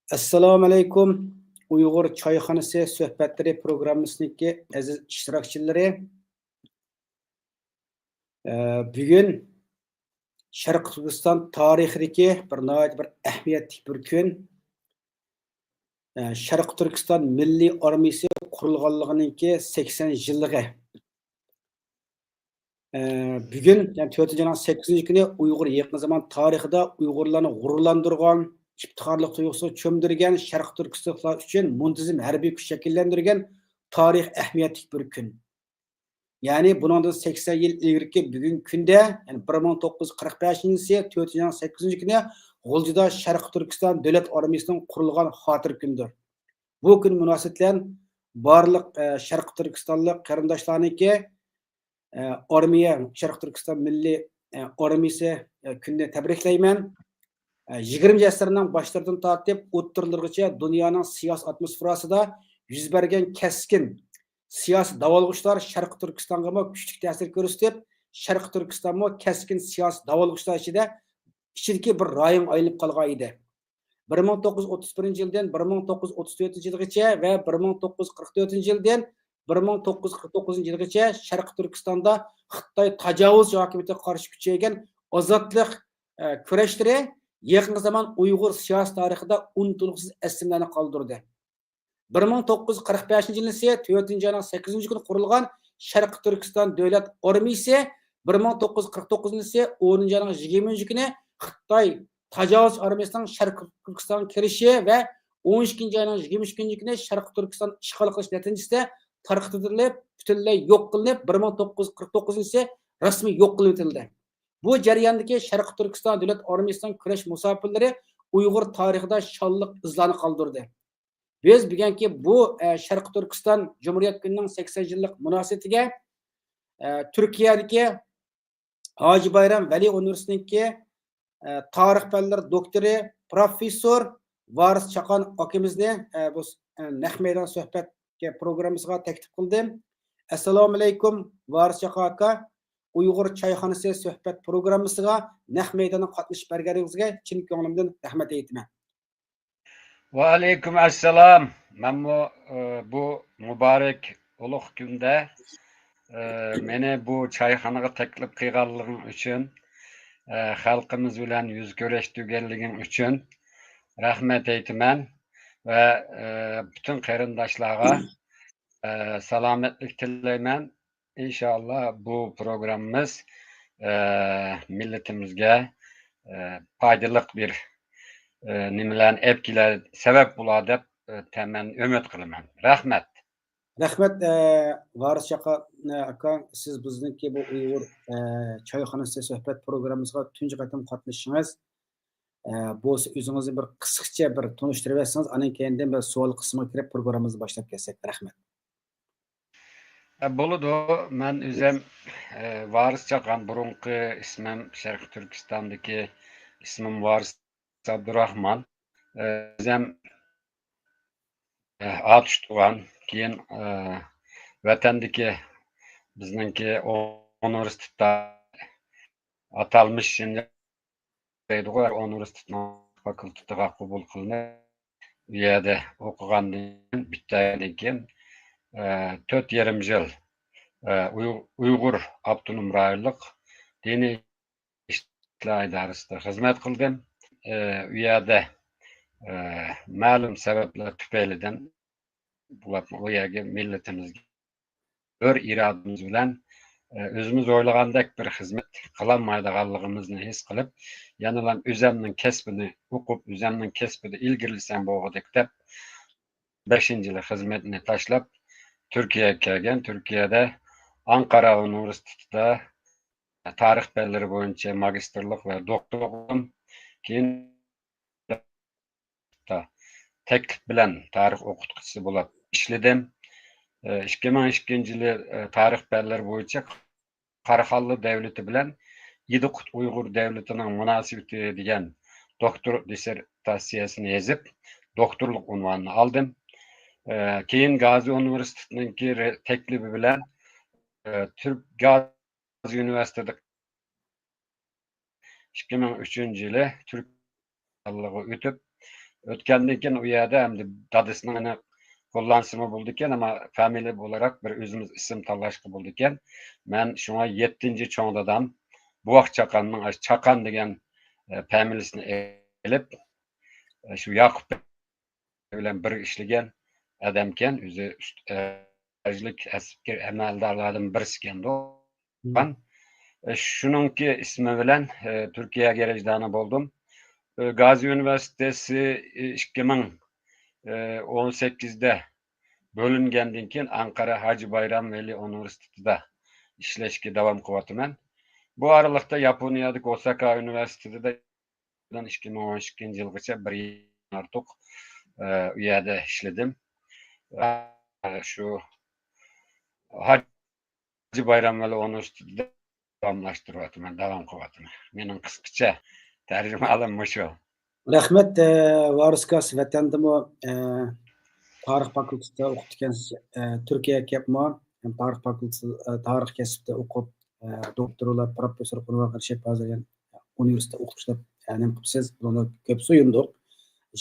Assalomu alaykum. Uyg'ur choyxonasi suhbatlari programmasining aziz ishtirokchilari. Bugun Sharq Turkiston tarixidagi bir ahamiyatli bir kun. Sharq Turkiston Milliy armiyasi qurilganligining 80 yilligi. Bugun, yani 4-8 kuni Uyg'ur yaqin zaman tarixida Uyg'urlarni g'ururlantirgan, iftixorlik tuyg'usiga cho'mdirgan, Sharq Turkistonlar uchun muntazam harbiy kuch shakllantirgan tarix ahamiyatli bir kun. Yani bundan 80 yil ilgari bugun kunda, yani 1945-yil 4-8 kuni G'uljida Sharq Turkiston davlat armiyasining qurilgan xotir kundir. Bu kun munosabatan barliq Sharq Turkistonlik qarindoshlarniki armiya, Sharq Turkiston Milliy armiyasi kunni tabriklayman. 20 asrning boshlaridan tortib o'ttirlargacha dunyoning siyosiy atmosferasida yuz bergan keskin siyosiy davolg'ishlar Sharq Turkistonga kuchli ta'sir ko'rsatib, Sharq Turkistonga keskin siyosiy davolg'ishlar ichidagi bir rayon aylanib qolgan edi. 1931-yildan 1934-yilgacha va 1944-yildan 1949-yilgacha Sharq Turkistonda Xitoy tajovuz hokimiyatiga qarshi kuchaygan ozodlik kurashlari yaqin zaman Uyg'ur siyosiy tarixida unutilg'isiz asrlarni qoldirdi. 1945-yil ise 4-8 kuni qurilgan Sharq Turkiston davlat armiyasi 1949 ise 10-20 kuni Xitoy tajovuz armiyasining Sharq Turkistonga kirishi va 12-23 kuni Sharq Turkiston ishg'ol qilish natijasida tarqatilib, butunlay yo'q qilinib, 1949 ise rasmiy yo'q qilib o'tildi. Bu jarayondagi Sharq Turkiston davlat armiyasining kurash musofirlari Uyg'ur tarixida shonliq izlarni qoldirdi. Biz bugungi bu Sharq Turkiston Cumhuriyet Günü'nün 80 yillik munosabatiga Turkiyadagi Hoji Bayram Vali universitetidagi tarix fanlari doktori professor Varis Chaqon akamizni bu naq maydon suhbat programmasiga taklif qildim. Assalomu alaykum Varis Chaqon aka. Uyg'ur choyxonasi suhbat programmasiga naq maydonda qatnashib berganingizga chin ko'nglimdan rahmat aytaman. Va alaykum assalom. Men bu muborak ulug' kunda meni bu choyxonaga taklif qilganliging uchun, xalqimiz bilan yuz ko'rishtirganliging uchun rahmat aytaman va butun qarindoshlarga salomatlik tilayman. İnşallah bu programımız milletimizge faydalı bir nimelerni etkiler sebep bular deb temen ümit qilaman. Rahmat. Rahmat Varis Chaqon aka, siz bizniki bu Uyg'ur choyxonasi suhbat programmasiga tunji qatim qatnashishingiz. Bu o'zingizni bir qisqacha bir tanishtirib bersangiz, anan keyin bir savol qismiga kirib programmamizni boshlab ketsak. Rahmat. Bo'ladi. Men o'zim Varis Chaqon, burunqi ismim Sharq Turkistondagi ismim Varis Abdurahmon. O'zim Atish tugan, keyin vatandagi bizningki universitetda atalmış universitetning fakultetiga qabul qilinib, u yerda o'qigandan bittadan keyin 4,5 yil Uyg'ur Abdunum rayonlik diniy ishlar idorasida xizmat qildim. U yerda ma'lum sabablar tufaylidan bu yerga millatimizga bir irodamiz bilan o'zimiz o'ylagandek bir xizmat qilolmaydiganligimizni his qilib, yana o'zimning kasbini o'qib, o'zimning kasbida ilgirlisam bo'lg'idek deb 5-yil xizmatni tashlab Turkiyaga kelgan. Turkiyada Ankara universitetida tarix fanlari bo'yicha magistrlik va doktorlik qildim. Keyin taklif bilan tarix o'qituvchisi bo'lib ishladim. 2002-yili tarix fanlari bo'yicha Qaraxonli davlati bilan Yidiqut Uyg'ur davlatining munosabati degan doktor dissertatsiyasini yozib, doktorlik unvonini oldim. Keyin Gazi universitetining taklifi bilan Türk Gazi universitetida 2003-yili Türk o'tib, Ötkendan keyin u yerda hamda dadasining qo'llansimi bo'ldi ekan, ama familiya olarak bir o'zimiz ism tanlashga bo'ldi ekan. Men shunga 7-chi cho'ng dadam Buvoq Chaqanning Chaqan degan familiyasini elib, shu Yaqub bilan bir ishlagan adam ekan, o'zi ajlik askar amaldorlardan birisi ekan. Shuningki ismi bilan Turkiyaga rajdana bo'ldim. Gazi Üniversitesi 2018'de bölüngandan keyin Ankara Hacı Bayram Veli Üniversitetida ishlashga davom qilyapman. Bu aralıkta Yaponiyadagi Osaka Üniversitetida 2012-yilgacha bir yil ortiq u yerda ishladim. Shu Hacı Bayram Veli Üniversitetida davom qilyapman. Mening qisqacha tarjimalim shu. Rahmat, Variskas vatandimi tarix fakültetida o'qib ekansiz. Turkiyaga kelibmi? Tarix fakültetida tarix kasbida o'qib, doktorlar, professor bo'lib qilishib hozir universitetda o'qib ishlab, nima qilibsiz? Buni ko'p suyundiq.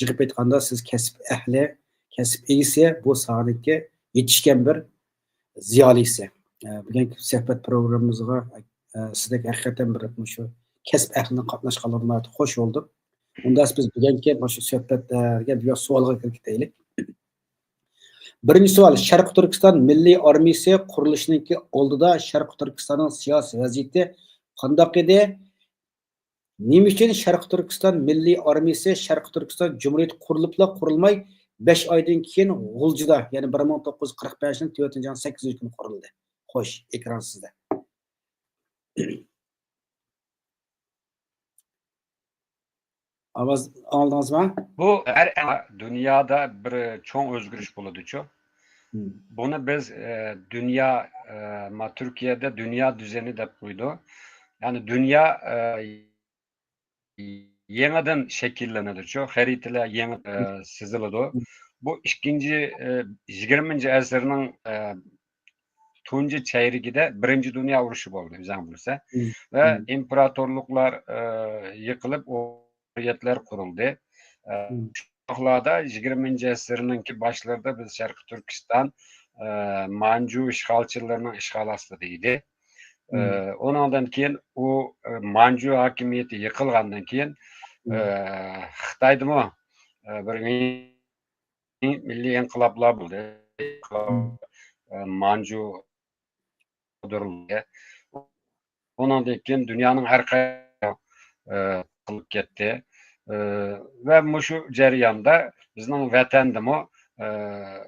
Yig'ib aytganda siz kasb ahli, kasb egasi, bu sohadagi yetishgan bir ziyolisi. Bugungi suhbat programmamizga sizdek haqiqatan bir shu kasb ahlini qatnashganlarga xush bo'ldim. Unda biz bugungi shu suhbatlarga bir savolga kiritaylik. Birinchi savol, Sharq Turkiston Milliy armiyasi qurilishining oldida Sharq Turkistonning siyosiy vaziyati qanday edi? Nima uchun Sharq Turkiston Milliy armiyasi Sharq Turkiston Cumhuriyeti qurilibla qurilmay 5 oydan keyin G'uljida, ya'ni 1945ning 4-8 kuni qurildi. Xo'sh, ekran sizda. Ovoz oldingizmi? Bu her dünyada bir çoğun özgürlüş buludu. Bunu biz dünya, Türkiye'de dünya düzeni de buydu. Yani dünya yeniden şekillenedi. Haritalar yeni sızıldı. Bu ikinci 20. asırın tuncu çeyreğinde Birinci Dünya Uruşu oldu. Ve imparatorluklar yıkılıp Cumhuriyetler kuruldu. Şularda 20. asırınki başlarda biz Şarkı Türkistan Mancu işgalçılarının işgal astideydi. Ondan keyin o Mancu hakimiyeti yıkılgandan keyin Xitoydimi bir milliy inqiloblar bo'ldi. Mancu ondan keyin dunyoning har qayerida qilib ketdi. Ve şu jarayonda bizning vatandami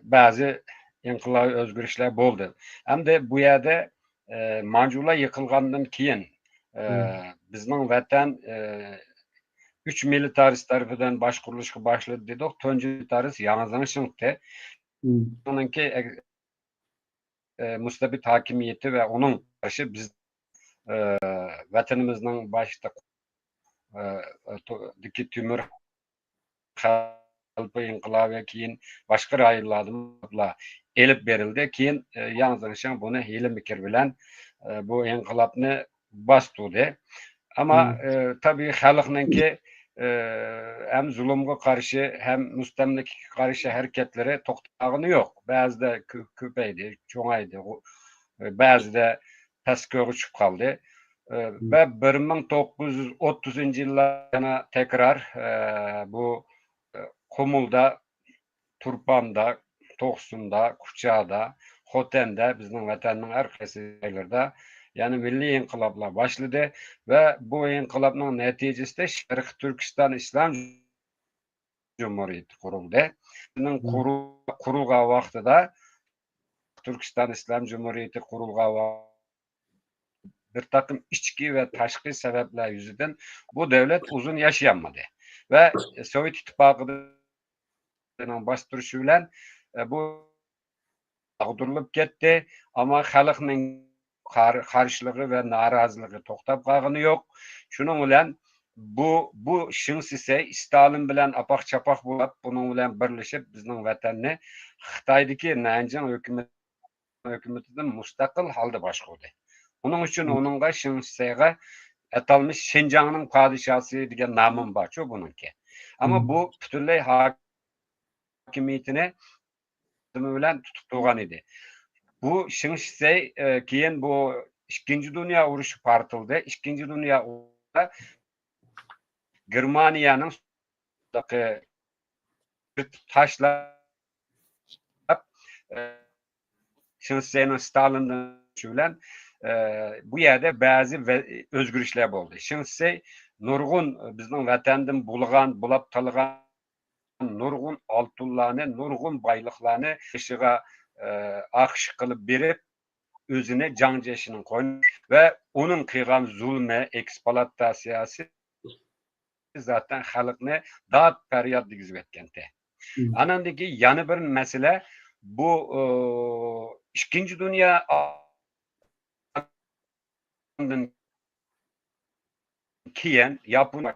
bazı inqilobiy o'zgarishlar bo'ldi. Hamda bu yerda Manjular yıkılgandan keyin bizning vatan 3 militarist tarafından başkuruluşga başladı dedik. Tuncu militarist yanıdan çıktı. Onunki mustabid hakimiyeti ve onun karşı biz vatanımızın başta Tümür Halpı inqilabı keyin başka rayonlarda elip berildi. Keyin yalnızca bunu hile mikir bilen bu inqilabni bastırdı. Ama tabii halkınki hem zulümge karşı hem müstemlekeye karşı hareketleri toktağını yok. Bazı da köpeydi, çoğaydı. Bazı da paskoğu çıkıp kaldı. Ve 1930 yıllarına tekrar bu Kumul'da, Turpan'da, Toqsun'da, Kuşça'da, Xoten'de, bizim vatanın her yerlerde yani milli inqilablar başladı ve bu inqilabın neticesinde Şarkı Türkistan İslam Cumhuriyeti kuruldu. Bunun kurulga vaxtıda Türkistan İslam Cumhuriyeti kurulga bir takım içki ve taşkı sebepler yüzünden bu devlet uzun yaşayamadı. Ve Sovyet İttifakı'nın bastırışıyla bu dağıtılıp gitti ama halkın karşılığı ve narazılığı toktap kalgını yok. Şunun bilen bu şıns ise Stalin bilen apak çapak bulup bunun bilen birleşip bizim vatanını Xitoydagi Nanjing hükümetinden müstakil halde başladı. Onun için onunla şınsıga atalmış Şinjan'ın padişahı degan namım var bununki. Ama bu bütünlüğü hakimiyetini bilen tutup durgan idi. Bu şinşsey keyin bu İkinci Dünya Uruşu partildi. İkinci Dünya Uruşu'da Germaniyanın taşlap şinşseynin Stalin'den bilen bu yerde bazı özgürlükler oldu. Şinşsey nurgun bizning vatandan bulap talgan nurgun altınlarını, nurgun baylıklarını işığa akış kılıp berip özüne can ceşinin koyun ve onun kıygan zulme, eksploatasiyası zaten halkını daha feryat digizip etkente. Anandaki yanı bir mesele bu İkinci Dünya kiyen Yapon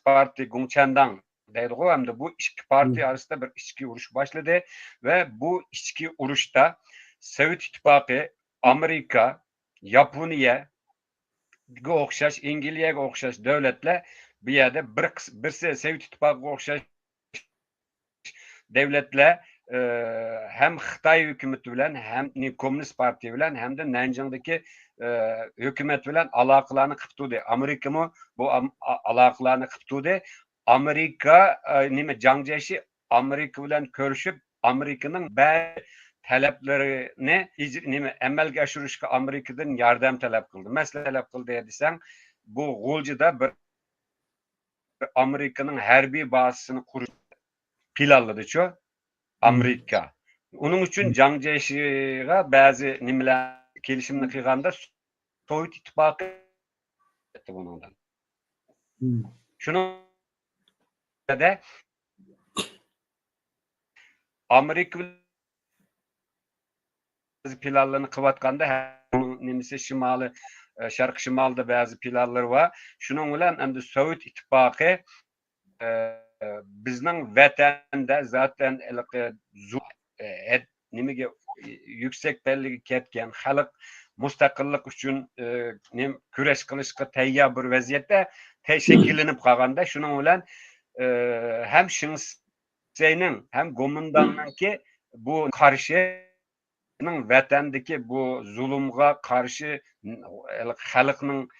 Parti Gungchendan deydi o hem de bu iki parti arasında bir içki uruş başladı ve bu içki uruşta Sovyet İttifakı, Amerika, Yaponiya okşaş, İngilizce okşaş devletle bir yerde birisi Sovyet İttifakı okşaş devletle hem Xitay hükümeti bilen hem Komünist Parti bilen hem de Nanjing'deki hükümet bilen alakalarını kıptudu. Amerika mı bu alakalarını kıptudu. Amerika nime Jiang Zemin Amerika bilen görüşüp Amerika'nın bazı taleplerini nime amalga oshirishga Amerikadan yardım talep kıldı. Mesela talep kıldı desen bu G'uljida bir Amerika'nın harbiy bazasını kuruş planladı ço Amerika. Onun için Jiang Zemin'e bazı nimeler kelişimini kılganda Sovyet İttifakı etti bunundan. Şunu da Amerika planlarını kıvatkanda nimesi şimalı şarkı şimalda bazı planları var. Şunun bilen hem de Sovyet İttifakı bizning vatanda zaten nimege yüksek belligi ketgan xalq mustaqillik uchun kurash qilishga tayyor bir vaziyatda shakllanib qolganda shuning bilan hem Şinşseyning hem Gomindanninki bu qarshi vatandagi bu zulmga qarshi xalqning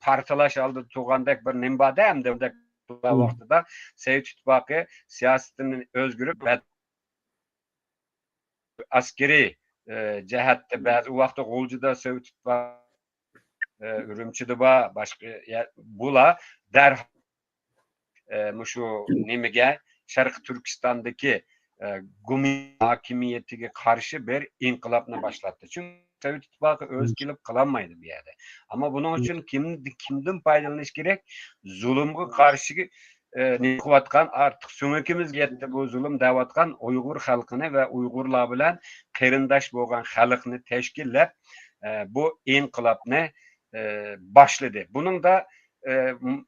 partalaş aldı tuğandaki bir nimbada hem de bu vaxtıda Sovyet İttifakı siyasetinin özgürlük ve askeri cihatte bazı vaxtda G'uljida Sovyet İttifakı Ürümçide var başka bula der şu nimege Şarkı Türkistan'daki Gumi hakimiyetiga karşı bir inkılapını başlattı. Çünkü Sovyet İttifakı öz kelip kılamaydı bir yerde. Ama bunun için kimden faydalanış gerek? Zulümge karşı kıvatkan artık sömükimiz yetti bu zulüm davatkan Uygur halkını ve Uygurlar bilen kerindaş boğan halkını teşkillep bu inkılapını başladı. Bunun da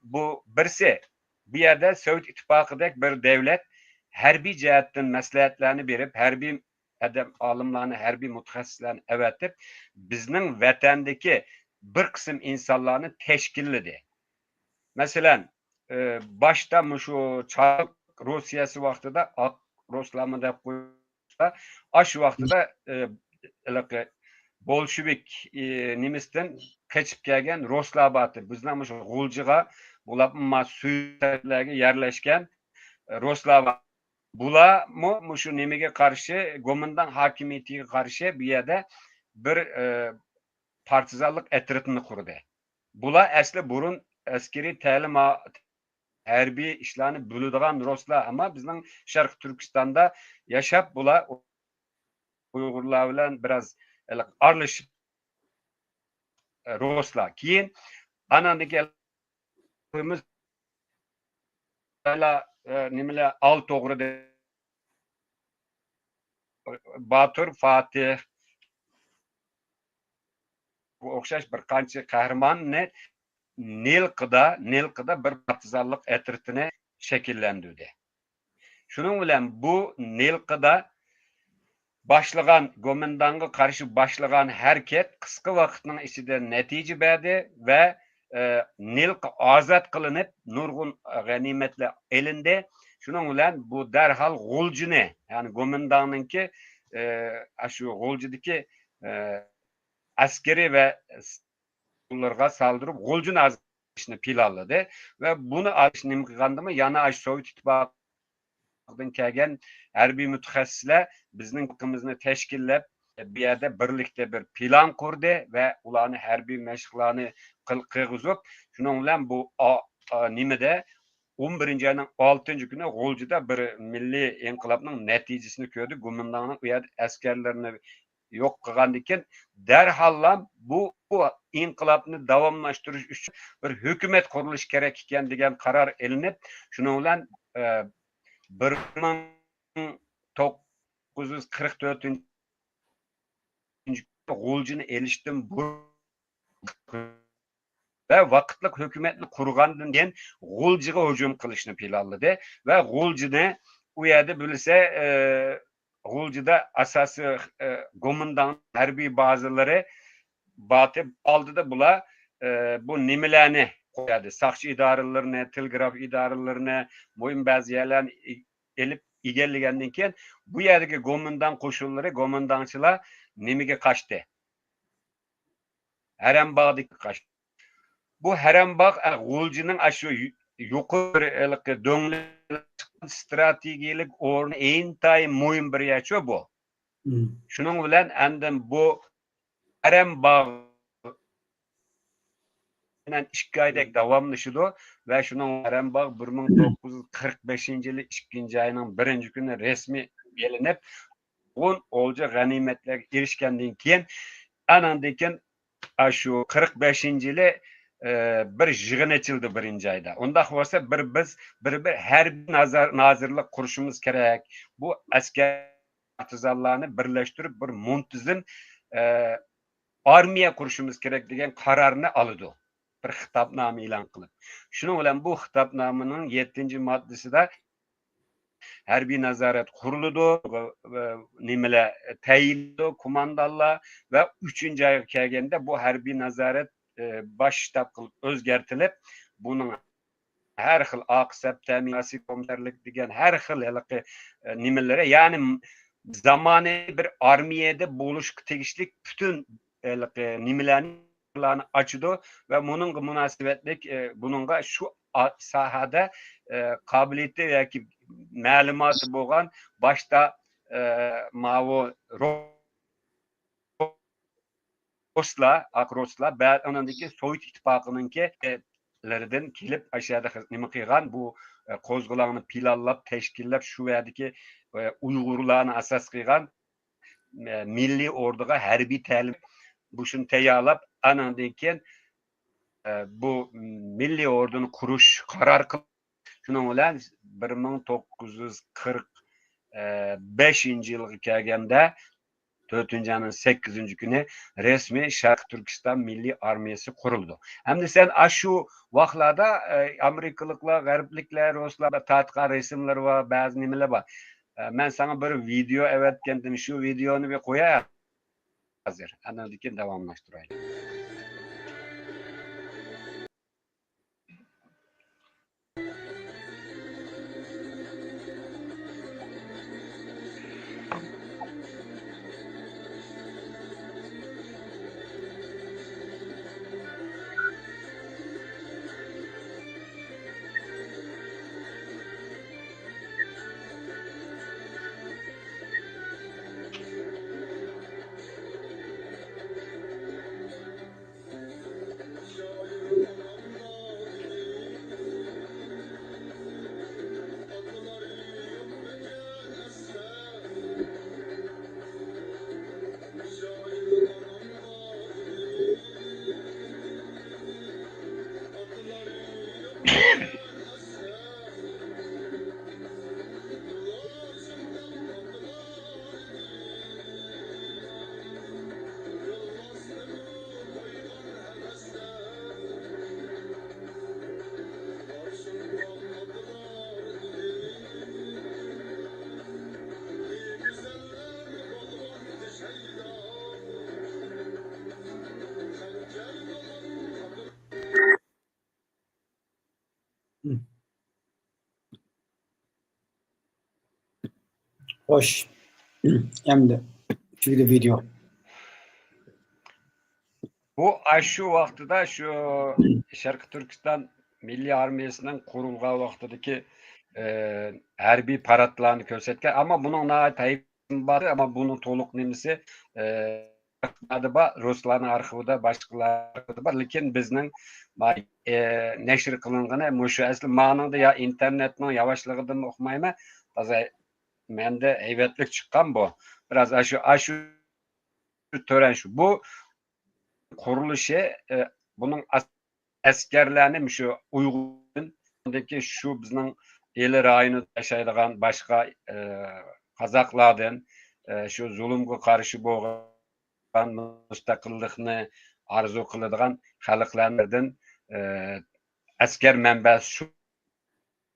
bu birisi bir yerde Sovyet İttifakı'daki bir devlet harbiy cihatdan maslahatlarni berib, harbiy adam olimlarni, harbiy mutaxassislarni avatib, bizning vatandagi bir qism insonlarni tashkilladi. Masalan, boshda shu Çar Rusiyasi vaqtida oq ruslarni deb qo'ysa, shu vaqtida bolshevik nimisdan qochib kelgan ruslar bor. Bizning shu G'uljiga, bular suylarga yerlashgan ruslar bor. Bula mı şu nimege karşı Gomindan hakimiyetiga karşı bir yerde bir partizanlık etritini kurdu. Bula asli burun askeri ta'lim harbiy ishlarni biladigan ruslar ama bizning Sharq Turkistonda yashab bula Uyg'urlar bilan biraz aralashib ruslar. Keyin anandagi nimalar al to'g'ri Batur, Fatih bu o'xshash bir qancha qahramonne Nilqida bir partizanlık etritini shakllantirdi. Shuning bilan bu Nilqida başlagan Gomindanga qarshi başlagan hareket qisqa vaqtning ichida natija berdi ve Nil azat qilinib, nurg'un g'animatlar elindi. Shuning bilan bu darhol G'uljini, ya'ni Go'mindangningki shu G'uljidagi askari va ularga saldırıp G'uljini azishni planladi va buni alish nima qilgandimi, yana Sovet ittifoqidan kelgan harbiy mutaxassislar bizning xalqimizni tashkillab bu yerda birlikda bir plan qurdi va ularni harbiy mashqlarni qilg'izib, shuning bilan bu nimada 11 ayning 6 kuni G'uljida bir milliy inqilobning natijasini ko'rdi. Go'mindanning u yerda askarlarini yo'q qilgandan keyin darhol bu inqilobni davomlashtirish uchun bir hukumat qurilishi kerak ekan degan qaror ilinib, shuning bilan 1944 G'uljini elishdan va vaqtliq hukumatni qurgandan keyin G'uljiga hujum qilishni planladi va G'uljini u yerda bilsa G'uljida asosiy Go'mindan harbiy bazalari batib oldida bular bu nimalarni qo'yadi, saqchi idoralarini, telegraf idoralarini, muhim ba'zi yerlarni elib egallagandan keyin bu yerdagi Go'mindan qo'shinlari, Go'mindanchilar nimaga qochdi? Harambog'ga qochdi. Bu Harambog' G'uljining shu yuqori strategik o'rni intayin muhim bir yer bu. Shuning bilan endi bu Harambog' bilan 2 oydek davomlashadi va shuning Harambog' 1945-yili 2-oyning 1-kuni rasmiy e'linib, 10 o'lja g'animatlarga erishgandan keyin anandan keyin shu 45-yili bir yig'in ochildi 1-oyda. Unda bo'lsa biz bir harbiy nozirlik qurishimiz kerak. Bu askar partizanlarni birlashtirib bir muntazam armiya qurishimiz kerak degan qarorni oldi. Bir xitobnoma e'lon qilib. Shuning bilan bu xitobnomaning 7-moddasida harbiy nazorat qurildi, nimalar tayinlandi, komandanlar va 3-oyga kelganda bu harbiy nazorat bosh shtab qilib o'zgartirilib, buning har xil oqsab ta'minasi ko'mtarlik degan har xil nimalari, ya'ni zamonaviy bir armiyada bo'lishga tegishli butun nimalarni ochdi va buning munosabatlik buningga shu sohada qobiliyati yoki ma'lumoti bo'lgan boshda ma'vu Ruslar, Akroslar, anandaki Sovet ittifoqininkilardan kelib aşağıda nima qilgan bu qo'zg'olonni planlab, tashkillab, shu yerdagi Uyg'urlarni asos qilgan milliy orduga harbiy ta'lim bu shuni tayyorlab, anandan keyin bu milliy orduni qurish qaror qilib, shuning bilan 1945-yilga kelganda 4-ayning 8-kuni resmiy Sharq Turkiston milliy armiyasi qurildi. Hamda sen shu vaqtlarda Amerikaliklar, G'arbliklar, Ruslar tatqiq rasmlar va ba'zi nimalar bor. Men sana bir video avatgandim, shu videoni bir qo'yay hozir. Andan keyin davomlashtiraylik. Hoş. Hem de çünkü video. Bu şu vaqtida şu Sharqi Turkiston Milliy Armiyasining qurilgan vaqtidagi harbiy paradlarni ko'rsatgan, ammo buning bor, ammo buni to'liq nimasi ruslarning arxivida, boshqalarida bor, lekin bizning nashr qilingani shu asli ma'noda ya internetning yavaşligidan o'qimayman, toza menda haybatlik chiqqan bu. Biraz shu tören şu. Bu qurilishi bunun askerlerini şu Uygur'daki şu bizning el rayonida yashaydigan boshqa qozoqlardan şu zulmga qarshi bo'lgan mustaqillikni arzu qiladigan xalqlardan asker manbasi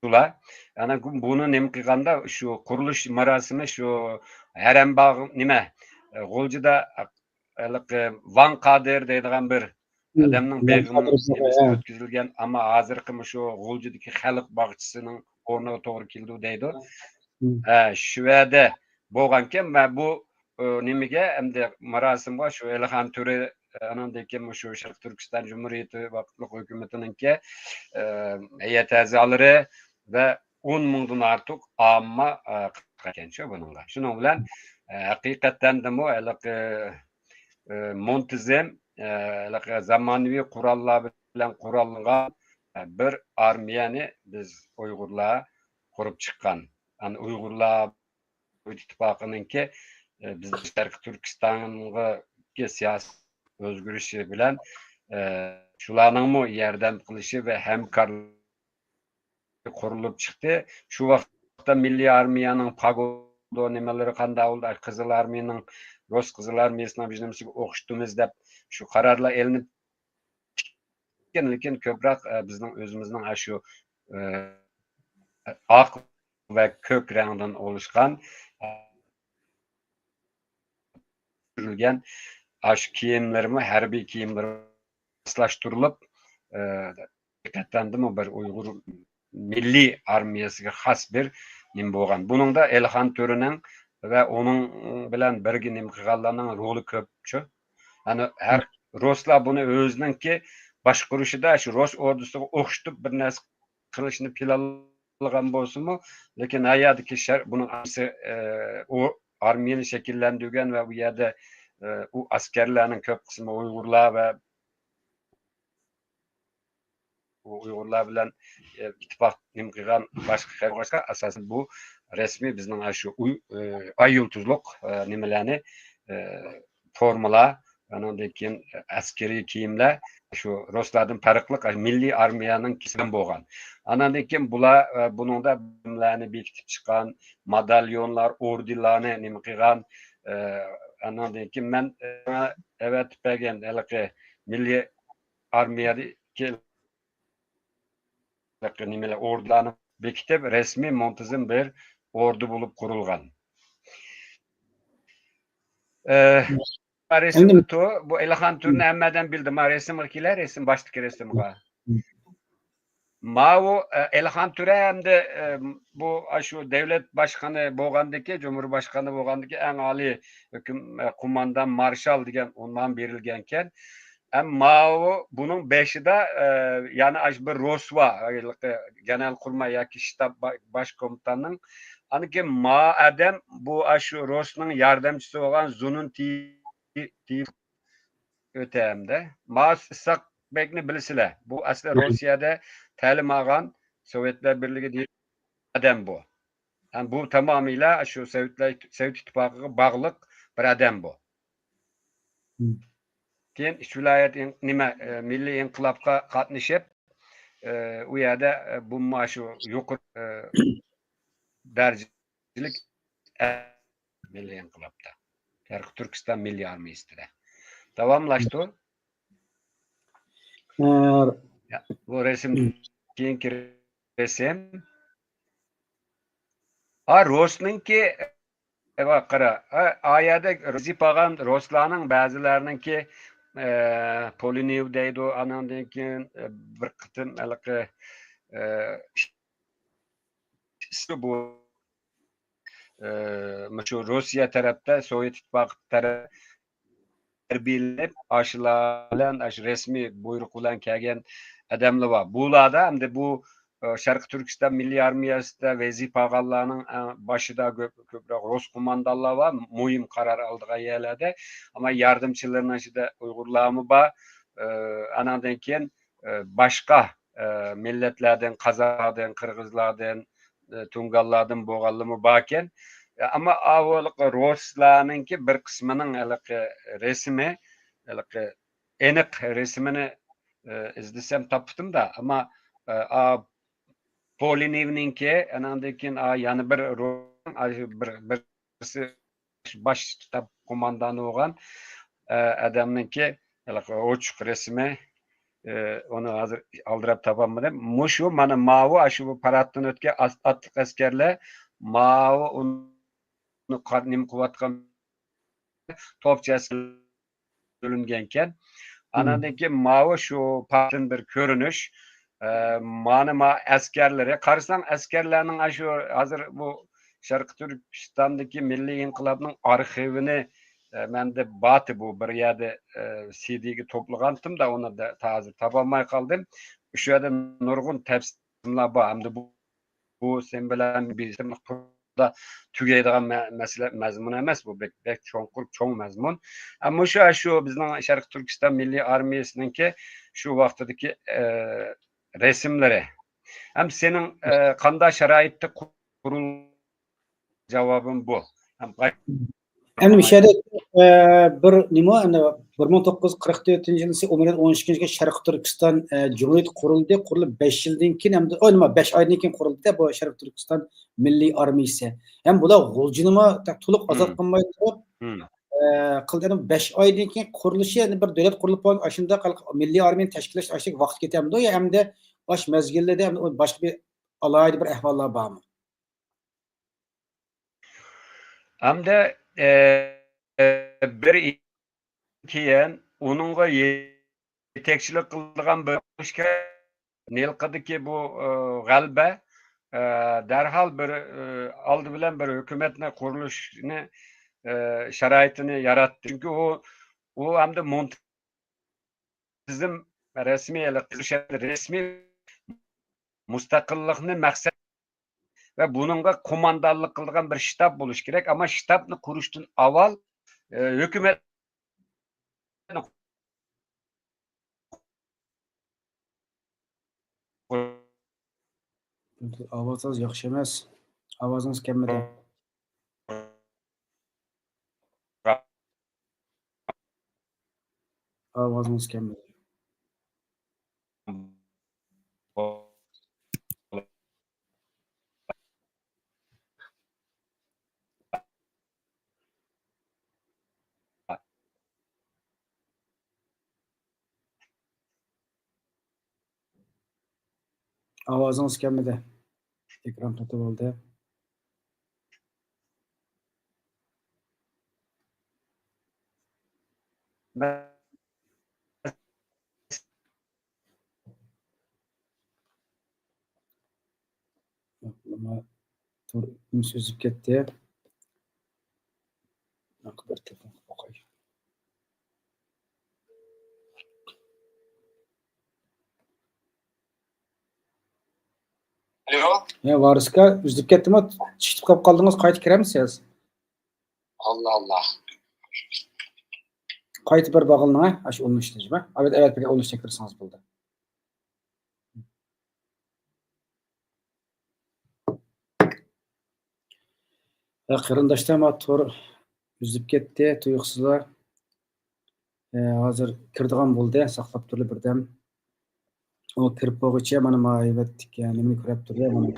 shular. Yani bunu nima qilganda şu qurilish marosimi şu Harambog' nima G'o'ljida Van Qadir deydigan bir adamning beg'imining nimasi o'tkazilgan, ammo hozirgi shu G'o'ljidagi xalq bog'chisining o'rniga to'g'ri keldi deydi. Shu yerda bo'lgankan, va bu nimaga endi marosimga shu Elxon To'ra anandan keyin shu Sharq Turkiston Jumhuriyati vaqtliq hukumatiningki heyət a'zolari va 10 mingdan ortiq omma qatnashgan buningga. Shuning bilan haqiqatan de bu muntazam zamonaviy qurollar bilan qurollangan bir armiyani biz Uyg'urlar qurib chiqqan. Yani Uyg'urlar ittifoqininki biz Sharqi Turkistonga siyosiy o'zgarishi bilan shularning yordam qilishi va hamkorlik qurilib chiqdi. Shu vaqtda Milliy armiyaning pagoda nimalari qanday bo'ldi, Qizil armiyaning Rus Qizil armiyasining bizimsiga o'qishdimiz deb shu qarorlar elinib lekin ko'proq bizning o'zimizning shu oq va ko'k rangdan oluşgan shu kiyimlarimi harbiy kiyimlar moslashtirilib haqiqatandimi bir Uyg'ur milliy armiyasiga xos bir nim bo'lgan. Buningda Elxon To'raning va uning bilan birga nim qilganlarning roli ko'pchi. Yani her Ruslar buni o'zininki boshqarishida shu Rus ordusiga o'xshatib bir narsa qilishni planlagan bo'lsa-mu, lekin hayotdagi buning o armiyani shakllantirgan va bu yerda u askerlarning ko'p qismi Uyg'urlar va Uyg'urlar bilan ittifoq nim qilgan boshqa asosan bu rasmiy bizning shu ay yulduzliq nimalarni formalar, andan keyin askeriy kiyimlar shu Ruslardan farqli milliy armiyaning kisidan bo'lgan. Andan keyin bular buningda bilimlarni bekitib chiqqan, madalyonlar, ordenlarni nima qilgan, andan keyin men evet bergan milliy armiyadagi nimalar ordenlarni bekitib rasmiy muntazam bir ordu bo'lib qurilgan. Resim bu Elxon To'rani hammadan bildim. Resimga kelar, resim başdagi resimga. Mao Elxon To'ra hamda bu shu davlat boshqoni bo'lgandiki, Cumhurbaşkanı bo'lgandiki eng oliy qo'mondan marshal degan unvon berilgan ekan. Mao buning beshida yana bir Rosva Genelkurmay yoki shtab bosh komandanning aniki Mao adam bu shu Rosning yordamchisi bo'lgan Zunun ötemde. Mao Isakbekni bilisizlar. Bu asli Rossiyada ta'lim olgan Sovetlar Birligi deyilgan adam bu. Yani bu tamamıyla şu Sovet ittifoqiga bog'liq bir adam bu. Keyin iç viloyat nima milliy inqilobga qatnashib, u yerda bu shu yuqori darajalik milliy inqilobda. Sharqi Turkiston milliy armiyasida. Davomlashdi. Bu resim keyingi resim. Rusninki qara, oyada Rizipag'an Ruslarning ba'zilarininki Poliniyev deydi, anandan keyin bir qitim bu şu Rusya tarafta Sovyet İttifakı tarafı terbiyelenip aşılar bilen resmi buyruk bilen kelgen adamlar var. Bularda hem de bu Şarkı Türkistan Milli Armiyası'da vazife alganlarning başida ko'proq Rus komandanlar var. Muhim karar aldığı yerlerde. Ama yardımcılarının aşıda Uygurlarımı var. Anadan keyin başka milletlerden, Kazaklardan, Kırgızlardan, Tungallardan boğallımı barken ama avvalık Ruslarninki bir kısmının resmi enik resmini izlesem taptım da ama Polinevninki anandakin yani birisi baş штаб komandanı olan adamninki oçuk resmi onu hazır aldırıp tapamadım. Muşu mana mavi aşı bu parattan ötke attık askerler mavi onu karnim kuvatkan topçası bölüngenken anandaki mavi şu partın bir görünüş manıma askerlere karşılan askerlerinin aşı hazır bu Şarkı Türkistan'daki Milli İnkılap'ın arşivini ben de batı bu bir yerde CD'yi toplagandım da onu da hazır tapamay kaldım. Şu yerde nurgun tepsiler var. Hem de bu sen bilen bir da tugaydigan mesele mazmun emas bu bek çoğun mazmun. Ama şu bizning Şarkı Türkistan Milli Armiyasınınki şu vaqtdagi resimleri. Hem senin qanday sharoitda kurul cevabım bu. Hem Endi mishada bir nima endi 1944 yılı Umriyet 12 Şarkı Türkistan Cumhuriyeti kuruldu. Kurulup 5 yıldan keyin hem de nima 5 aydan keyin kuruldu bu Şarkı Türkistan Milli Armiyasi. Hem bular g'uljinima to'liq ozod qilmay turib qilgan 5 aydan keyin qurilishi endi bir davlat qurilib qolgan shunda Milliy armiyani tashkillash ashik vaqt ketamdi yo hamda bosh mezgillarda ham boshqa bir alohida bir ahvollar bormi? Hem de bir keyin onunğa yetekçilik qilgan bir ishga Nilqadagi bu g'alaba derhal bir aldı bilen bir hükümetine kuruluşunu şaraitini yarattı. Çünkü o hem de muntazam resmi müstakillikni maksat ve bununla komandanlık kılgan bir ştab buluş gerek ama ştabını kuruştun avval hükümet Ovozingiz yaxshi emas. Ovozingiz kelmadi. Ovozingiz kelmadi. Ovozingiz kelmadi. Ekran qotib oldi. Nima so'zib ketdi. Bir telefon o'qay. Alo. Ya variska uzib ketdimi? Chiqib qolib qoldingiz, qaytib kiramisiz? Allah Allah. Qaytib bir bag'ilni, ha, shu uni ishlaymi? Evet, peki uni ishga kirsangiz bo'ldi. Qarindoshlar to'g'ri uzib ketdi, tuyuqsizlar. Hozir kirdigan bo'ldi, saqlab turib birdan. O kirib bo'lguncha mana ma'rifatga nima ko'rib turgan mana.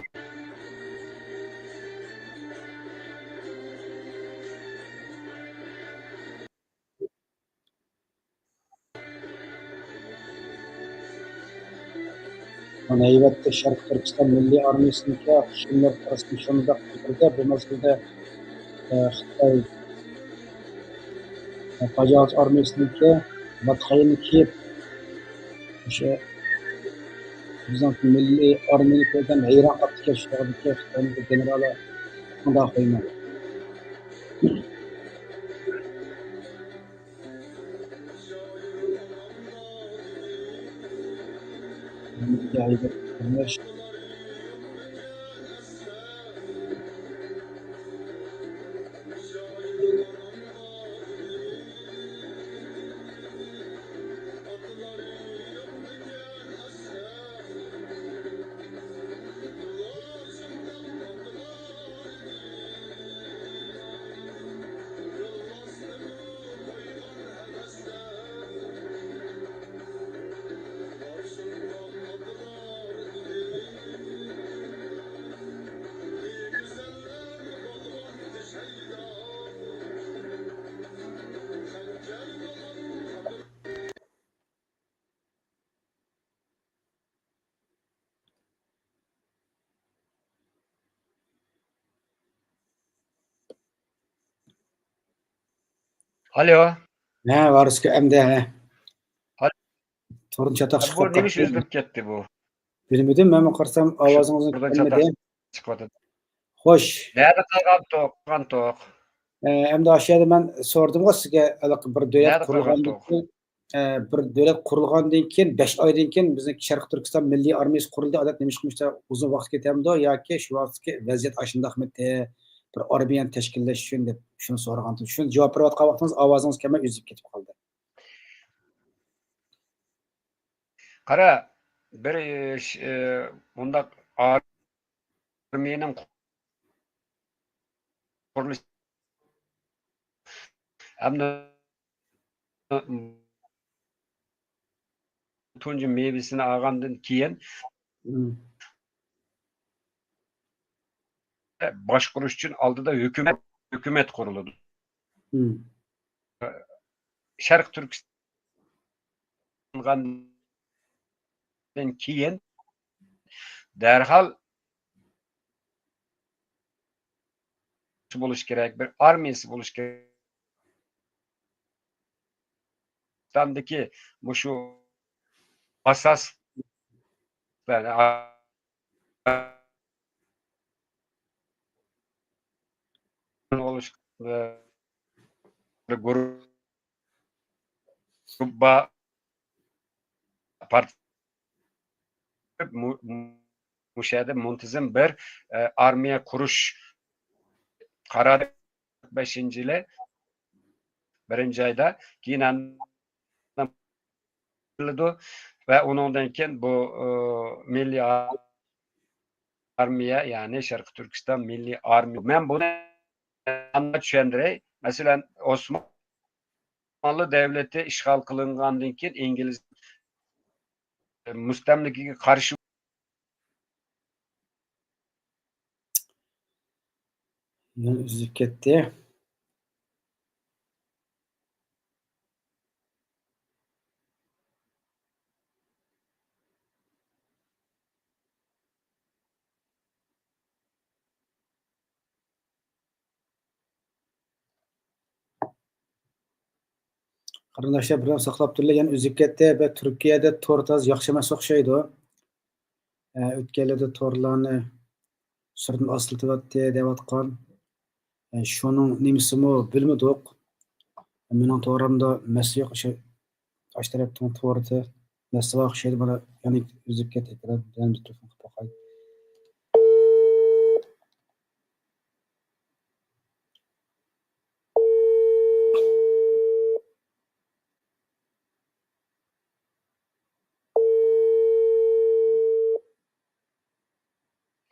Mana ayvatda Sharq Turkiston Milliy Armiyasiga qo'shinlar orasida shunda qirqildi. Bu mezgilda Xitoy Pajaz armiyasiga Batxayni kiyib o'sha bizning milliy armiyani ko'rgan hayron qolib ketishdi. Xitoyning generali shunday qo'ygan. Alo. Ha, varıska emde ha. Hal- Torun çatak Bu çıkıp neymiş kalktı. üzülüp gitti bu. Bilmedim, ben karsam avazınızı Buradan gelmedi. çatak çıkmadı. Hoş. Nerede kalgan tok? Hem de aşağıda ben sordum o sizge bir devlet Nerede kalgan kurulgandan tok? keyin bir devlet kurulgandan keyin 5 aydan keyin bizdeki Şarkı Türkistan Milliy Armiyasi qurildi. Adat nima qilmoqda uzun vaqt ketamdi yoki shu vaqtki vaziyat ashundaqmidi? Bir armiyani tashkillash uchun deb shuni so'ragandim. Shuni javob berayotgan vaqtingiz ovozingiz kelmay uzib ketib qoldi. Qara, bir bunda armiyaning qurilishi hamda tunji meyvesini olgandan keyin boshqarish uchun oldida hukumat quriladi. Sharq Turkistondan keyin darhol bo'lish kerak, bir armiyasi bo'lish kerak. Dagi shu asos bo'lish bir gruppa mushada muntazam bir armiya qurish qarori 5-yili birinchi ayda keyin ve ondan keyin bu milliy armiya, ya'ni Sharq Turkiston milliy armiya. Men buni tushundiray. Masalan, Osmanlı devleti ishg'ol qilingandan keyin ingliz mustamlikaga qarshi Uzib ketdi. Qarindoshlar bilan saqlab turinglar, yana uzib ketdi va Turkiyada to'r toz yaxshi emas o'xshaydi. O'tganlarda to'rlarni sirtdan osiltiryapti deyotgan. Shuning nimasimi bilmadik. Mening to'g'rimda masa yo'q, o'sha osh tarafdan to'g'rida masa o'xshaydi. Mana yana uzib ketdi ekran. Bilan mikrofon qilib qo'yay.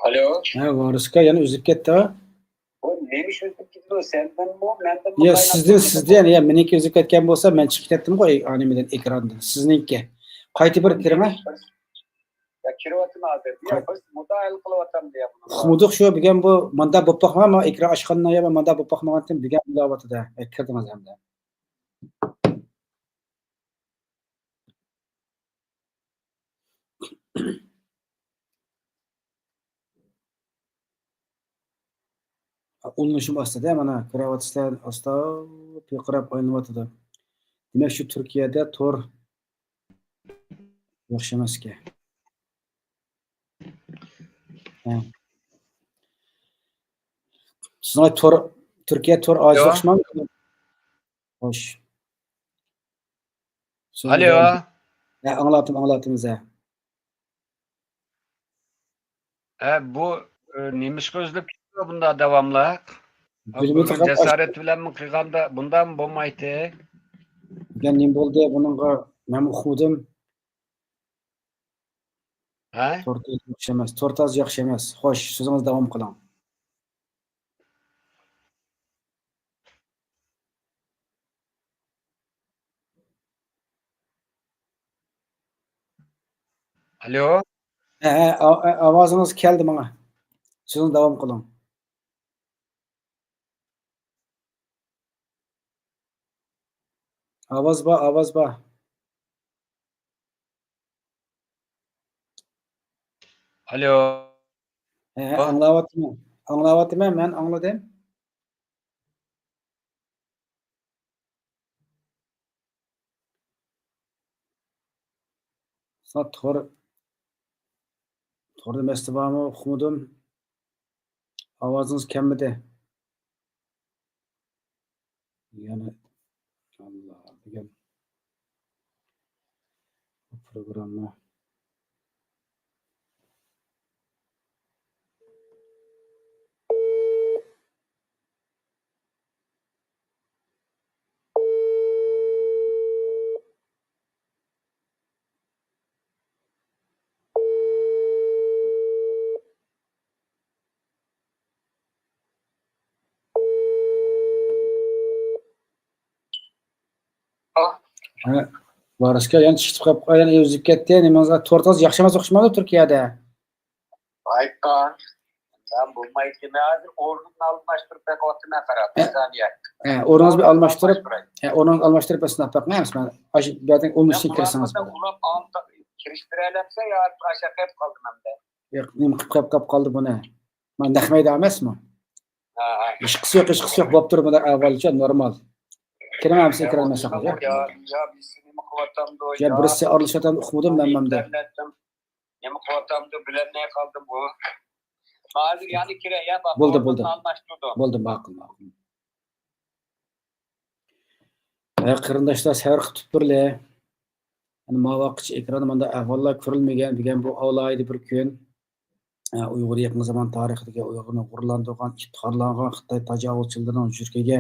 Alo. Ha, variska yana uzib ketdi. O neymiş üzüp gidiyor? Senden mi? Benden mi? Ya sizden ya meniki uzib ketgan bo'lsa, men chiqib ketdim-ku animadan ekrandan. Sizniki. Qaytib bir kirma. Ya kirovatım abi. Ya biz mudahil kılıvatam diye bunu. Xumuduq shu bilgan bu manda bo'lib boqma, ekran ochgandan ya manda bo'lib boqmagandan bilgan ilovatida kirdingiz hamda. Ulanishim ostida mana kravatdan asta piqirab o'ynayotdi. Demak shu Turkiyada to'r yaxshi emasga. Sizlar Türkiye tor acil Alo. okşamam. Hoş. Sözü Alo. devam. Anlatım size. Bu neymiş gözlük bunda devamlı. Bilmedi Bugün cesaret bilen mi kıyganda bundan bulmaydı. Ben nim boldu bununla men uxudim. Ha? Tortaz yaxşı emas. Tortaz yaxşı emas. Xo'sh, so'zingiz davom qiling. Alo. Ovozingiz keldi menga. So'zingiz davom qiling. Ovoz bor. Alo. Anglayapman. Anglayapman, men angladim. Sa torda mestabamı uxudim. Ovozingiz kelmadi. Yani Allah degan programma. Barışga yani chiqib qolib yani o'zib ketdi. Nimaga tortaz yaxshi emas o'xshamadi Turkiyada. Aykan. Ben bu maykini hazır ordunun almıştırıp pek otuna karab. Saniye. O'rningizni almashtirib sinab boqmaymiz. Men aşı zaten onun için kirsangiz. Ulan anta kiriştirelemse ya aşağı hep kaldım hem de. Yo'q, nima qilib qoldi buni? Men naqmayda emasmi? Ishqisi yo'q bo'lib turib bular avvalcha normal. Kirmayapsiz kirolmasa Ya bizim kıvatamda o ya birisi aralashatan uxudim menmamda. Yemi kıvatamda bilen ne kaldım bu. Mazir yani kire ya bak. Bo'ldi. Bo'ldi, ma'qul. Qarindoshlar sabr qilib turibdilar. Yani mavaqich ekranda manda ahvollar ko'rilmagan degan bu avlaydi bir kun. Uyg'ur yaqin zaman tarixidagi Uyg'urni g'ururlantirgan, iftixorlangan Xitoy tajovuzchilarining yurkiga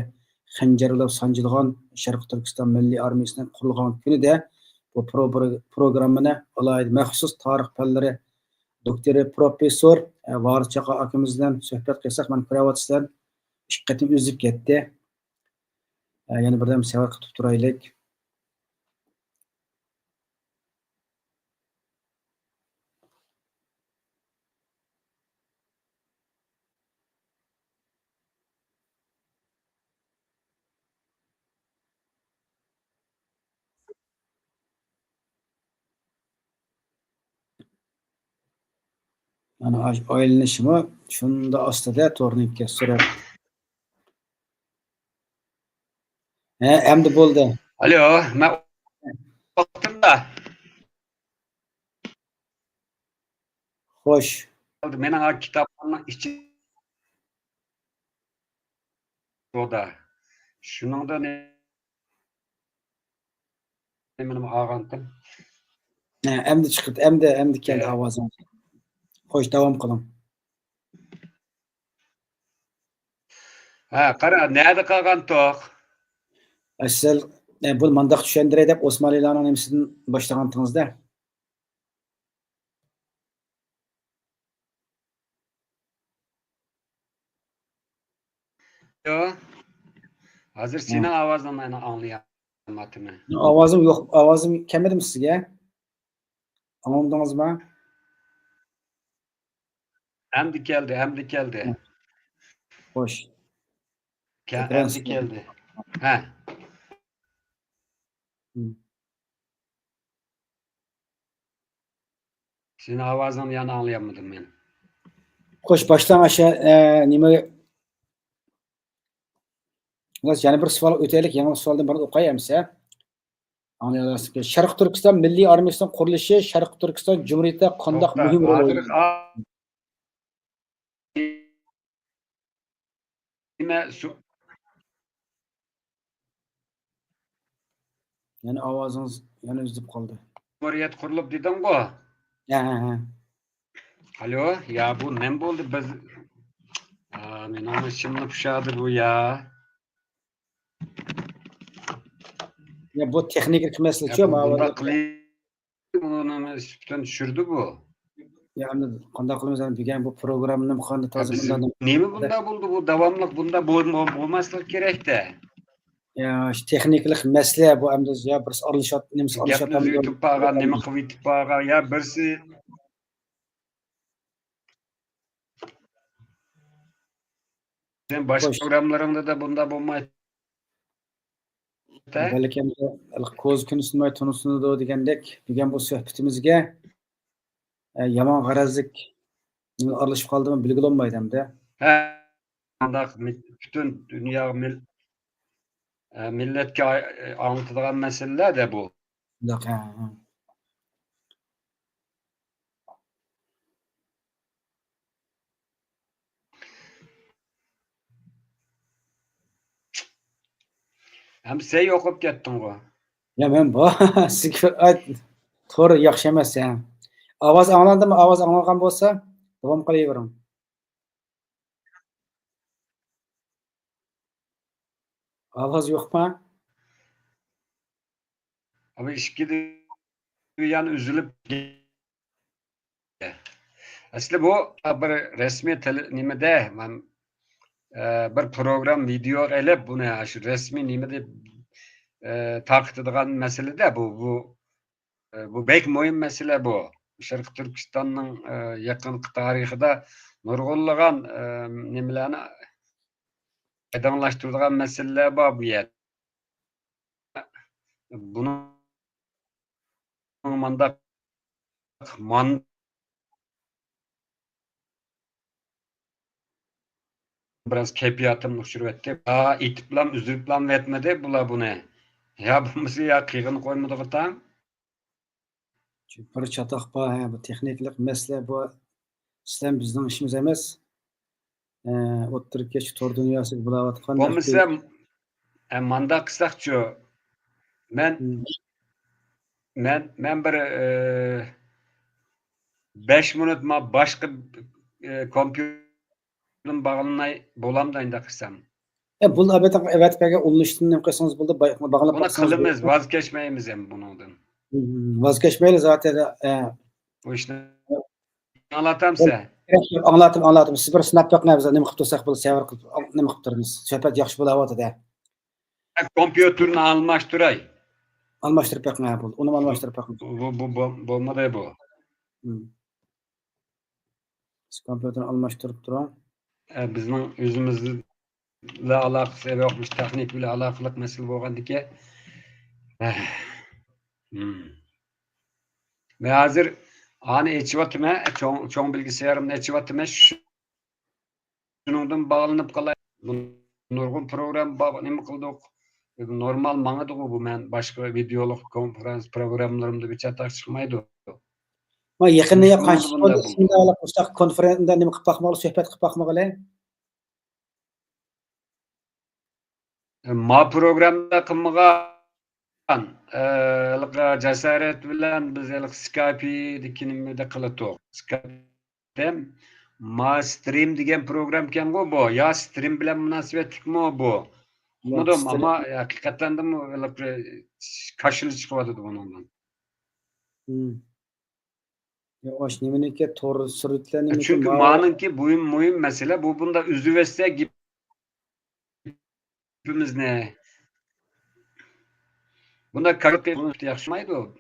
xanjarlab sanjilgan Sharq Turkiston Milliy armiyasining qurilgan kunida bu programmani alayda maxsus tarix fanlari doktori professor Voris Chaqa akamiz bilan suhbat qilsak, men ko'ryapsizlar, ikki qatim uzib ketdi. Yana birdan sabr qilib turaylik. Yani aylanishimi shunda ostida to'rnikka surib. Endi bo'ldi. Alo. Ben oturdum da. Xo'sh. Mening kitaplarning içi o da. Şunun ne benim ağantım. Endi chiqdi, endi keldi ovozim. Xo'sh, davom qiling. Qara, nerede qalgan toq? Siz bunu mandaq tushundiray deb Osmonlilarning nimasidan boshlagandingizda. Yo. Hazır senin ovozingni meni anglayapman. Ovozim yo'q, ovozim kelmadimi sizga? Angladingizmi? Endi keldi. Xo'sh. Endi keldi. Ha. Senin ovozingni yana anglayapmadim men. Xo'sh, boshdan aşağı nima yana bir savol o'taylik, yangi savoldan biri o'qiyamiz. Anglayapsizki, Sharq Turkiston Milliy armiyasining qurilishi Sharq Turkiston Jumhuriyatida qanday muhim rol o'ynaydi? Yani ovozungiz yana uzib qoldi. Cumhuriyet kurulup dedin bu. Ha. Alo, ya bu ne oldu biz? Men onu şimdi pişadı bu ya. Ya bu texnik masala Ya şu, bu bunda ama kılıyı bunu üstünden düşürdü bu. yani qanday qilamiz endi degan bu programni qanday Ya toza bizim bundan nemi bunda buldu bu devamlık bunda bulmaslık gerek de. ya şu texniklik masala bu endi ya bir aralashib nimasi Gapni yutib bağırgan, nemi qilib yutib bağırgan ya birisi sen başka Hoş. programlarında da bunda bulmaydı. Balki ko'z kuni sinmay tunusini degandek degan bu suhbatimizga yomon g'arazlik aralashib qoldimi belgilanmaydi hamda. He, bütün dünya milletke anlatılan meseleler de bu. Yo'q, ha. Hem sen okup gittin bu. Ya men bu sizga to'g'ri yaxshi emas ya. Ovoz anglandimi? Ovoz anglagan bo'lsa, davom qilavering. Ovoz yo'qmi? Ama işkide bir yan üzülüp aslında bu bir resmi nimede ben bir program video elep bu ne şu resmi nimede takip edilen mesele de bu bek mühim mesele bu. Şarkı Türkistan'ın yakın tarihinde nurgulluğun nimelerini aydınlaştırılan meseleler var bu yer. Bunun biraz keyfiyatım uçurup etti. İtiplam, üzülüplam etmedi bula bu ne? Ya bu musu ya kıyığını koymadı gıtam? Bir chatoq bor, bu texniklik masala bu sizlar bizning ishimiz emas. O'ttirib to'r dunyosiga bo'layotgan Bo'lmasa manda qilsaqchu men bir 5 minut başqa kompyuterim bağlanmay bo'lamda endi qilsam. Bu albatta ulanishdan nima qilsangiz bo'ldi, bog'lab Buni qilamiz, vaz kechmaymiz ham bundan. Vaz kechmaylik zaten. Bu ishni anlatamsa. Anlatim. Siz bir sinab boqmaymiz, nima qilib tursak bo'lsa, savr qilib nima qilib turamiz. Suhbat yaxshi bo'layotdi. Kompyuterini almashtiray. Almashtirib boqmay bo'ldi. Uni almashtirib boqamiz. Bu bo'lmadi bu. Siz kompyuterni almashtirib turing. Bizning o'zimizla aloqasi yo'qmish, texnik bilan aloqaliq masala bo'lgandiki. Men hozir ani echivatma, cho'ng bilgisayarımni echivatma, shuningdan bog'lanib qolay. Nurg'un program nima qildik? Normal mangadi bu men boshqa videoluk konferans programlarimda bir chataq chiqmaydi. Ma yaqinda qancha shunday konferensda nima qilib boqmoqli, suhbat qilib boqmoqli? Ma programda qilmagan jasorat bilan biz Skype deganimda qilatoq. Skype ma stream degan program ekan bu. Ya stream bilan munosabatlikmi bu? Bilmadim ama hakikaten de kaşılı çıkmadı bundan. Ya oş nimeniki to'g'ri suratlarni Çünkü manınki mühim mesele bu bunda üzüvesse gibimiz ne? Bunda kalıp yaxşımaydı o.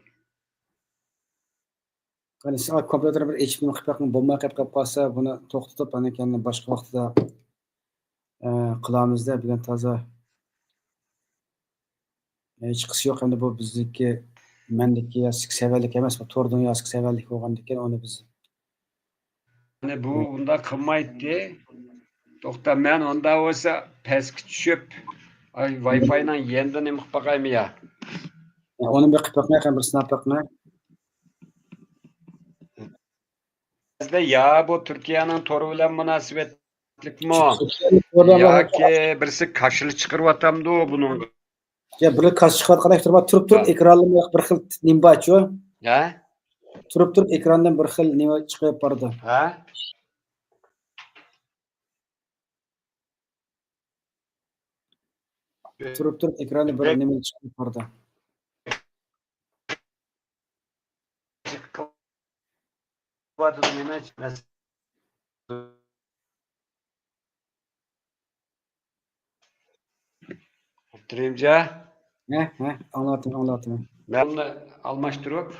Hani siz kompüterni bir HP qilib boqing, bo'lmay qolib qolsa, buni to'xtatib, ana ekanni boshqa vaqtda qilamizda, degan toza hech qisi yo'q. Endi bu bizniki mendiki severlik emas, bu to'r dunyosiga severlik bo'lgandan keyin uni biz Yani bu bunda qilmaydi. To'xta, men onda olsa pastga tushib, Wi-Fi'dan yeniden nima qilib boqaymi ya? Onu bir qilib boqmay, bir sinab boqmay. Ya bu Türkiye'nin toru bilan munosabatlikmi? Yoki birisi kaşılı chiqaryapti bunun. Ya bir kas chiqayotgan turib turib Ha. ekrandan bir xil nima bor-ku. Ha? Turib ekrandan bir xil nima chiqib bordi. Ha? Turib ekranda bir Bek- nima chiqib bordi. Çıkmadı nime çıkmaz. Optirimca. Anlatım. Ben bunu almıştırıp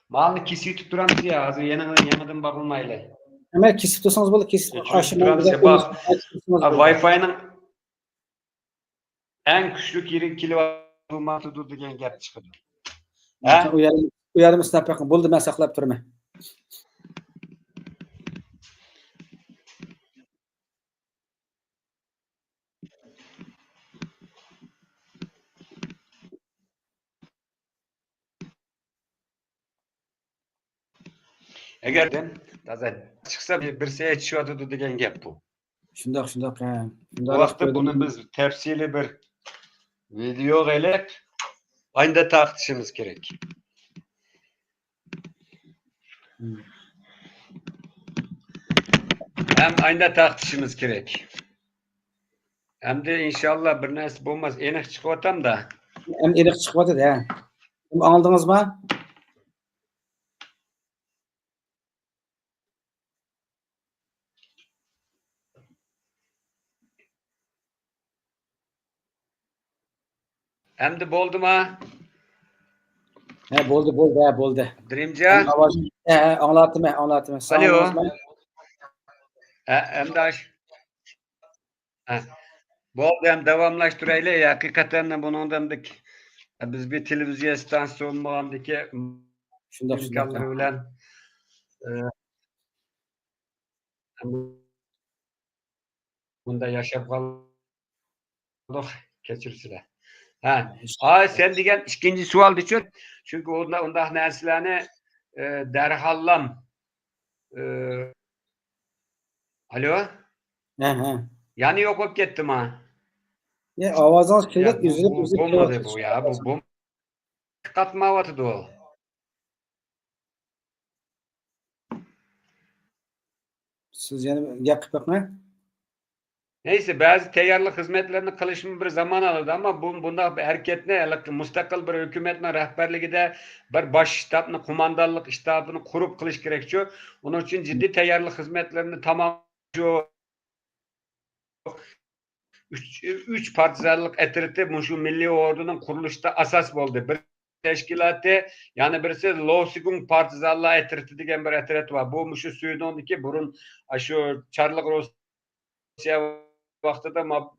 malını kesip tutturamız ya. Hazır yeniden bakılmayla. Hemen kesip tutsanız böyle kesip Çünkü aşımdan tutturamız ya. Bak böyle. Wi-Fi'nin en küçük 20 kilowatt bulması durduğun gap çıkıyor. Ha? Uyarım snap yakın. Buldu ben saklap durma. Eğer çıksa bir şeye çıkıyordu degan gap bu. Şundak ha. Bu vaqtda bunu biz tefsili bir video gelip aynı tartışmamız gerek. Hem aynı tartışmamız gerek. Hem de inşallah bir nasip olmaz. Enek çıkıvatam da. Hem erik çıkmadı da ha. Anladınız mı? Hem de boldu mu? He buldu. Dreamca. Anlatım. Alo. Hem de boldu hem devamlaştırayla ya. Hakikaten de bunun da biz bir televizyon stasyonu olmadaki imkanları bilen bunda yaşap kaldık keçirsizler. Ha, sen degan ikinci sual için çünkü onda narsalarni derhallam alo yani yok olup ketdim ha. Ya avazınız kirlik Bu üzülüp olmadı bu ya. Bu katmavatı o. Siz yani yakıp bakma. Neyse bazı teyarlık hizmetlerini kılışımı bir zaman alırdı ama bunda hareketine müstakil bir hükümetin rehberliğinde bir baş ştabını, kumandanlık ştabını kurup kılış gerekiyor. Onun için ciddi teyarlık hizmetlerini tamam üç partizanlık etriti şu milli ordunun kuruluşta asas oldu. Bir teşkilatı yani birisi Losigung partizanlığı etriti degen bir etrit var. Bu şu Sudan'daki burun şu Çarlık Rusya vaqtida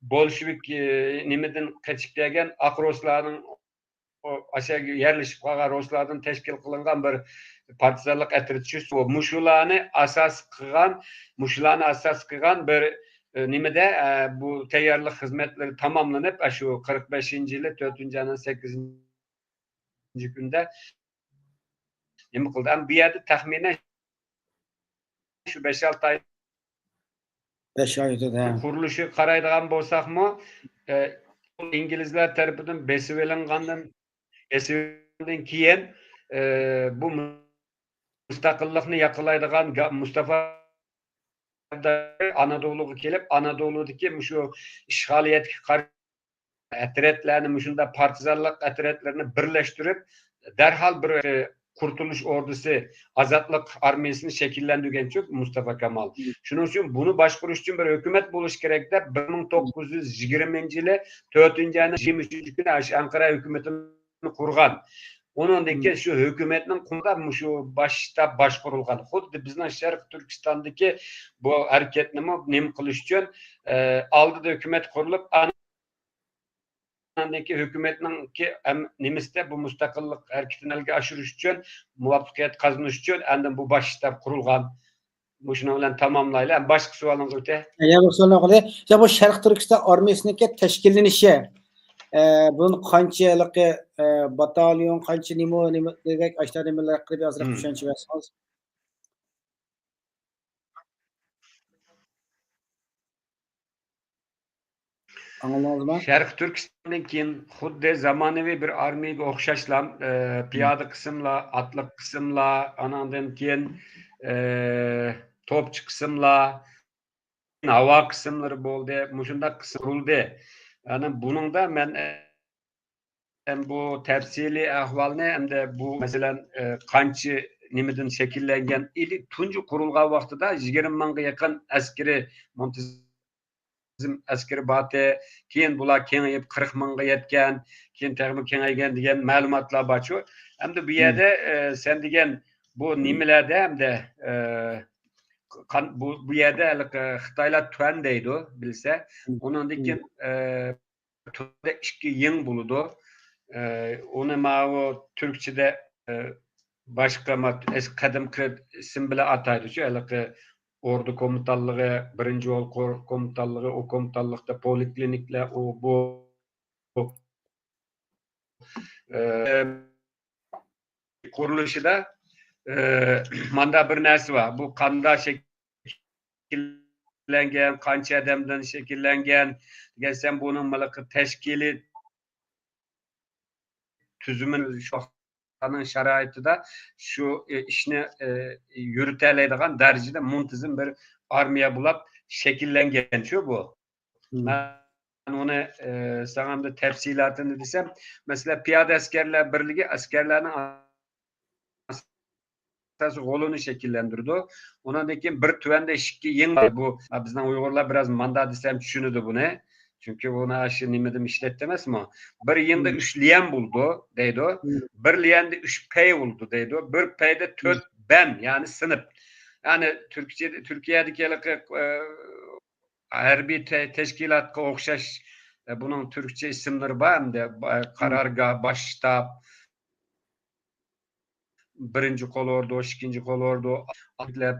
Bolşevik nimeden keçikdegen Akroslarning aşağı yerleşip kalgan Ruslardan teşkil kılıngan bir partizanlık etritçi muşularni asas kılgan bir nimede bu teyarlık hizmetleri tamamlanıp şu 45. yılı 4. ayının 8. günde nima qildi? Bir yerde tahminen şu 5-6 ay 5 ay ötede. kuruluşu qaraydigan bolsaqmı İngilizler tarafından besivelengandan keyin bu müstakillikni yaqinlaydigan Mustafa Anadolu'ga kelip Anadolu'daki şu işgaliyetki etretlerini şunda partizanlık etretlerini birleştirip derhal bir kurtuluş ordusu azatlık armiyasını şekillendirgen çok Mustafa Kemal. Şunun için bunu başkuruş için bir hükümet buluş gerek de 1920 yılı 4. ayının 23. günü Ankara hükümetini kurgan. Onundaki şu hükümetin kurgan şu başta başkurulgan. Xuddi bizden Şarkı Türkistan'daki bu hareketini nem kılış için aldı da hükümet kurulup Anadolu'daki hükümetin ki nemiste bu müstakillik hareketini elge aşırış için muvaffakiyet kazanış için andan bu başta kurulgan. Bu şuna bilen tamamlayla. Başka sualın öte. Ya bu so'ralab qolay. Ya bu Sharq Turkiston armiyasiniki tashkillanishi bunun qanchalik batalyon, qancha nima degan ashtar nimalar qilib ozroq tushuncha bersangiz. Anladınız mı? Şərq Türkistandan keyin xuddi zamonaviy bir armiyaga o'xshashlam piyoda qismlar, atliq qismlar, anandan keyin topchi qismlar, havo qismlari bo'ldi, mushundaq qism qurildi. Yani buningda men hem bu tafsiliy ahvolni hamda bu masalan qancha nimadan shakllangan ilk tunji qurilgan vaqtida 20 mingga yaqin askari muntazam askari bati, keyin bular kengayib 40 mingga yetgan, keyin tag'mi kengaygan degan ma'lumotlar bor shu. Hamda bu yerda sen degan bu nimalarda hamda bu yerda Xitoylar tuan deydi bilsa, undan keyin tuanda ikki ying bo'ladi. Onu ma'u Türkçe'de başka qadimki isim bilan ataydi shu ordu komutanlığı, birinci yol komutanlığı, o komutanlıkta poliklinikler, o bu kuruluşida manda bir narsa var. Bu kanda şekillengen, qancha adamdan şekillengen, sen bunun malakı teşkili tüzümün şu anın şaraitida şu işni yürüteleydigan derecede muntazam bir armiya bulap şekillengen şu bu. Ben onu sana da tefsilatını desem, mesela piyade askerler birliği askerlerin asası golunu şekillendirdi. Ondan keyin bir tüvende işki yeng bu bizden Uygurlar biraz manda desem düşünüdü bunu. Çünkü ona aşı nimedim işlet demez mi? Bir yılda 3 liyen buldu deydi. Bir liyende 3 pey buldu deydi. Bir peyde 4 ben yani sınıf. Yani Türkiye'deki harbiy teşkilatga o'xshash bunun Türkçe isimleri var hem de karargah, başştab, birinci kolordu, ikinci kolordu,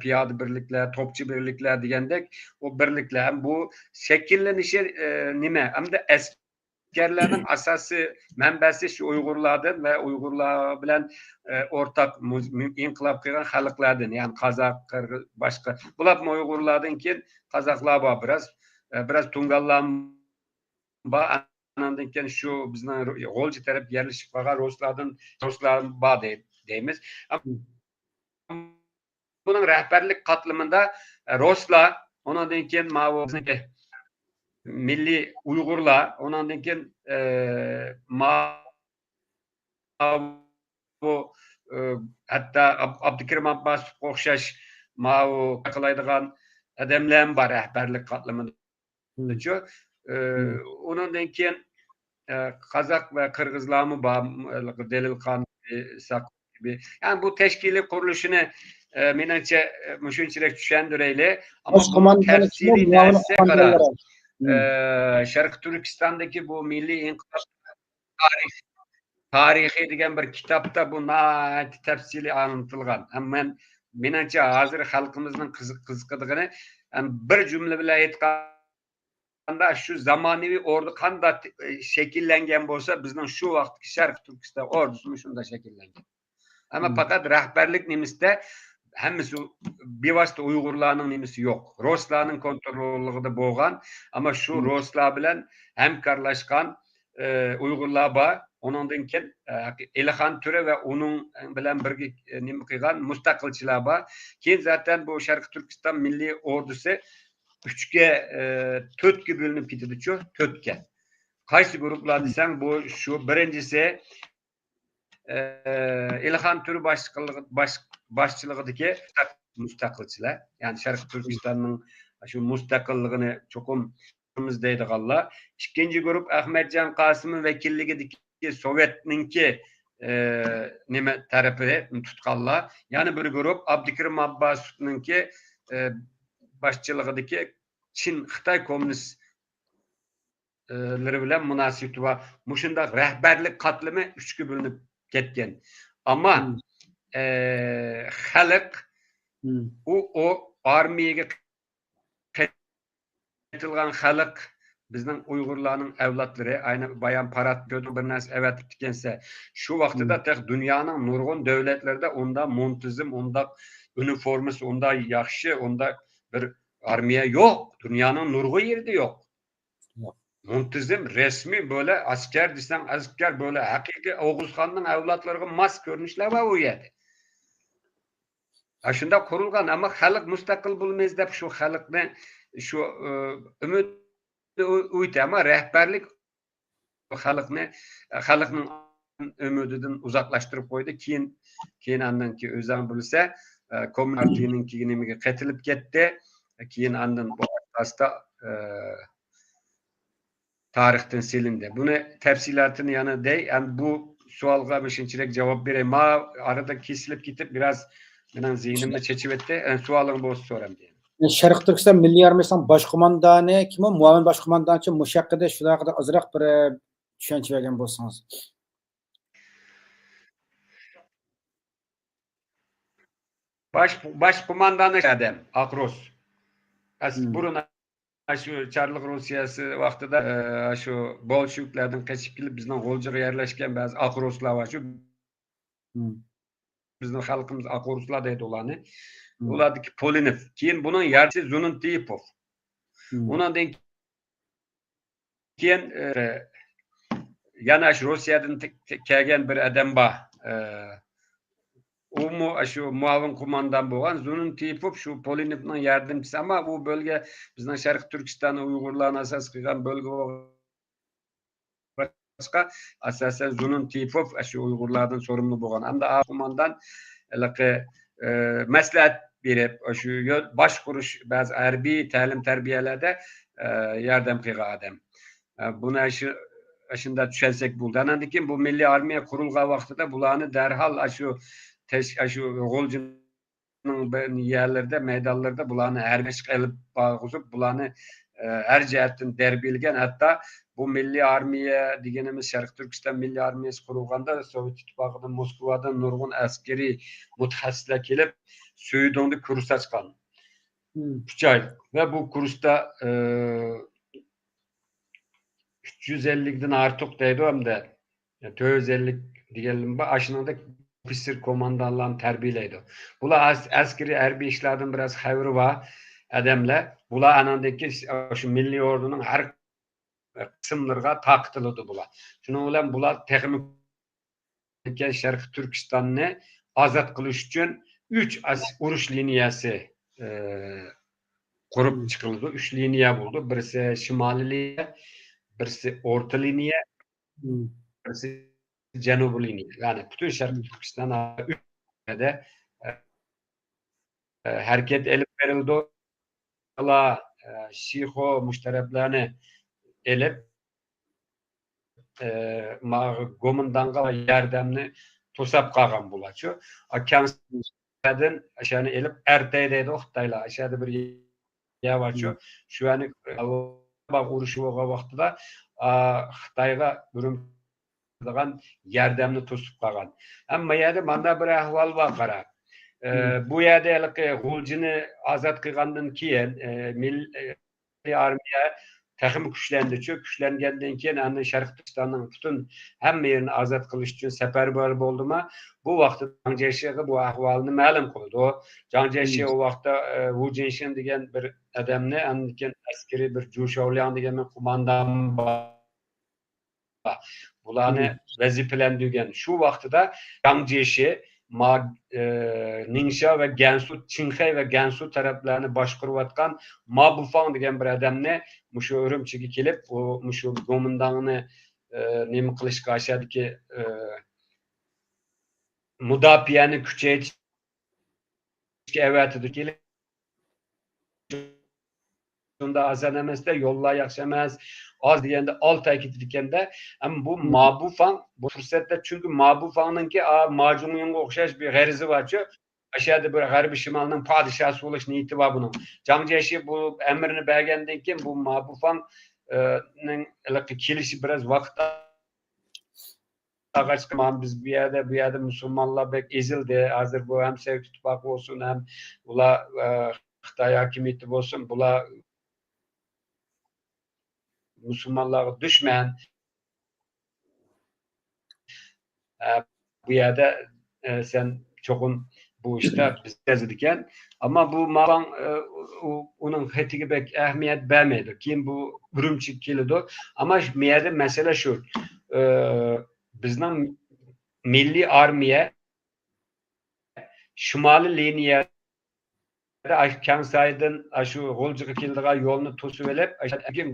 piyade birlikler, topçu birlikler degandek o birlikler hem bu şekillenişi nime hem de askerlerin asası menbesi şu Uygurlardan ve Uygurlar bilen ortak inkılap kılgan halklardan yani Kazak, Kırgız, başka. Bular Uygurlardan keyin Kazaklar var biraz Tungallar var. Andan keyin şu bizden Golcu taraf yerleşik var Ruslardan var deymiz. Bunun rehberlik katılımında Ruslar, ondan keyin milli Uygurlar, ondan keyin hatta Abdülkerim Abbas o'xshash qiladigan adamlar bor rehberlik katılımında. Ondan keyin Kazak ve Kırgızlar mı var? Delilkan, Sak gibi. Yani bu teşkili kuruluşunu menimce müşünçerek düşendireyle ama bu tefsili derse kadar Şarkı Türkistan'daki bu milli inkılap tarihi degen bir kitapta bu tefsili anlatılgan. Ama menimce hazır halkımızın kızıkıdığını bir cümle bile aytganda şu zamonaviy ordu qanday şekillengen bolsa bizning şu vaqtki Şarkı Türkiston ordusu shunda şekillengen. Ama fakat rehberlik nimisde hemmisi bevosita Uygurlarning nimisi yok. Ruslarning kontrolligida bo'lgan, ama şu Ruslar bilan hamkorlashgan Uygurlar bor. Ondan keyin Elixon Ture ve onun bilan birga nima qilgan mustaqilchilar bor. Keyin zaten bu Şarkı Türkiston milliy ordusu 3'ge 4'ge bölünüp ketdi şu 4'ge. Qaysi gruplar desang bu şu birincisi Elixon Ture başçılığındaki mustaqilchilar. Yani Şarkı Türkistan'ın şu mustaqilligini çokum deydiganlar. İkinci grup Ahmetcan Qasım'ın vekilligideki Sovyetninki nime tarafı tutkanlar. Yani bir grup Abdülkerim Abbas'ınki başçılığındaki Çin, Xitay komünistleri bilen münasebeti var. Muşunda rehberlik katılımı 3'ge bölünüp ketken. Ama halk o armiyaga qaytilgan halk bizning Uygurlarning avlodlari ayni bayan parat götürüp bir narsa evetip dikense şu vaqtida tek dünyanın nurgun devletlerinde onda muntazam, onda üniforması, onda yaxşı, onda bir armiya yok. Dünyanın nurgu yeri yok. muntizim, resmi böyle asker desen asker böyle hakiki Oğuz Xan'ın evlatlarına mas görünüşler var o yerde. Aşında kurulgan ama halk müstakil bulmayız dep şu halkni şu ümit uytu ama rehberlik halkning ümididan uzaklaştırıp koydu. Keyin andan ki özden bilse komünartininki nimiga qatilib ketdi. Keyin andan bu asasda tarixten silindi. Bunu tafsilatını yana dey. Yani bu sualga beşinçilek cevap vereyim. Ma arada kesilip gidip biraz benim zihnimde çeçivetti. Yani sualını boz soram diye. Şərq Türkistan Milli Armiyasının baş komandanı kim o? Muavin baş komandançı muş haqqında şular haqida azroq bir tushuncha bergan bo'lsangiz. Baş kumandanı adam Akros. Burun şu Çarlık Rusyası vaxtida şu Bolşeviklerden kaçıp gelip bizden Golcaga yerleşken bazı Akroslar var. Şu bizden halkımız Akroslar deydi olanı. Oladaki Polinov. Keyin bunun yarısı Zunun Tiyipov. Ondan keyin yanaş Rusya'dan kelgen bir adam var. O mu şu muavin kumandan bo'lgan Zunun Tiyipov şu Polinovning yardımcısı ama bu bölge bizden Şarkı Türkistan'ı Uygurlarına asas kılgan bölge başka asasen Zunun Tiyipov şu Uygurlardan sorumlu bo'lgan. Anda kumandan maslahat berip şu başkuruş bazı harbiy ta'lim tarbiyalerde yardım qilgan adam. Buni aşında tushunsak bo'ldi. Andan keyin bu milliy armiya qurilgan vaqtida bularni darhol şu Golcunun yerlerde, meydanlarda bularni hermeş qilib bağızıp bularni her cihetten derbiyelgen hatta bu milli armiya degenimiz Şarkı Türkistan Milli Armiyası kurulganda Sovet İttifaqı'dan Moskova'dan nurgun askeri mutaxassislar kelip Söğüdon'da kurs açkan. 3 ay ve bu kursta 350'den artık deydi hem de 450 diyelim bu aşınada ofisir komandanlarını terbiyeleydi. Bula askeri harbiy işlerden biraz havri var adamlar. Bula anandaki şu milli ordunun her kısımlarına takıtılıdı bula. Şunun ulan bula teknik Şarkı Türkistan'ı azat kılış için 3 uruş liniyası kurup çıkıldı. 3 linya buldu. Birisi şimali linya, birisi orta linya, birisi Cenubi linya. Yani bütün Şarkı Türkistan'a 3 de hareket elip verildi. Allah Şiho müştereplerini elip Gomundan'a yardımını tosap qalgan bulaçı. Akansadın aşağıda elip erteydi oxtayla aşağıda bir yavaçı. Şu an bak uruşu oğa vaxtıda Xitayga bürümdüğün yardımını tosap qalgan. Ama yerde manda bir ahval var qara. Bu yerde Gulcini azat qilgandan keyin milli armiya takım güçlengenden keyin andan Şarkı Türkistan'ın bütün hem yerini azat kılış için seferber oldu mu bu vakti Zhang Jieshi bu ahvalını ma'lum qildi. O Zhang Jieshi o vaqtda Wu Jinshin degan bir adamni andan askeri bir Zhu Shaoliang degan kumandan bularni vazifalantirgan. Shu vaqtida Zhang Jieshi Ningxia ve Gansu, Qinghai ve Gansu taraflarını başkuruvatkan Ma Bufang degan bir adamni mushu Urumchiga kelib, o mushu Gomindangni nima qilishga aşağıdaki mudofiyani kuchaytirishga avatidi kelib Şunda azan emasda yollar yaxshi emas, az deganda 6 ay ketganda, ama bu Mabufang bu fursatda çünkü Mabufang'ninki Majunga o'xshash bir g'arizi borchu. Aşağıda bir g'arbiy shimolning podshosi bo'lish niyati bor buning. Zhang Jieshi bu emrini bergandan keyin bu Mabufang'ning kelishi biraz vaqt ağaçkıman biz bir yerde Müslümanlar bek ezildi. Hazır bu hem Sovet İttifaqı olsun hem bula Xitay hakimiyeti olsun bula Müslümanlara düşmeyen bu yerde sen çokun bu işte biz yazıdırken. Ama bu malan onun hetiği pek ehemmiyet vermedi. Kim bu Ürümçi kilidi. Ama miyade mesele şu. Bizden milli armiye Şimali liniye Kansay'dan şu Golcuk kildiği yolunu tosuvelep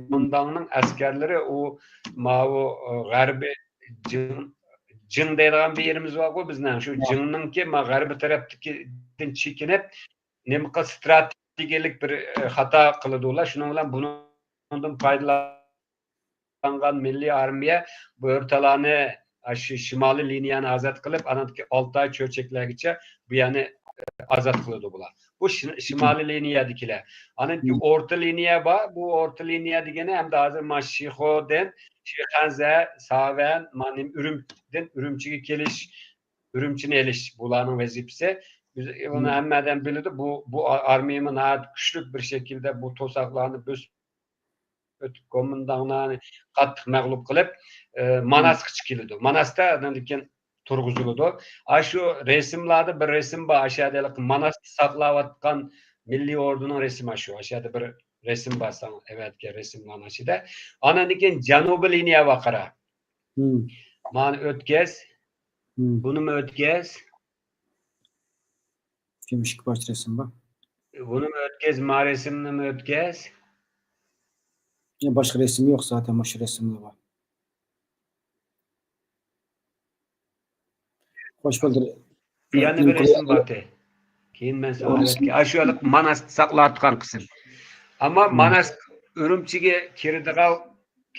bundanın askerleri o mavu garbi cın deydiğen bir yerimiz var o bizden. Şu cınның ki garbi taraftakinden çekinip nemka stratejilik bir hata kılıdılar. Şunun bilen bunun faydalangan milli armiye bu ortalarını şu şimali liniyani azat kılıp anadaki Altay çöçeklergiçe bu yani azat kılıdı bular. Bu şimali liniyadikiler. Anadaki orta liniye var. Bu orta liniye digene hem de hazır Maşiho'den Şihanze, Saven, manim Ürüm'den Ürümçi'ye geliş, Ürümçi'ne eliş bulanın vazifesi. Onu hemmeden bilirdi. Bu armiyemin güçlü bir şekilde bu tosaklarını ötüp komandanlarını kattık mağlup kılıp Manask'a çıkıldı. Manas'ta adamdiken turguzuludu. Şu resimlerde bir resim var aşağıda Manas'ta saklavatkan milli ordunun resmi aşağı. Aşağıda bir resim var sana. Evet ki resimlerin aşağıda. Anandiken Canubi lineye bakara. Man ötkez. Bunu mu ötkez? Kimmiş baş resim var. Bunu mu ötkez? Ma resimini mi ötkez? Ya başka resim yok zaten baş resimde var. Hoş bulduk. Yani bir resim batı. Keyin ben sana ötki. Aşağılık Manas saklatkan kısım. Ama Manas Ürümçi'ye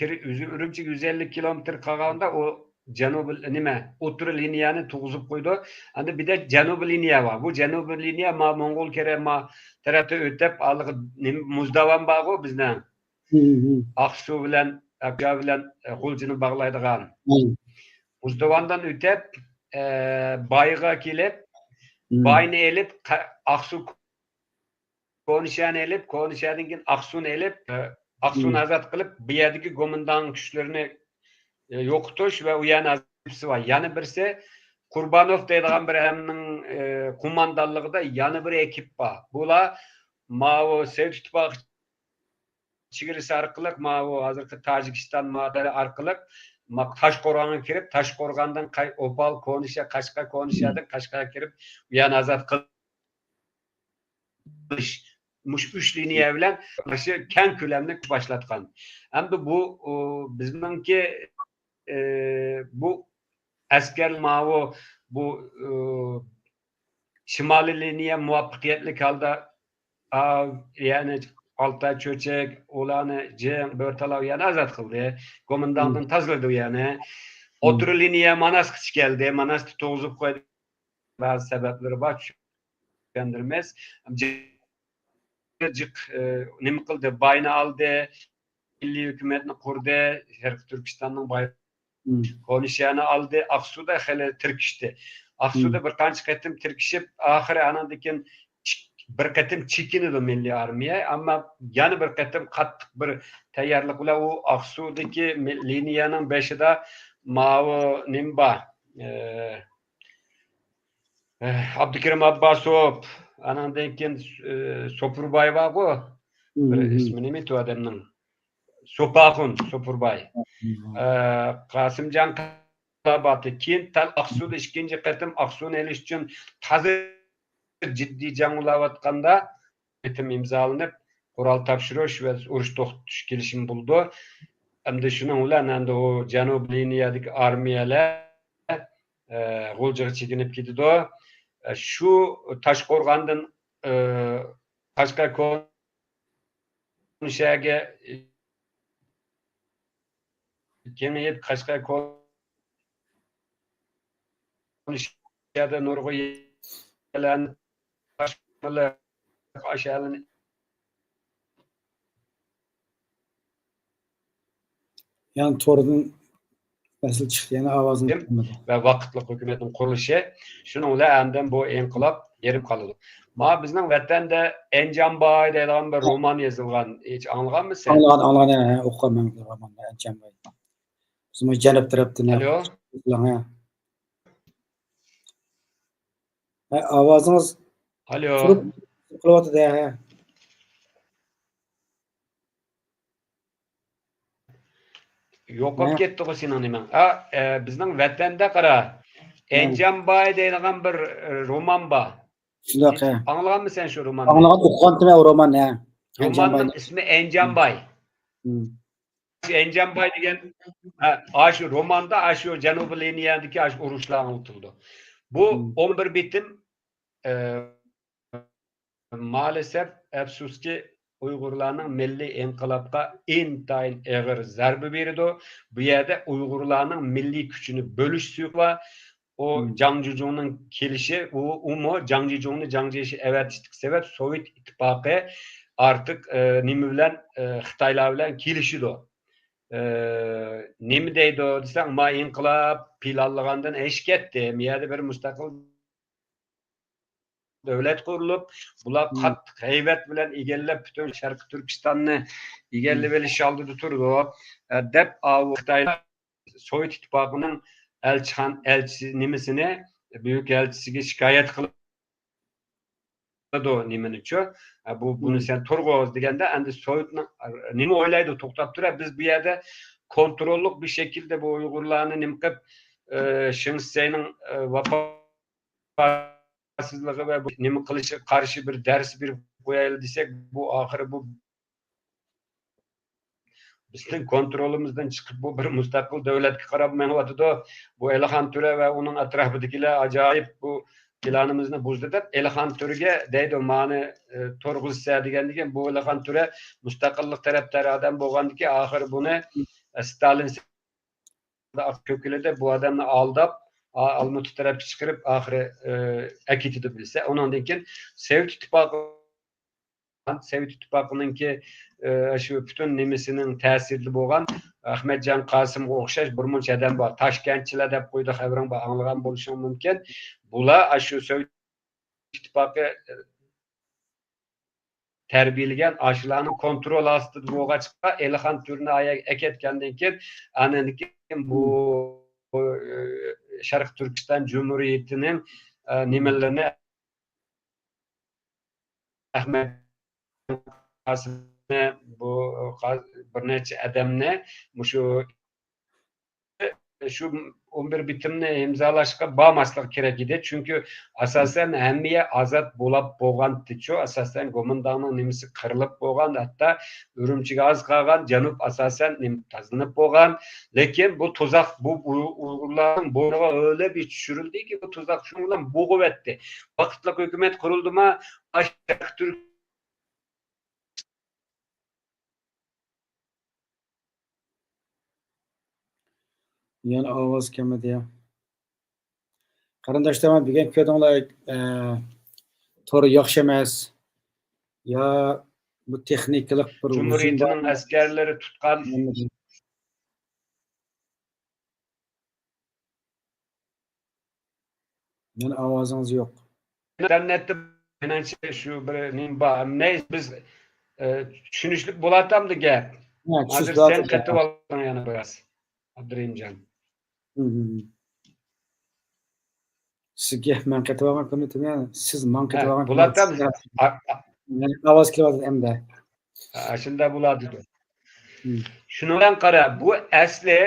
Ürümçi 150 kilometre kalganda o Canubi nime otur liniyani tuğuzup koydu. Hani bir de Canubi liniye var. Bu Canubi liniye ma Mongol kere ma tarafta ötep alık Muzdavan bağı bizden. Aksu bilen Akya bilen Gulcunu bağlaydıgan. Muzdavandan ötep bayığa kelip bayını elip Aksu konuşanı elip konuşanın Aksu'nu elip Aksu'nu azat kılıp bir yerdeki komandan güçlerini yok tutuş ve uyan azipsi var. Yani birisi Kurbanov deydiğen bir heminin kumandanlığı da yanı bir ekip var. Bula Mao Sevşitbağ çigirisi arkalık Mao hazırki Tacikistan madara arkalık Taşkoran'a kirip Taşkoran'dan Opal konuşa Kaşka konuşadan Kaşka'ya kirip uyan azat kılış. Muş üç liniye bilen başı ken külemini başlatkan. Hem de bu bizimki bu asker mavu bu şimali liniye muvaffakiyetli kaldı. Yani Altay çöçek olanı Cem Börtalav yani azat kıldı. Komandandan tazladı yani. Otur liniye Manask geldi. Manask tozup koydu. Bazı sebepleri var. Kendirmez. Nima qildi bayni aldı milliy hükümetini kurdu Şarkı Türkistan'ın bay konuşanı aldı Aksu'da hele Türkişti Aksu'da bir qancha qatim Türkişip ahiri anandikin bir qatim çekinidi milli armiye ama yani bir qatim qattiq bir tayyorlik bilan u Aksu'daki liniyaning beshida mavi nimba Abdülkerim Abbasov anandan keyin Sopurbay var bu. Bir ismi neydi o adamın? Sopurbay. Kasımcan Kabatı. Keyin tal Aksu'da ikinci qatim Aksu'nu elish uchun hazır ciddi jang ulavatqanda bitim imzalanıp Kural topshirish ve urush to'xtatish kelishimi buldu. Hamda shunun bilan endi o Janub liniyadagi armiyalar G'o'ljaga chekinib ketdi. Şu Taşkorgan'dan Kaşka konuşaga kemiyip Kaşka konuşaga nurgu yelan taşmalı aşağılan yani torunun nasıl çıktı yani avazını ve vakitli hükümetin kuruluşu şunun bilan bu inqilab yerim kaldı. Ma bizning vatanda Enjambay deydigan bir roman yazılgan. Hiç anlaganmı sen? Anlagan, o'qiganman romanni Enjambay. Bizim janub tarafdan. Alo. Ovoziniz Alo. turib qilyapti-da. Yo'qolib Ha. ketdi sening nimang. Bizning vatanda qara. Enjambay deydigan bir roman bor. Shundoq. Anglaganmı sen şu romanni? Anglagan o'qiganman o romanni. Romanning ismi Enjambay. Enjambay degan shu romanda shu Janubiy liniyadagi shu urushlar anlatıldı. Bu 11 bitim maalesef afsuski Uygurlarning milliy inqilobga intayin og'ir zarba berdi. Bu yerda Uygurlarning milliy kuchini bo'lish suyuqi o Zhang Zhizhongning kelishi, Zhang Zhizhongni Zhang Zheshi evatishlik sebep Sovet ittifoqi artık nima bilan Xitoylar bilan kelishdi. Nima deydi desang, ma inqilob planlagandan esh ketdi. Bu yerda bir mustaqil devlet kurulup, bular qattiq haybat bilan egallab butun Sharqi Turkistonni egallab olish oldida turdi. Deb Xitoylar Sovet ittifoqining elchisi nimasini büyük elchisiga shikoyat qildi nimani uchun. Buni sen turg'oz deganda endi Sovetni nima o'ylaydi to'xtab turib, biz bu yerda kontrollik bir şekilde bu Uyg'urlarni nima qilib Shinseyning vafosizligi va nima qilishi qarshi bir dars berib qo'yaylik desak, bu oxiri bu bizning kontrolimizdan chiqib bu bir mustaqil davlatga qarab menyapti. Bu Elxon Ture va uning atrofidagilar ajoyib bu planimizni buzdi deb Elxon Turga deydi mani to'rg'izsa degandan bu Elxon Ture mustaqillik tarafdori odam bo'lgandiki oxiri buni Stalin ko'kilida bu odamni aldab Almuti tarafga chiqarib oxiri akitdi bilsa, undan keyin Sovet ittifoqininki shu butun nimasining ta'sirli bo'lgan Ahmadjon Qosimga o'xshash bir muncha odam bor. Toshkentchilar deb qo'ydi, xabaring bor, anglagan bo'lishi mumkin. Bular shu Sovet ittifoqi tarbiyalagan ashularning kontrol ostida bo'lg'achqa Elxon Turni aketgandan keyin ananiki bu Sharq Turkiston Cumhuriyetining nimalarini Ahmed Qosimni bu bir necha odamni şu 11 bitimni imzolashga bormaslik kerak edi. Çünkü asosan hammaga azat bo'lib bo'lgandichu, asosan Go'mindonning nimasi qirilib bo'lgan, hatto Urumchiga oz qolgan, Janub asosan tazlanib bo'lgan. Lekin bu tuzaq bu Uyg'urlarning bo'g'ig'iga öyle bir tushirildiki, bu tuzaq shu bilan bo'g'ib etdi. Vaqtli hukumat qurildimi, Türk Yana ovoz kelmadi ya. Qarindoshlar, men degan ko'rdinglar, to'g'ri yaxshi emas. Ya bu texnikalik bir Cumhuriyetining askarlari tutgan Yana ovozingiz yo'q. internetda shu bir nim bor. Biz tushunishlik bo'ladimi gap? Hozir sen qaytib olding yana biroz. Abdurimjon. Sizga men qaytib olgan siz men qaytib olgan bo'ladimi? Ovoz kelyapti endi. Shunda bo'ladi. Shuni bilan qara, bu asli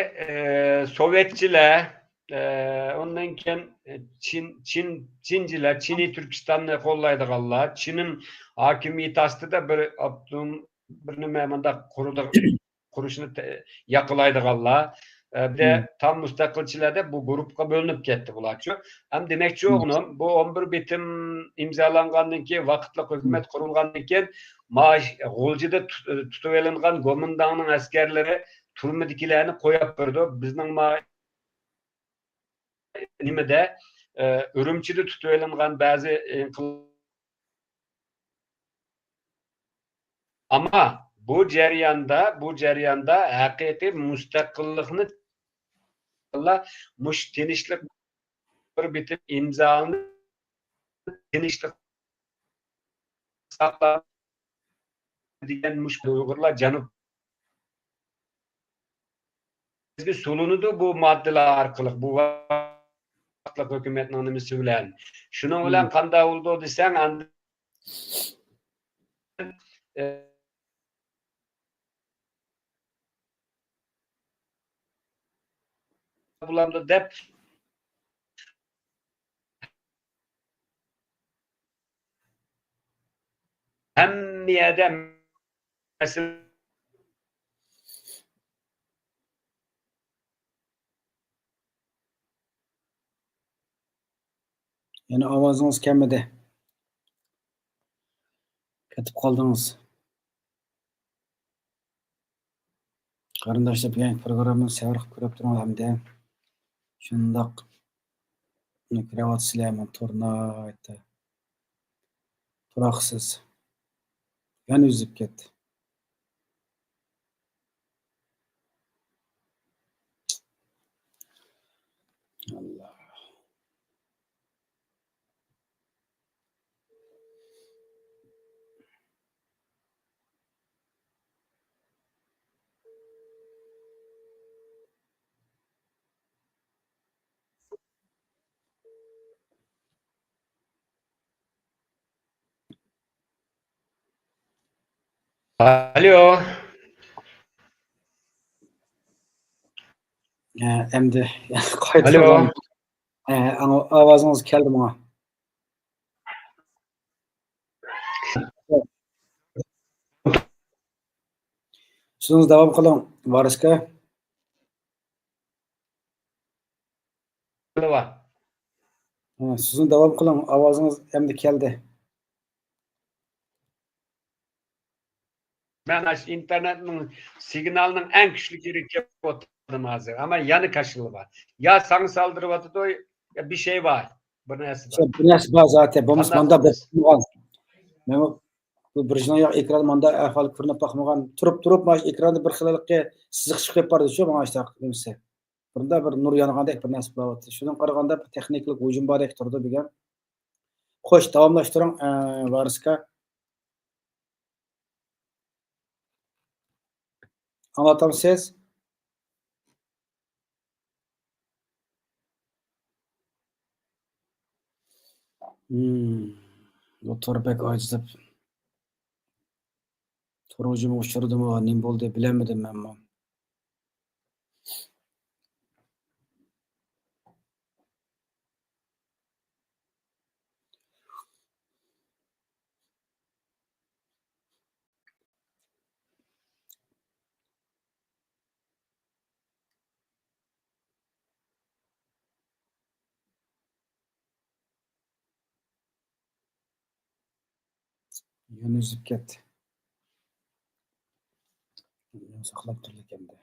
Sovetchilar ondan keyin Çinciler, Çin'i Türkistan'da qo'llaydiganlar, Çin'in hokimiyati ostida bir nimamanda qurishni yaqinlaydiganlar. Bir de tam mustaqilchilarda bu grupqa bo'linib ketdi bularchi. Ham demakchi o'g'lim, bu 11 bitim imzolangandan keyin, vaqtli hukumat qurilgandan keyin G'o'ljida tutib olingan Go'mindonning askarlari turmadikilarni qo'yib berdi. Bizning nimada Urumchida tutib olingan ba'zi ama bu jarayonda haqiqiy mustaqillikni mush tinchlik bir bitim imzolani tinchlik saqlab degan mush Uyg'urlar Janub solunudi bu moddalar orqali bu vaqtliq hökümetning nimasi bilan. Şunun bilan qanday oldu desang, endi bulamdı dep hamma yerda mesela Yani ovozunuz kelmadi. Ketib qoldingiz. Qarindoshlar, bugungi programmani sayyor qilib ko'rib turibman hamda. Shundoq kirayotsizlarman tornayda. Turoqsiz. Yana uzib ketdi. Allah. Alo. Endi qayta Alo. so'radim. Ovozingiz keldi menga. So'zingizni davom qiling, Variska. So'zni davom qiling, ovozingiz endi keldi. Ben internetin signalının en güçlü yeri yapıyordum hazır. Ama yanı kaşılı var. Ya sana saldırı atıdı ya bir şey var. Bu nesi var? Bu narsa bor zaten. Bo'lmasa Qanday manda qilamiz? bo'lgan. Men bu birjinoyoq ekran manda ahvol ko'rinib boqmagan. Turib mana ekranda bir xillikka siziq chiqib bordi-shu menga ishta nimasi. Bunda bir nur yongandek bir narsa bo'lyapti. Shundan qaraganda bir texnik hujum bordek turdi degan. Xo'sh, davomlashtiring, Variska. Anlatamsiz? Bu To'rbek ojiz deb Tor hujumi uchirdimi, nim bo'ldi bilmadim men. Yana uzib ketdi. Saqlab turdi ekan-da.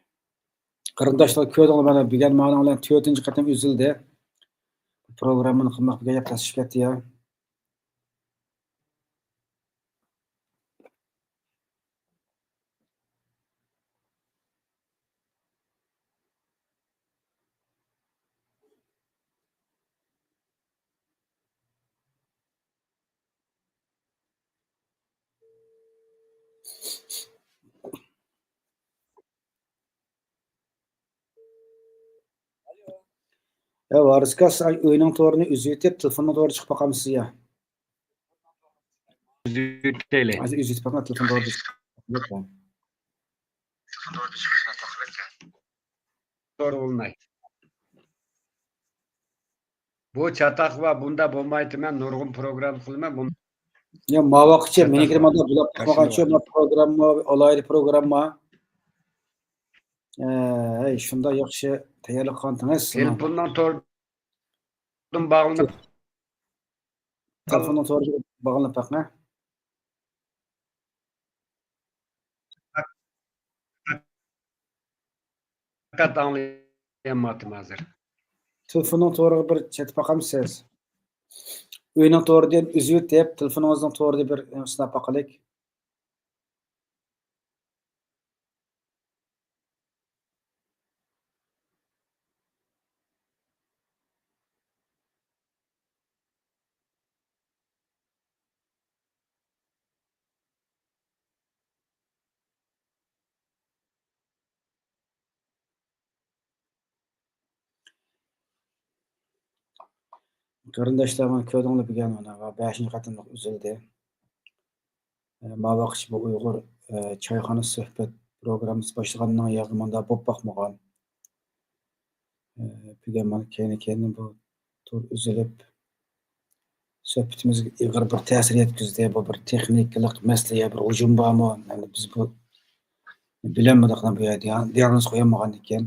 Qarindoshlar, ko'rdinglar mana bugun ma'lum bilan 4-chi qatam uzildi. Programmani qilmoqqa gaplashib ketdi-ya. Ya Variska, sen o'yinning to'g'rini uzib etib, telefondan to'g'ri chiqib boqamsiz ya. Züteli. Hozir uzib boqma, telefon to'g'ri chiqib. Doğru olmaydı. Bu çatak var. Bunda bulmaydı ben nurgun program kılma. Bunu Ya mavaqchi Çatak meniki var. manda bulab Kaşılı boqmagancha var. bu programma, alayli programma. Ey, shunda yaxshi tayyorlik qildingiz. telefondan tordim bağlanıp Telefondan to'g'ri bog'lanib boqma. fakat anlayamadım hazır. Telefondan to'g'ri bir chat boqamsiz. O'yinning to'g'ridan uzib etib, telefoningizdan to'g'ri bir sinab boqaylik. Qarindoshlar mana ko'rdinglar bugun mana 5-chi qatimliq uzildi. Mavaqich bu Uyg'ur choyxona suhbat programmasi boshlagandan yo'q manda bo'p boqmagan. Bugun mana keyin bu tur uzilib suhbatimizga ig'ir bir ta'sir yetkazdi. Bu bir texnikalik masalaga bir hujum bormi? Yani biz bu bilamadik bu yerda diagnoz qo'yamagan ekan.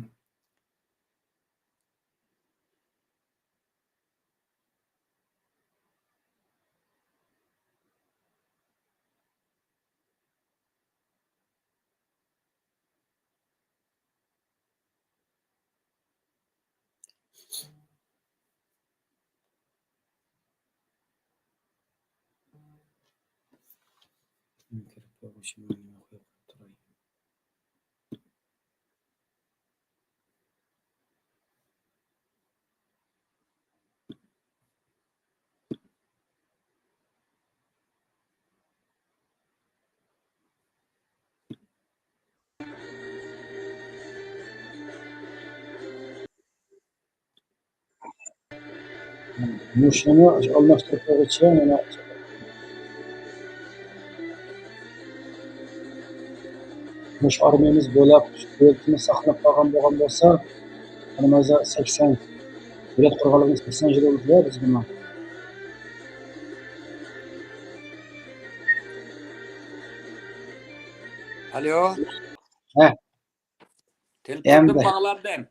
Muşunu almashtirib qo'yguncha mana mush armiyamiz bo'lib, davlatimiz saqlab qolgan bo'lgan bo'lsa, mana 80 davlat qurganligimiz 80 yil bo'ldi biz buni. Alo. He. Telefondan bağladım.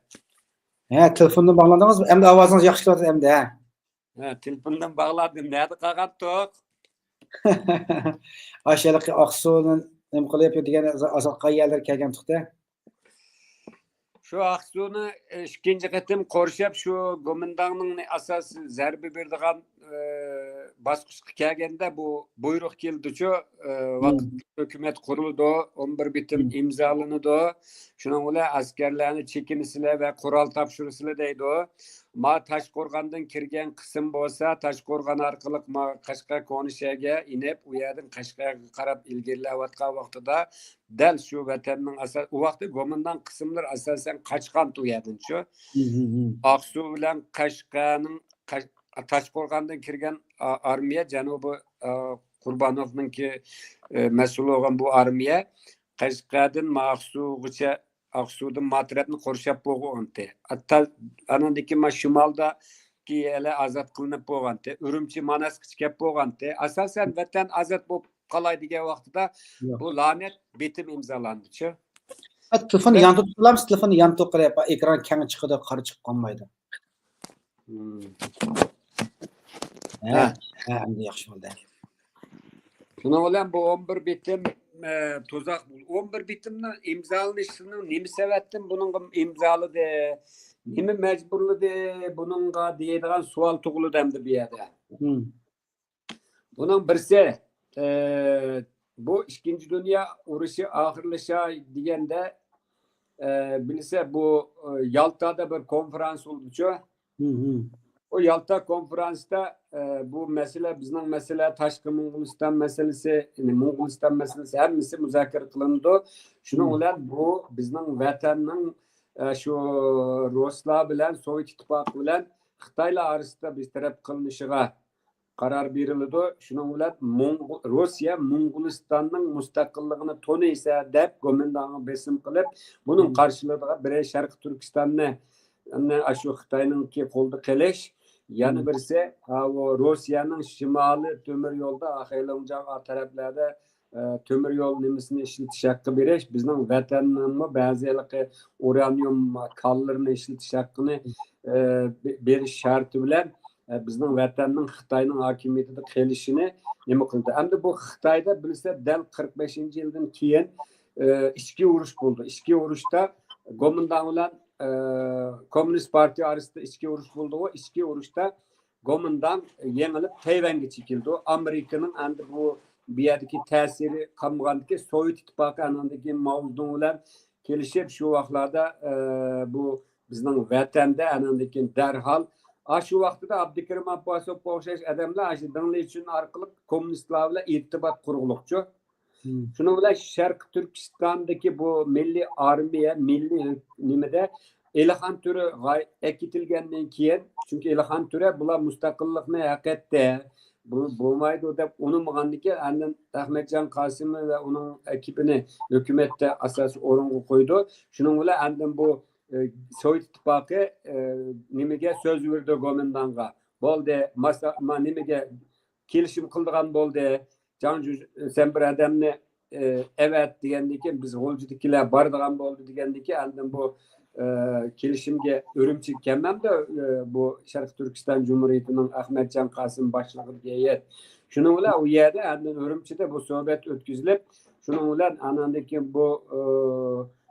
He, telefondan bağlandыңызбы? Endi ovozingiz yaxshi kelyapti endi, ha. Ha, telefondan bağladım. Nerede qaqatdik? Aşağıdaki Aksu'nun nima qilyapti degan asal qayerlar kelgandiqda. Şu Aksu'nu ikinci qitim qorshab shu Gomindangning asosi zarba berdigan bosqichga kelganda bu buyruq keldi-chu, vaqt hukumat qurildi, 11 bitim imzolanadi. Shuning bilan askarlarni chekinisizlar va qurol topshirishlar deydi. Ma Toshqo'rg'ondan kirgan qism bo'lsa, Toshqo'rg'on orqali Qashqar Qo'nishaga inib, u yerdan Qashqarga qarab ilgarilayotgan vaqtida dal shu vatanning asas u vaqtda Gomindan qismlar asosan qochgan u yerdan-chu. Aqsu bilan Qashqarning Toshqo'rg'ondan kirgan armiya Janubi Qurbonovninki mas'ul bo'lgan bu armiya Qashqardan Maqsugacha Aqsu'dan Matrabni qorshab bo'lgandi. Hatta anandagi shimolda ki ele azat qilinib bo'lgandi. Urumchi Manasqich kelib bo'lgandi. Asosan vatan azat bo'lib qolay degan vaqtida bu lanet bitim imzolandi-chi. Telefonni yonib turamiz, telefonni yonib qo'yib, ekran keng chiqadi, qari chiqib qolmaydi. Ha, endi yaxshi bo'ldi. Shuning bilan bu 11 bitim tuzaq 11 bitimni imzolanishini nima sababdan buning imzoladi, nima majburladi buningga deydigan savol tug'iladi endi bu yerda. Buning birsi bu 2. Dünya urushi oxirlashay deganda bilsa bu Yaltada bir konferans bo'ldi-chu. O Yalta konferansda bu mesele bizning mesele tashqi Mo'g'uliston masalasi, Mo'g'uliston masalasi hammasi muzokara qilindi. Shuning bilan bu bizning vatanning shu Ruslar bilan Sovet ittifoqi bilan Xitoylar orasida bir taraf qilinishiga qaror berildi. Shuning bilan Rossiya Mo'g'ulistonning mustaqilligini to'naysa deb Gomindanga besim qilib, buning qarshiligida bir Sharq Turkistonni shu Xitoyninki qo'lda qilish, yana birisi Rossiyaning shimoli temir yo'lda Axaylanjaq taraflarda temir yo'l nimasini ishlatish haqqi berish, bizning vatanning ba'zilari uranium kollarini ishlatish haqqini berish sharti bilan bizning vatanning Xitoyning hokimiyatida qolishini nima qildi. Endi bu Xitoyda bilsa dal 45-yildan keyin ichki urush bo'ldi. Ichki urushda Gomindang bilan Komünist Partiya arasında ichki urush bo'ldi. O ichki urushda Gomindang yengilib Tayvanga chekildi. Amerikaning endi bu yerdagi ta'siri qolmagandiki, Sovet ittifoqi anandagi Mao Zedong bilan kelishib shu vaqtlarda bu bizning vatanda anandagi darhol shu vaqtida Abdukarim Abbosovga o'xshash odamlar shu dinlaychilar orqali kommunistlar bilan irtibot qurg'uliqchi. Shuning bilan Sharq Turkistondagi bu milliy armiya, milliy nimada Elxan türü ekitilgenden keyin, çünkü Elxan türü bular mustaqillikni haq etdi. Bu bo'lmaydi deb unutmagandan andan Ahmetcan Qasimi ve onun ekibini hükümette asosiy o'ringa qo'ydi. Shuning bilan andan bu Sovet İttifaqı nimaga so'z berdi Gomindanga. Bo'ldi, nimaga kelishim qildigan bo'ldi. Canju sen bir adamni evet degandan keyin biz G'o'ljidagilar bordigan bo'ldi degandan keyin andan bu kelishimga Urumchi kelmamda bu Sharq Turkiston Cumhuriyetining Ahmetcan Qasim boshlig'iga heyet. Shuning bilan u yerda andan Urumchida bu suhbat o'tkazilib, shuning bilan andan keyin bu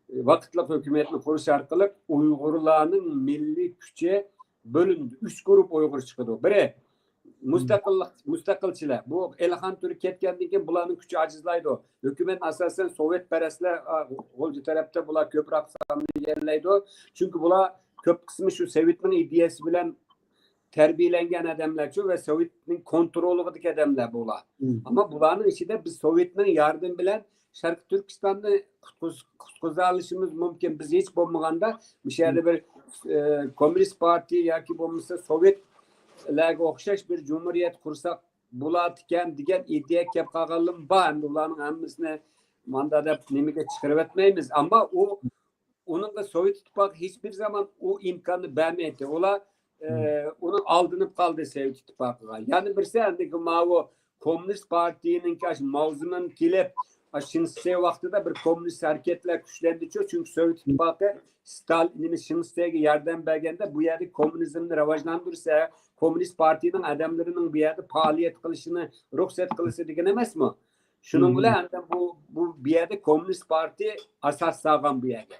vaqtli hukumatni qurish orqali Uyg'urlarning milliy kuchi bölündü. 3 grup Uygur çıkdı. Biri mustaqilchilar. Bu Elxan türü ketgandan keyin bularning kuchi ajizlaydi. Hükümet asosan Sovet perestler G'o'lji tarafda bular ko'proq sonli egallaydi. Chunki bular ko'p qismi shu Sovetning ideyasi bilan terbiyelengen adamlar ve Sovetning kontrolidagi adamlar bular. Ama bularning ichida biz Sovetning yardım bilan Sharq Turkistonni qutqiza olishimiz mumkin. Biz hech bo'lmaganda bu yerda bir Komünist Parti yoki bo'lmasa Sovetlarga o'xshash bir cumhuriyet qursak bo'ladi ekan degan ideya kelib qolganlim bor. Endi ularning hammasini manda deb nimaga chiqarib etmaymiz. Ammo onunla Sovet İttifaqı hiçbir zaman o imkanı bermedi. Ular onu aldınıp kaldı Sovet İttifaqıga. Yani bir sendeki o Komünist Parti'nin kaç mavzumun kelib Şinstey vaqtida bir komünist hareketler güçlendi. Çünkü Sovet İttifaqı Stalin'in Şinstey'e yardım bergende bu yerde komünizmni rivojlantirsa, Komünist Parti'nin adamlarının bir yerde faaliyet qilishini ruxsat qilsa degan emasmi? Shuning bilan bu bir yerde Komünist Parti asos solgan bu yerga.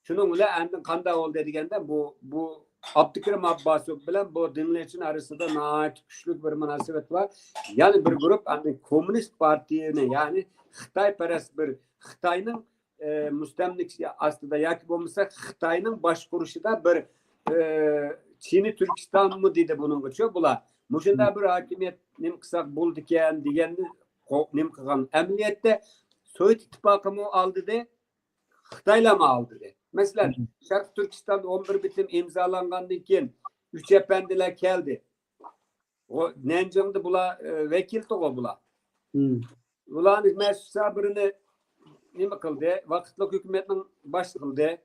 Shuning bilan endi qanday bo'ldi deganda bu Abdukrim Abbasov bilan bu dinleyiciler arasında nəhayət güçlü bir münasebet var. Yani bir grup Komünist Parti'ni yani Xitayperest bir Xitayning müstemlikçi aslında yoki bo'lmasa Xitayning boshqurishida bir Çin'i Türkistan mı dedi bunun için bular. Muşunda bir hakimiyet nim qilsak bo'ldi ekan deganni nim qilgan. Emniyette Sovet İttifaqı mı aldı de Xitaylar mı aldı de. Mesela Şarkı Türkistan'da 11 bitim imzalangandan keyin 3 efendiler geldi. O Nanjing'da bular vekil to'g'ri bular. Bularning Mesut Sabirni nima qildi? Vaqtli hukumatning bosh qildi.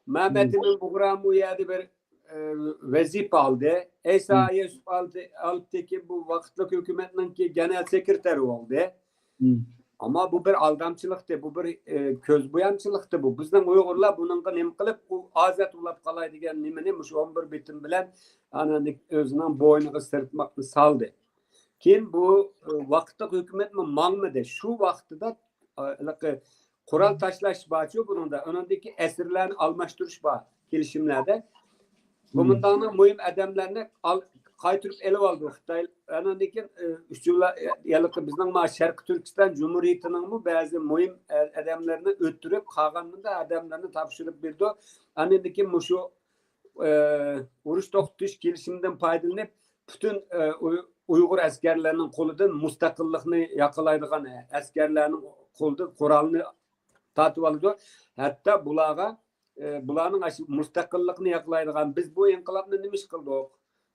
Mehmet'in Buğram bu yerda bir vazifa aldı. Esa Yusuf aldı bu vaqtli hukumatning genel sekreteri oldu. Ama bu bir aldamçılıktı, bu bir közboyançılıktı bu. Bizden Uygurlar bununla nem qilib, bu azat ulab qalay degan nimani mush 11 bitim bilan ananik özünün boynuga sirtmoqni saldı. Keyin bu vaqtda hukumatni mangmadi. Shu vaqtida Qurol tashlash bo'yicha buningda uningdagi asirlarni almashtirish bor kelishimlarda. Komandanning muhim adamlarni qaytirib elib oldi Xitoy. Andan keyin bizning Sharq Turkiston Cumhuriyetining ba'zi muhim adamlarni o'ttirib, qolganida adamlarni topshirib berdi. Andan keyin shu urush to'xtatish kelishimidan foydalanib, butun Uyg'ur askarlarining qo'lidan mustaqillikni yaqinlaydigan askarlarning qo'lidan qurolni tatib oldi. Hatto bularning mustaqillikni yaqinlaydigan biz bu inqilobni nima ish qildik?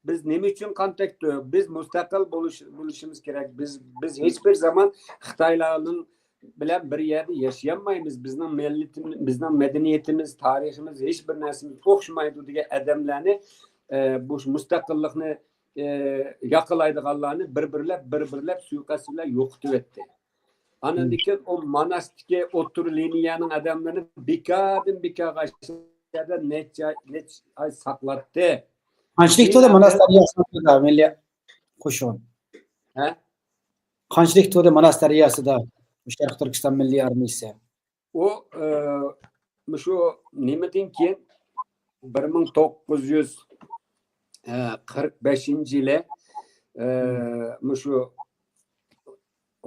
Biz nima uchun kontaktda? Biz mustaqil bo'lishimiz kerak. Biz hech bir zaman Xitoylarning bilan bir yerda yashamaymiz. Bizning millatimiz, bizning madaniyatimiz, tariximiz hech bir narsamiz o'xshamaydi degan odamlarni bu mustaqillikni yaqinlaydiganlarni bir-birlab suiqasd bilan yo'qotib etdi. Andan keyin o Manasdagi o'tir liniyaning adamlarini bekaga necha ay saqlatdi. Qanchalik monastiriyasida milliy qo'shin. Qanchalik monastiriyasida Sharq Turkiston milliy armiyasi. O shu nimadan keyin 1945-yili shu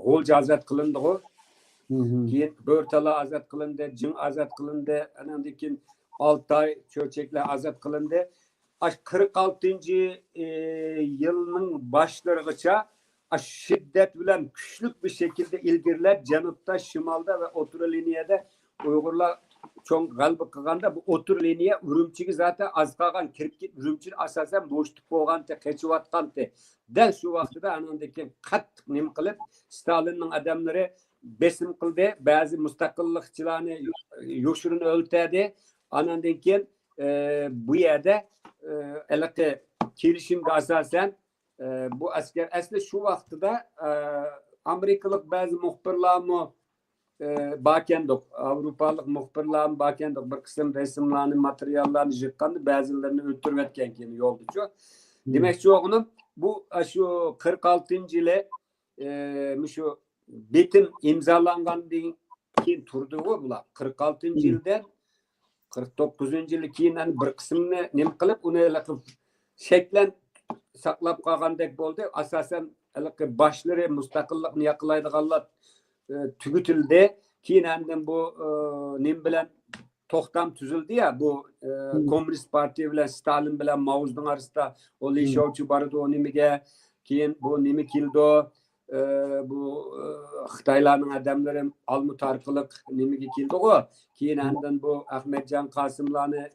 G'o'lji azat qilindi. Keyin Bo'rtala azat qilindi, Jin azat qilindi, andan keyin Altay, Cho'chaklar azat qilindi. 46-yılning başlarıgacha şiddet bilan kuchli bir şekilde ilgirlab janubda, shimolda ve o'rta liniyada Uyg'urlar çoğun galbı kılganda bu otur liniye Ürümçi'yi zaten az kalgan kirip git Ürümçi'nin asasen boşluk bolgan te keçivatkan te. Del şu vaxtıda anandaki kattık nim kılıp Stalin'in adamları besim kıldı. Bazı müstakillikçilerini yoşurun öltedi. Anandan keyin bu yerde elbette kelişimde asasen bu asker aslında şu vaxtıda Amerikalık bazı muhbirlarımı bakendik, Avrupalık muhbirlarım bakendik bir kısım resimlerini, materyallerini yıkkandı, bazılarını öldürüp etken kendi yolducu. Demek ki oğlum bu şu 46. ile şu bitim imzalangan keyin turdu o bular. 46. yıldan 49. yılı keyin bir kısmını nem kılıp onu şeklen saklap kalgandek oldu. Asasen başları müstakillikni yakalaydıganlar tügütüldü. Keyin bu nem bilen tohtam tüzüldü ya bu Komünist Parti bilen Stalin bilen Mao'nun arasında o Lişovçu barıdı o nemiге keyin bu nemi kildi bu Xitaylarning adamları Almut arqılık nemiga keldi o. Keyin bu Ahmetcan Qasımlarni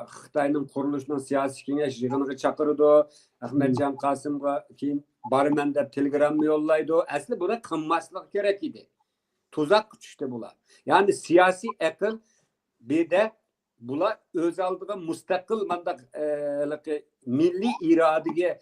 Xitayning qurilishning siyosiy kengash yig'iniga chaqirdi. Ahmetcan Qasımga keyin baraman deb telegramma yollaydi. Asli buna qilmaslik kerak edi. Tuzak tushdi bular. Ya'ni siyosiy aql bir de bular öz aldığı mustaqil mandaq milliy irodaga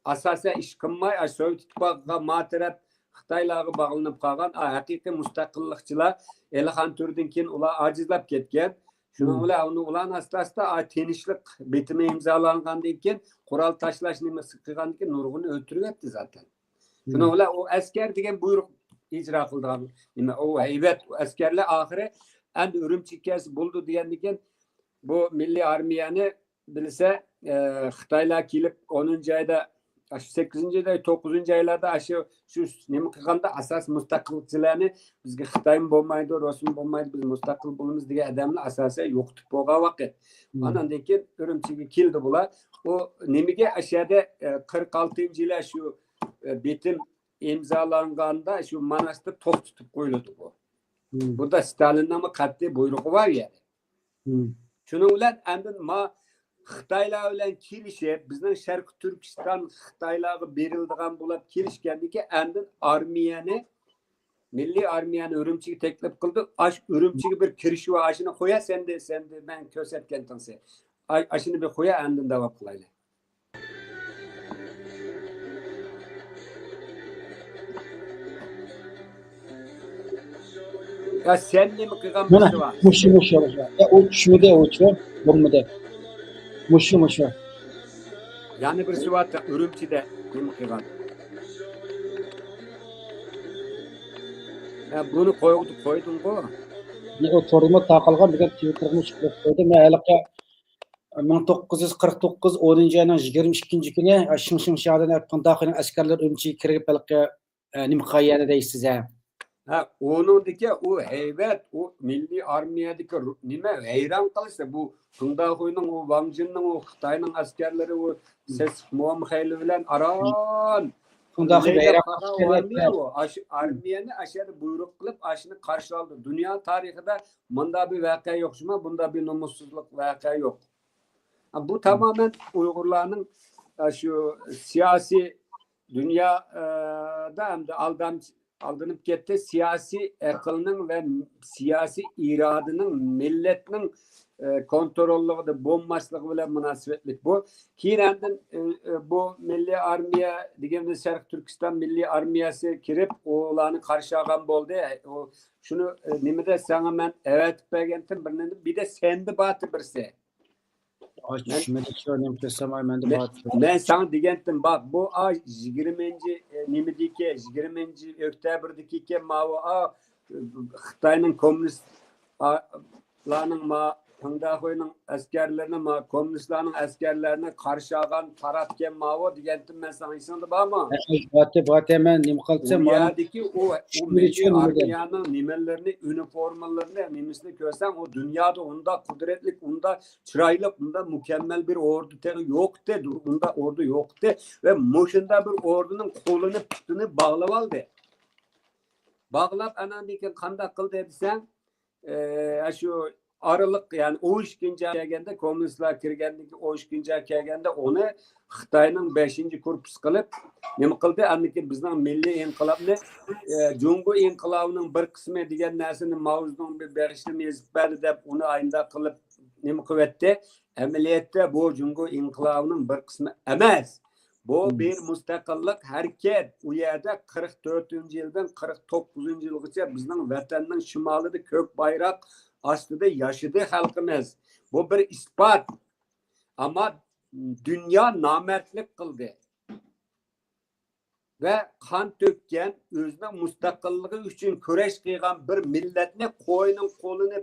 asasen iş qilmay Sovet ittifoqiga matarab Xitoylarga bog'lanib qolgan haqiqiy mustaqillikchilar Elxan Turdan keyin ular ajizlab ketgan. Shuning bilan ularni asta-asta tinchlik bitimi imzolangandan keyin qurol tashlash nimasi qilgandan keyin nurg'un o'ltiryapti zaten. Shuning bilan u askar degan buyruq ijro qilgan nima u haybat askarlar oxiri endi Ürümçi bo'ldi degandan keyin bu milliy armiyani bilsa Xitoylar kelib 10 ayda 8 ayda 9 aylarda shu nima qilganda asos mustaqilchilarni bizga Xitoy bo'lmaydi, Rossiya bo'lmaydi, biz mustaqil bo'lamiz degan odamlar asosan yo'qitib bo'lgan vaqt. Andan keyin Ürümçiga keldi bular. O nimiga ashada 46-yil shu bitim imzolanganda shu manasda to'xtatib qo'yildi bu. Burada Stalinning qat'iy buyrug'i var yani. Shuning bilan endi Xitoylar bilan kelishib, bizning Sharq Turkiston Xitoylarga beriladigan bo'lib kelishgandan keyin endi armiyani, milliy armiyani Ürümçiga taklif qildi. Ürümçiga bir kirish va ashini qo'ya, sende men ko'rsatgan tinsa. Ashini bir qo'ya, endi davom qilaylik. Ya sen nima qilgan bo'lsa var? Mushu. Ya o tushmidi, o bo'lmadi. Mushu. Yani bir sıvatta Ürümçi'de nima qilgan? Ya bunu qo'yding ku. O toruma taqilgan degan Twitterga chiqib qo'ydi. Men haliqa 1949 10-oyning 22 kuni Shinshin shahardan Pantaqin askarlar Ürümçiga kirib haliqa nima qilgan deysiz ha? Ha, onundaki o heyvet, o milli armiyadaki nime heyran kalırsa bu Tungdahoy'un o Wang Jin'nin o Xitay'ın askerleri o ses muamhaylı bilen aran. Tungdahoy heyran kalırsa armiyani aşağıda buyruk kılıp aşını karşı aldı. Dünya tarihinde bunda bir vaka yok şuma, bunda bir numussuzluk vaka yok. Bu tamamen Uygurların şu siyasi dünyada hem de aldanıp gitti siyasi akılının ve siyasi iradının milletinin kontrollüğü de bombaşlığı bile münasebetlik bu. Kiran'dan bu milli armiya degende Şarkı Türkistan milli armiyası kirip oğlanı karşı ağam oldu. Şunu nimede sana ben evet beğendim bir de sendi batı birisi. Ben sana diyendim bak bu 20. nimedeki 20. Oktyabrdaki ki mavi Xitayning komünistlarning Tungdahoy'ning askerlerine komünistlarning askerlerine karşı ağan taratken mavi diyendim ben sana isindi bağma. Batı men nim qalsam dünyadaki o milli armiyanın nimelerini, üniformalarını nimisini görsen o dünyada onda kudretlik, onda çıraylık, onda mükemmel bir ordu yoktu. Onda ordu yoktu ve Moşin'da bir ordunun kolunu pütünü bağlap aldı. Bağlap anandaki kandak kıldı edsen Şu Aralık yani 12. kelgende komünistler kirgendeki 12. kelgende onu Xitayning 5. korpus qilib nima qildi? Anniki bizning milliy inqilobni Jungo inqilobining bir qismi degan narsani Mao Zedong bir berishni yozib berdi deb uni aynda qilib nima qilyapti? Amaliyotda bu Jungo inqilobining bir qismi emas. Bu bir mustaqillik hareket. U yerda 44-yildan 49-yilgacha bizning vatanning shimolida ko'k bayroq ostida yashadı xalqimiz. Bu bir ispat. Ama dünya namertlik kıldı. Ve kan tökken özüne müstakilliği için köreş kıygan bir milletini koyunun kolunu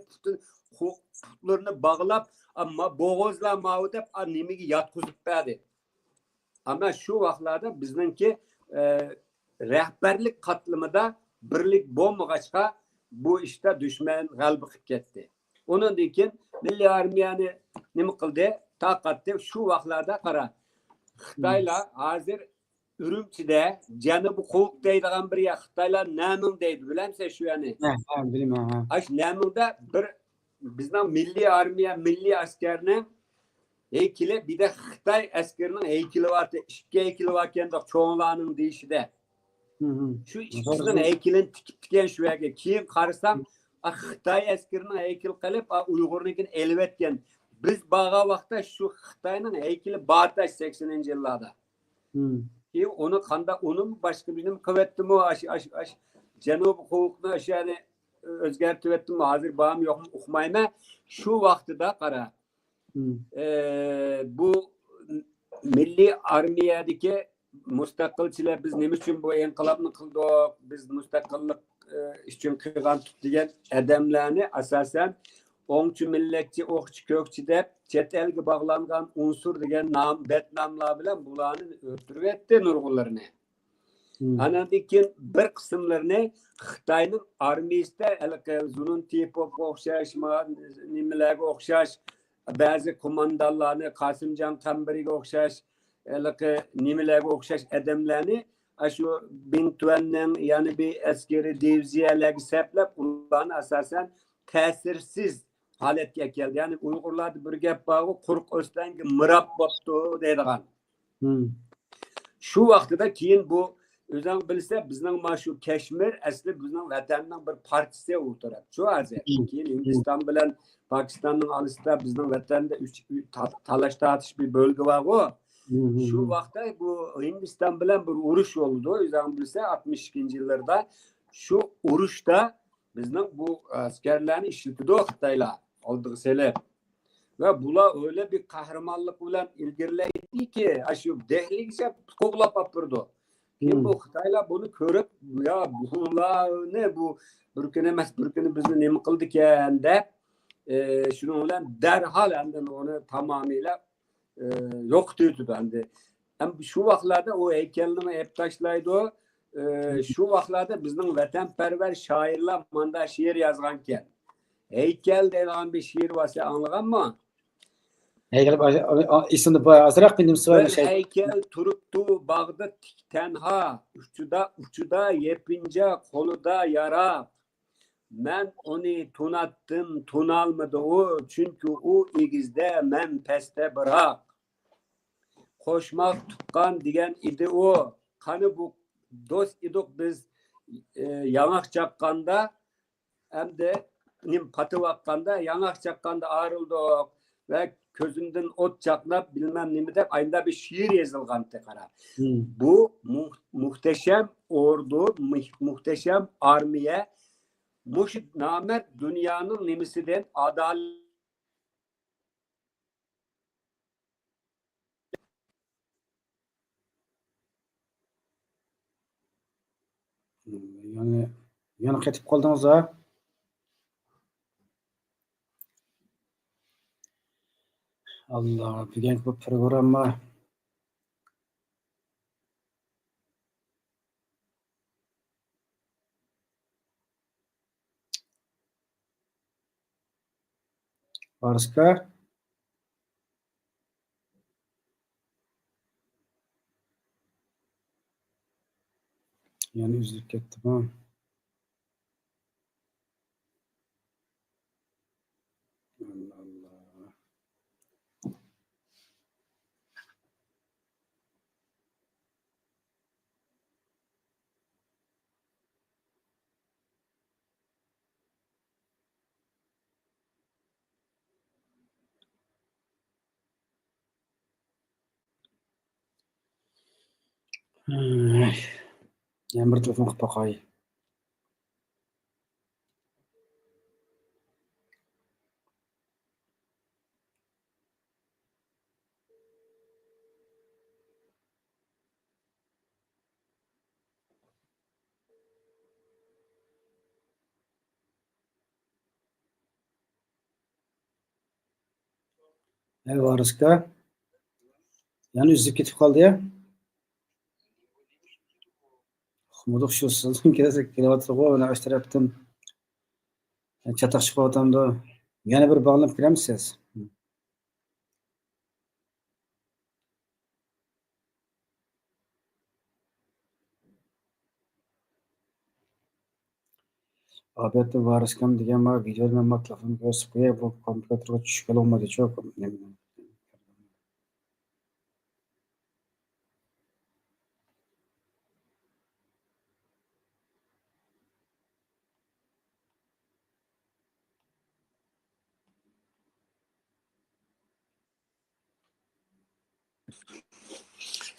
putlarını bağlap ama boğazla dep annemiyi yatkızıp verdi. Ama şu vaxtlarda bizninki rehberlik katılımında birlik bomğaçka bu işte düşman galbi qilib ketdi. Onun için Milli Armiyani nima qildi? Taqatdi. Şu vaxtlarda qara. Xitoylar hozir Ürümçide Janubiy Qo'q deydigan bir yer Xitoylar Namin deydi. Bilamsiz shu yani? Ha, bilmem. Aş Naminda bir bizning Milli Armiya, Milli askerning heykeli bir de Xitoy askerinin heykeli var. İki heykeli var kendi çoğunlarının deyişide. Şu ikisinin heykelini tikip şu yerga keyin qarasam Xitoy askerinin heykeli qilib Uyg'urnikini elib etgan. Biz bağa vaqtda şu Xitoyning heykeli bartaş 80-yillarda. Ki onu qanda onun başqa birini qilibdimi aş Janubiy Qo'qni yani o'zgartib etdimi hozir bağım yo'qmi uqmayman. Şu vaqtida qara. Bu Milli Armiyadagi mustaqilchilar biz nima uchun bu inqilobni qildik? Biz mustaqillik uchun qilgan degan odamlarni asosan o'ngchi millatchi, o'qchi, ko'kchi deb chet elga bog'langan unsur degan nom, betnomlar bilan bularni o'ltirib etdi nurg'unlarni. Anandikin bir qismlarini Xitoyning armiyasida Zunun Tipovga o'xshash, nimalarga o'xshash ba'zi qo'mondonlarni Qosimjon Qambiriga o'xshash nimalarga o'xshash odamlarni shu Bintuanning yana bir askari diviziyalarga saplab ularni asosan ta'sirsiz holatga keldi. Ya'ni Uyg'urlarda bir gap bor, quruq o'stanga mirab bo'pti deydigan. Shu vaqtida keyin bu o'zing bilsa bizning mana shu Kashmir asli bizning vatanning bir partiyasi o'tiradi. Shu hozir keyin Hindiston bilan Pokistonning olisida bizning vatanda talash tortish bir bo'lgi bor-ku. Shu vaqtda bu Hindiston bilan bir urush bo'ldi. O'zing bilsa 62-yillarda shu urushda bizning bu askarlarni ishlatdi Xitoylar oldiga selib. Ve bular öyle bir kahramanlık bilan ilgirlaydiki, shu Dehligacha qo'g'lab olib turdi. Keyin bu Xitoylar buni ko'rib, ya bularni bu bir kun emas, bir kuni bizni nima qildi ekan deb, shuning bilan darhol endi uni tamomila yo'qotdi endi. Ham shu vaqtlarda o heykelni ep tashlaydi. Shu vaqtlarda bizning vatanparvar shoirlar manda she'r yozgan ekan. Heykel degan bir she'r var, sen anlaganmi? Heykel isimde bayağı azırak bildim Bir heykel turuptu bağda tenha, uçuda yepince koluda yara. Ben onu tunattım, tunalmadı o, çünkü o igizde men peste bırak. Koşmak tutkan diyen idi o. Kanı bu dost idik biz yanak çakkanda hem de patı vakkanda yanak çakkanda ayrıldık ve közünden ot çaknap bilmem ne de aynı bir şiir yazılgan tekrar. Bu muhteşem ordu, muhteşem armiye, muşit namert dünyanın nimisinden adalet yani ketip kaldınız ha. Allah, bugün bu programma Barska yani üzülüp kettim ha. Yana bir telefon qilib boqay. Variska. Yana uzib ketib qoldi-ya. Xudo shu sizdan kelyapti-ku, mana o'sha tarafdan chatoq chiqyapti. Yana bir bog'lab kiramisiz? Albatta variskam degan ma videoda men mikrofonni bosib qo'yay, bu kompyuterga tushib olmadi-ku.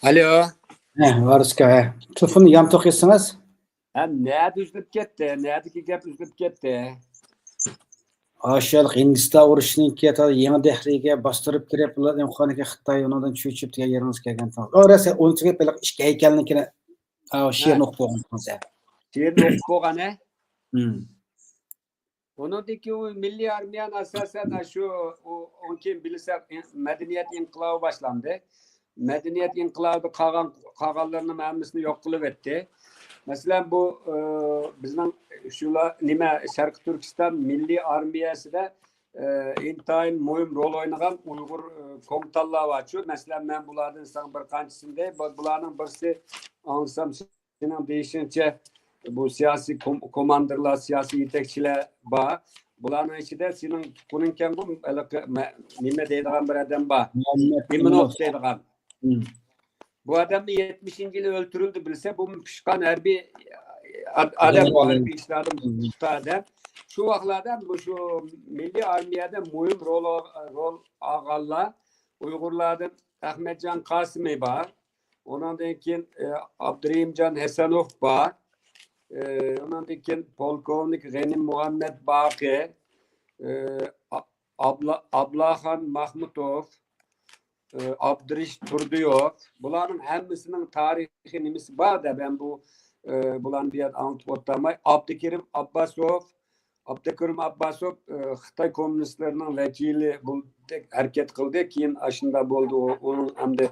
Alo. Variska, telefonni yamtoq etsangiz. Hem nerede üzülüp gitti? Neredeki gap üzülüp gitti? Aşağılık Hindiston urushininki yangi Dehliga bostirib kirib, ular imkoniga Xitoy undan cho'chib degan yerimiz kelgan. Orasi 10 paylik ishga ekanligini she'rni o'qib qo'yganmiz. Şiirini okup boğanı. Onundaki o milli armiyan asasen şu on kim bilirse medeniyet inkılabı başlandı. Medeniyet inkılabı kağanlarının mühendisini yok kılıverdi. Mesela bu bizim şula nime Şarkı Türkistan Milli Armiyası da intayın mühim rol oynayan Uygur komutanlığı var. Mesela ben bunlardan sana bir kancısında bunların birisi ansam senin değişince bu siyasi komandırlar, siyasi yetekçiler var. Bunların içinde senin bununken bu nime deydiğin bir adam var. İminov deydiğin. Bu adam 70. yılı öldürüldü bilse bu pişkan her bir adam var, bir işlerim tutardı. Şu vaklarda bu şu milli armiyada mühim rol ağalla Uygurlardan Ahmetcan Kasimi var. Ondan dekin Abdurrahimcan Hasanov var. Ondan dekin Polkovnik Gani Muhammed Baki, Ablahan Mahmutov, Abdurish Turduyov. Bunların hepsinin tarihi nimisi var da ben bulan bir anlatıp otamay. Abdülkerim Abbasov Xitay komünistlerinin vekili hareket kıldı. Keyin aşında buldu onun hem de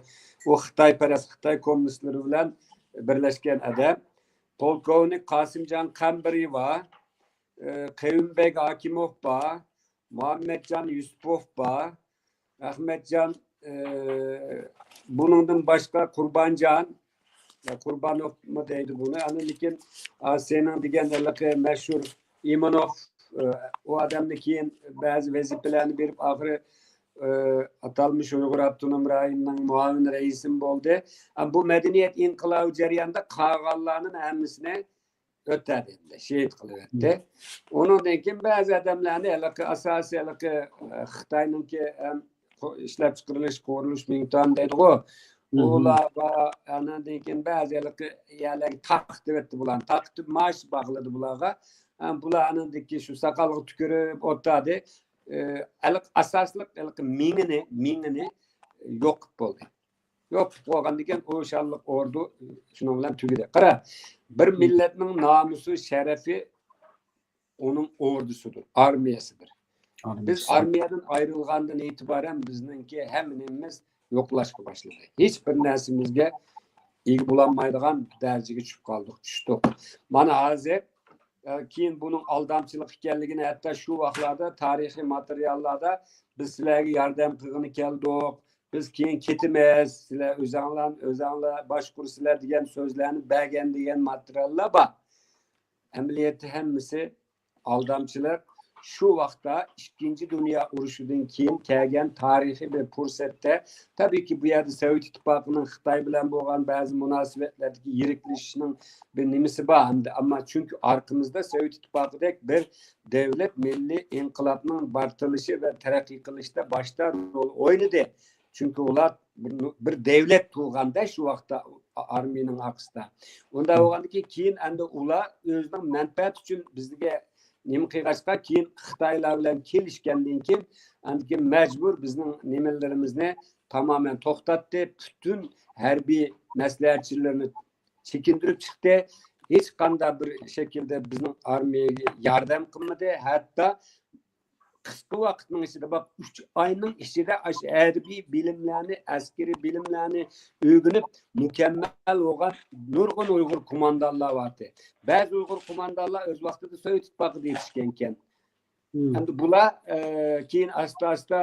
o Xitay komünistleri bilen birleşken adam. Polkovnik Kasimcan Kambari var. Kevimbek Akimov var. Muhammedcan Yusupov var. Ahmetcan bunun başka Kurbancan Kurbanov mu deydi bunu. Analikin senin diyenlerle meşhur İmanov o adamdaki bazı vazifelerini bir ahire atalmış Uygur Abdunum Rahim'in muavin reisim oldu. Ama bu medeniyet inkılabı ceryanında kağallarının emmisine ötedi. Şehit kılıverdi. Onun için bazı adamlarını asası Xitay'ın ki işlep çıkarılış, kuruluş mümkün dedi o. Ola anadaki bazı yerler taktı etti bulan. Taktı maaş bağladı bulağa. Bula anadaki şu sakalı tükürüp otadı. Asaslık minini yok oldu. Yok olgan diken o şallık ordu şunu bilen tügüde. Kara bir milletin namusu, şerefi onun ordusudur, armiyasıdır. Biz armiyadan ayrılgandan itibaren bizninki heminimiz yoklaşma başladı. Hiçbir neslimizge ilgi bulanmaydıgan dercige çıkıp kaldık, düştük. Bana hazır keyin bunun aldamçılık ekanligini hatta şu vaqtlarda tarihi materiallarda biz sizlarga yordam qilgani keldik. Biz keyin ketimiz, sizlar o'zinglar boshqursizlar degan so'zlarni bergan degan materiallar bor. Amaliyotda hammasi aldamchilik. Şu vaqtda 2. Dünya Urushidan keyin kelgan tarixiy bir fursatda tabii ki bu yerda Sovet İttifoqining Xitoy bilan bo'lgan ba'zi munosabatlardagi yiriklashishning bir nimasi bor ama çünkü arkamızda Sovet İttifoqidek bir devlet milli inqilobning bartilishi ve taraqqiy qilishda başta rol oynadı. Çünkü ular bir devlet tug'anda şu vaqtda armiyaning aqsida. Unda bo'lgandan keyin endi ular o'zining manfaati uchun bizga nima qilg'achqa keyin Xitoylar bilan kelishgandan keyin endi majbur bizning nimalarimizni tamamen to'xtatdi. Bütün harbiy maslahatchilarni chekindirib chiqdi. Hech qanday bir şekilde bizning armiyaga yordam qilmadi. Hatto qisqa vaqtning ichida bak 3 oyning ichida harbiy bilimlarni, askeri bilimlarni o'rganib mukammal bo'lgan nurg'un Uyg'ur qo'mondonlar vardı. Ba'zi Uyg'ur qo'mondonlar o'z vaqtida Sovet ittifoqida yetishgan ekan. Endi bular keyin asta-asta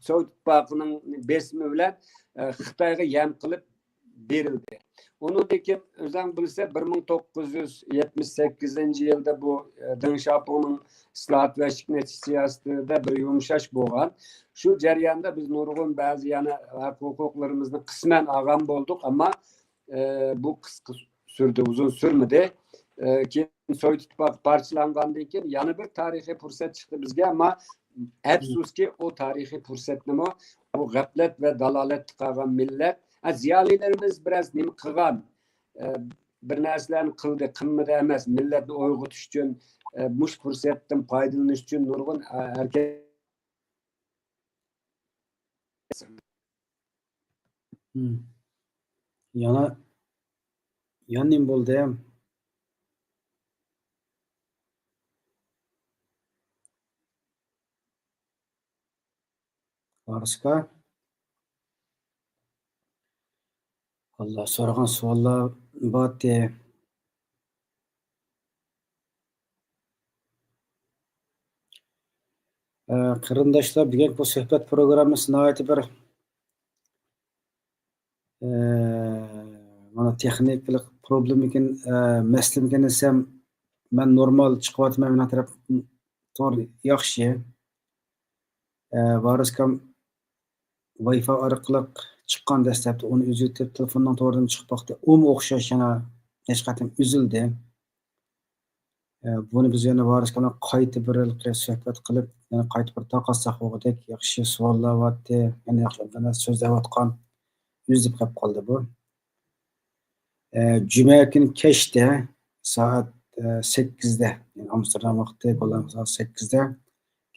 Sovet ittifoqining besimi bilan Xitoyga yam qilib berildi. Ondan keyin o'zing bilsa 1978-yilda bu Deng Xiaopingning islohot va shiknat siyosatida bir yumshash bo'lgan. Shu jarayonda biz nurg'un ba'zi yana huquqlarimizni qisman olgan bo'ldik, ammo bu qisqa surdi, uzun surmadi. Keyin Sovet ittifoqi parchalangandan keyin yana bir tarixiy fursat chiqdi bizga, ammo afsuski o tarixiy fursatni bu g'aflat va dalolatda qolgan millat ziyolilarimiz biraz nima qilgan, bir narsalarni qildi, qilmadi emas, millatni uyg'otish uchun, mush fursatdan foydalanish uchun nurg'un harakat. Yana nim bo'ldi ham. Varska. Allah so'ragan savollar botdi. Qarindoshlar, bugun bu suhbat programmasi nihoyatda bir mana texnik problem ekan, masala ekan desam, men normal chiqyapman men taraf to'g'ri yaxshi. Variskam Wi-Fi orqali chiqqan dastlabda uni uzatib telefondan to'g'ridan chiqib boqdi. O'xshash yana hech qachon uzildi. Buni biz yana Variska bilan qayta bir suhbat qilib, yana qayta bir taqossaq o'qidik. Yaxshi savollar botdi, yana yaxshi so'zlayotgan uzib qolib qoldi bu. Juma kuni kechda soat 8 da, yani Amsterdam vaqti bo'lgan soat 8 da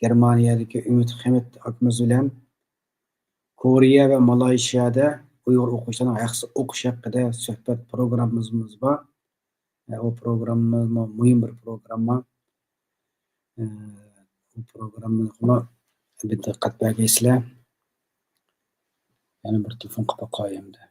Germaniyadagi Umid Hamid akamiz bilan Koreya va Malayziyada Uyg'ur o'quvchilarning yaxshi o'qish haqida suhbat programmamiz bor. O programma muhim bir programma. Bu programmani bir diqqat bergaysizlar. Yana bir telefon qilib qo'yayimda.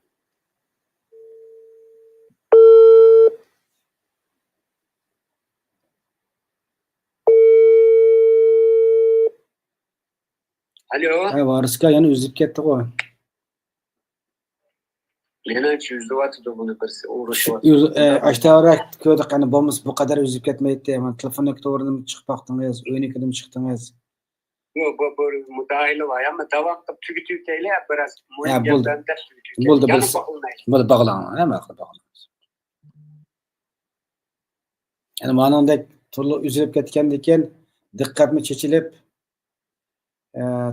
Alo. Variska yana uzib ketdi-ku. Yana uzib buni birsi uğraşyapti. Aşağıda ko'rdik, qani bo'lmasa bu qadar uzib ketmaydi. Men telefonni to'g'ridan chiqib baqdingiz, o'ynikidan chiqdingiz. Yo'q, bu mudahili var ama davom qilib tugitayli biraz. Bo'ldi, bo'ldi bog'langan, nima qilib bog'lanamiz. Yani manondek turli uzilib ketgandan keyin diqqatmi chechilib,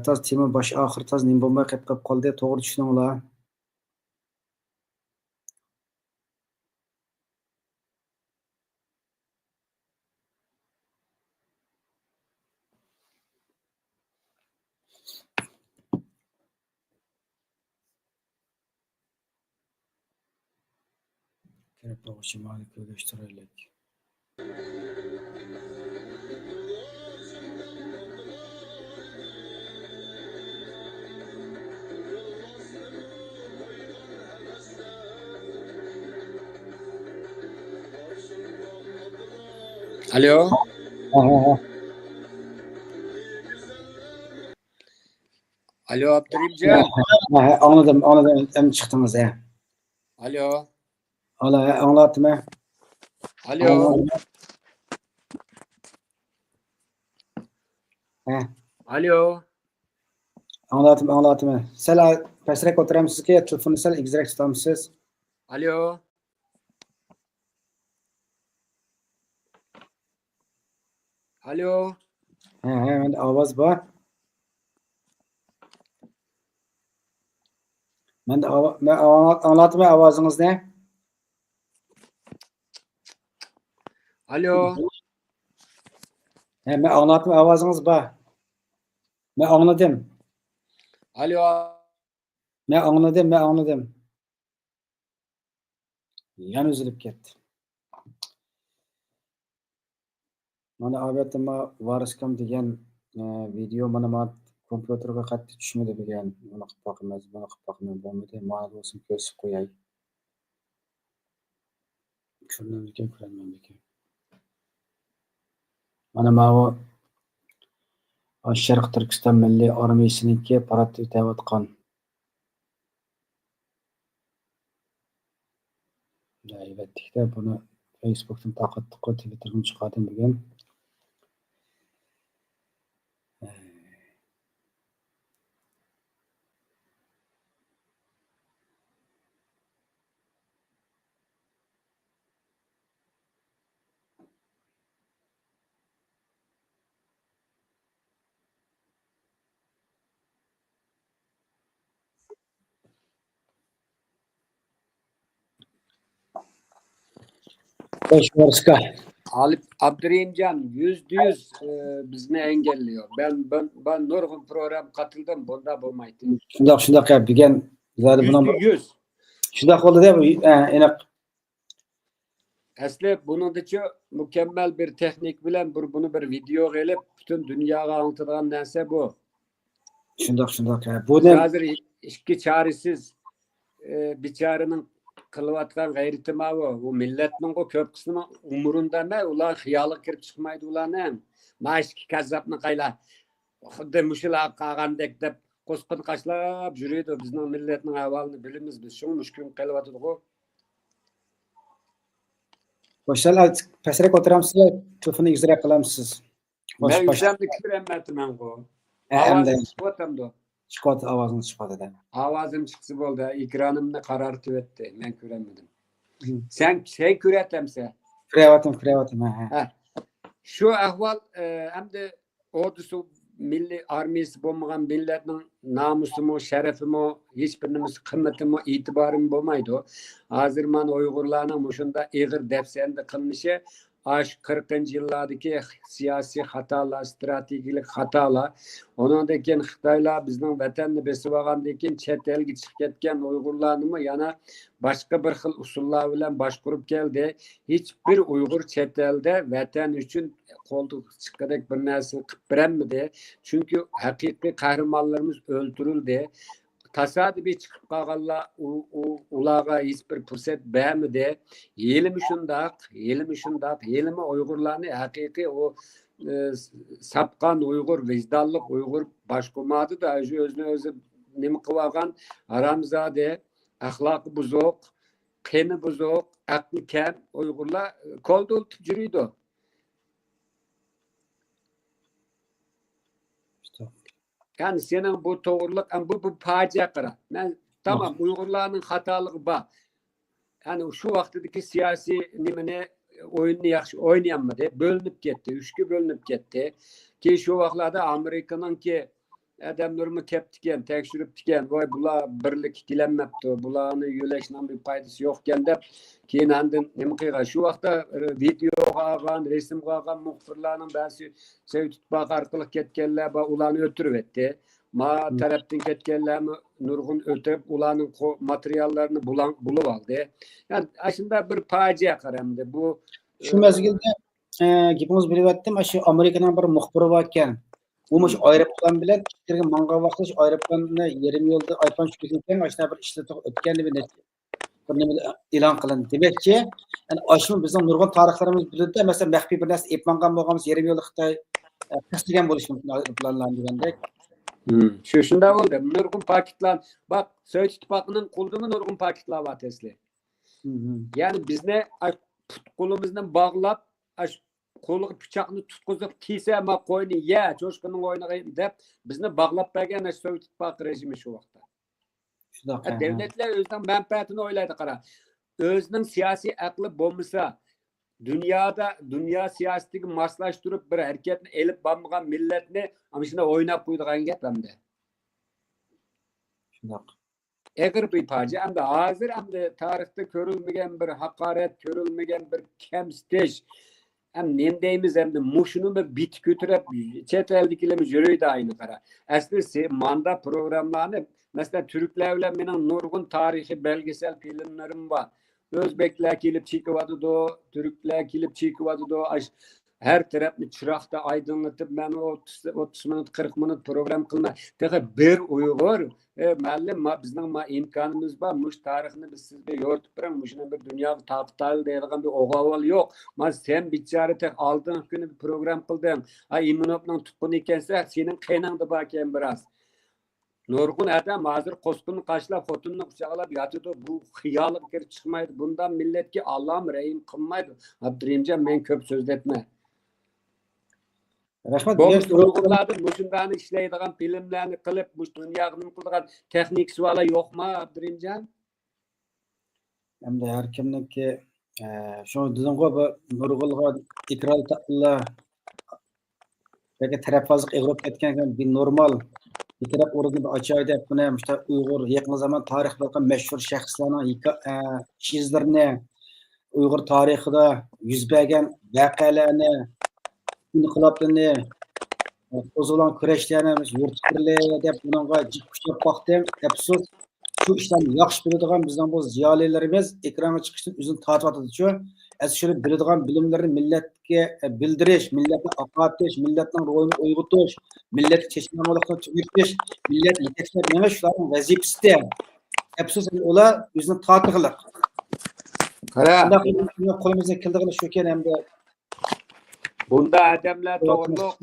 toz tema bosh oxir toz nim bo'lmay qolib qoldi, to'g'ri tushuninglar. Kirib o'qishimni ko'rishtiraylik. Alo. Alo Abdurrahimjon. Anladım, hem çıktınız ya. Alo. Anlattım ha. Alo. Alo. Anlattım ha. Sel pasrak oturamsınız ki telefonu sel egzerek tutamsınız. Alo. Alo. Ben avaz var. Ben de anlatmay avazınız ne? Alo. Ben anlatmay avazınız var. Ben anladım. Alo. Ben anladım. Yan üzülüp gitti. Mana abetima variskam degan video mana kompyuterga qattiq tushmadi degan. Buni qilib boqamiz, buni qilib boqamiz bo'lmadi. Mana bo'lsin ko'rsib qo'yay. Ko'rmayman. Mana bu Sharq Turkiston Milliy armiyasiniki parad o'tayotgan. Albatta, buni Facebookdan taqatdiq, Twitterdan chiqardim degan. Başvarska. Alip Abdurrahimcan %100 bizni engelliyor. Ben nurgun program katıldım. Bunda bulmaydı. Shundoq qilib degan. Bizlar buni %100. shundoq bo'ldi deb, aniq. Asli bunun için mükemmel bir teknik bilen bunu bir video gelip bütün dünyaya anlatılan neyse bu. Shundoq. Bu ne? Hazır iki çaresiz biçarenin kılıvatkan gayreti ma bu milletinin o köp kısmının umurunda ne? Ulan hıyalı kirip çıkmaydı ulan ne? Maaşki kazzapını kayla. Xuddi muşula qağandek dep qo'sqin qashlab yuradi. Bizning millatning ahvolini bilamiz biz. Shu mushkul qilyapti ku. Boşlar pasrak o'tiramsizlar, telefonni ijro qilamsiz. Men yuzamni kiramatiman ku. Endi Chiqatamdi. chiqadi ovozini chiqadi. Ovozim chiqsa bo'ldi. Ekranimni qarartib etdi. Men ko'ramadim. Sen ko'ratamsan. Ko'ryatim. Şu ahval hamda ordusu milli armiyasi bo'lmagan millatning namusimi, sharafimi, hech bir nimasi qimmatimi, e'tiborimi bo'lmaydi. Hozir mana Uyg'urlarning shunda ig'ir dafsanda qilmishi 40 yillardagi siyosiy xatolar, strategik xatolar. Ondan keyin Xitoylar bizning vatanni besib olgandan keyin chet elga chiqib ketgan Uyg'urlarni yana boshqa bir xil usullar bilan boshqarib keldi. Hech bir Uyg'ur chet elda vatan uchun qo'lda chiqqadek bir narsa qilib bermadi. Chunki haqiqiy qahramonlarimiz o'ldirildi. Tasodifiy chiqib qolganlar ularga hech bir fursat bermadi. Yelimi shundoq, yelimi Uyg'urlarni haqiqiy o sapqan Uyg'ur, vijdonli Uyg'ur boshqarmadi da o'zini o'zi nima qilib olgan haramzode, axloqi buzuq, qeni buzuq, aqli kam Uyg'urlar qo'lda o'tib yuriydi. Yani senin bu doğruluk, bu facia kara. Ben tamam Uygurların hatalığı var. Yani şu vaktdeki siyasi nimene oyunu yaxşı oynayamadı. Bölünüp gitti. Üçkü bölünüp gitti. Ki şu vaktlarda Amerika'nın ki adamlarımı keptiken, tekşürüp diken, vay bula birlik dilenmepti. Bulanı yüleşinen bir paydası yokken de ki nandın nemkiga şu vakta video qalan, resim qalan muhbirlarının bazı şey tutmak arkalık ketkenler ulanı ötürüp etti. Ma taraftan ketkenler nurgun ötürüp ulanın materyallerini bulup aldı. Yani aslında bir facia karamdı. Bu Şu mezgilde gapimiz bilyaptim, shu Amerikadan bir muxbiri bor ekan. U mush aeroplan bilan kirgan mangan vaqtda shu aeroplanni yarim yo'lda aypan tushgan ekan, ashuna bir ishlatib o'tgan deb bir nima e'lon qilindi. Demakki, yani ashuni bizning nurg'un tarixlarimiz biladi. Masalan, maxfiy bir narsa epmangan bo'lganmiz, yarim yo'lda Xitoy tasdigan bo'lishi mumkin aeroplanlar degandek. Şunda oldu. Nurgun paketler, bak Sovyet İttifakı'nın kurduğu nurgun paketler var Tesla. Yani biz ne kolumuzdan bağlap, kolu bıçağını tutkuzup kiyse ama koyunu ye, coşkunun oynayayım deyip bizni bağlap bergen Sovyet İttifakı rejimi şu vakta. Devletler özden menfaatini oylaydı qara. Özünün siyasi aklı bombasa, dünya siyasetini maslaştırıp bir hareketini elip bambıgan milletini ama şimdi oynap koyduğun gep hem de. egir bir parça hem de hazır hem de tarihte görülmegen bir hakaret, görülmegen bir kemsitiş. Hem nendeyimiz hem de muşunu bir bit götürüp çet eldikilerimiz yürüydü aynı kara. Aslında manda programlarını mesela Türklerle benim nurgun tarihi belgesel filmlerim var. Özbekler gelip çıkıvadı da, Türkler gelip çıkıvadı da. Her tarafını çırakta aydınlatıp ben o 30 minut 40 minut program kılma. Tek bir Uygur malum bizning imkanımız var. Muş tarihini biz sizde yoğurtup bırak. Muş'un bir dünya taptal deyilgen bir oğaval yok. Ama sen biçare tek aldığın günü bir program kıldın. Ay imunoplan tutkun ikense senin kaynan da bakayım biraz. Nurgun adam hazır koskunu kaşla fotonunu kucağılap yatıdı. Bu hıyalık geri çıkmaydı. Bundan millet ki Allah'ım reyim kılmaydı. Abdurrahimcan ben köp sözletme. Rahmat. Bu Uygurlardır. Muşundan işleydiğin filmlerini kılıp, muş dünyanın kıldığı teknik suala yok mu Abdurrahimcan? Hem de her kimninki şu dizin go bu nurgulga ikral ta'la belki tarafazlık Avrupa etken bir normal bir taraf orada açaydı buna işte Uygur yakın zaman tarih bakın meşhur şahslarning izlerini Uygur tarihida yüz bergan voqealarni inqiloblarni qo'zg'algan kurashlarni yurtqirlar deb bunga jik kuchlab boqdim. Afsus shu ishlarni yaxshi biladigan bizning bu ziyolilarimiz ekranga chiqishdan o'zini tortyotdi shu. Shuni biladigan bilimlarni millatga bildirish, millatni oqlatish, millatning ruhini uyg'otish, millat chechinmoqlikni tugutish, millat yetakchilar nima shularning vazifasida. Afsus ular o'zini tortiqliq. Qara. Qo'limizdan keldigani shu ekan hamda bunda adamlar to'g'riliq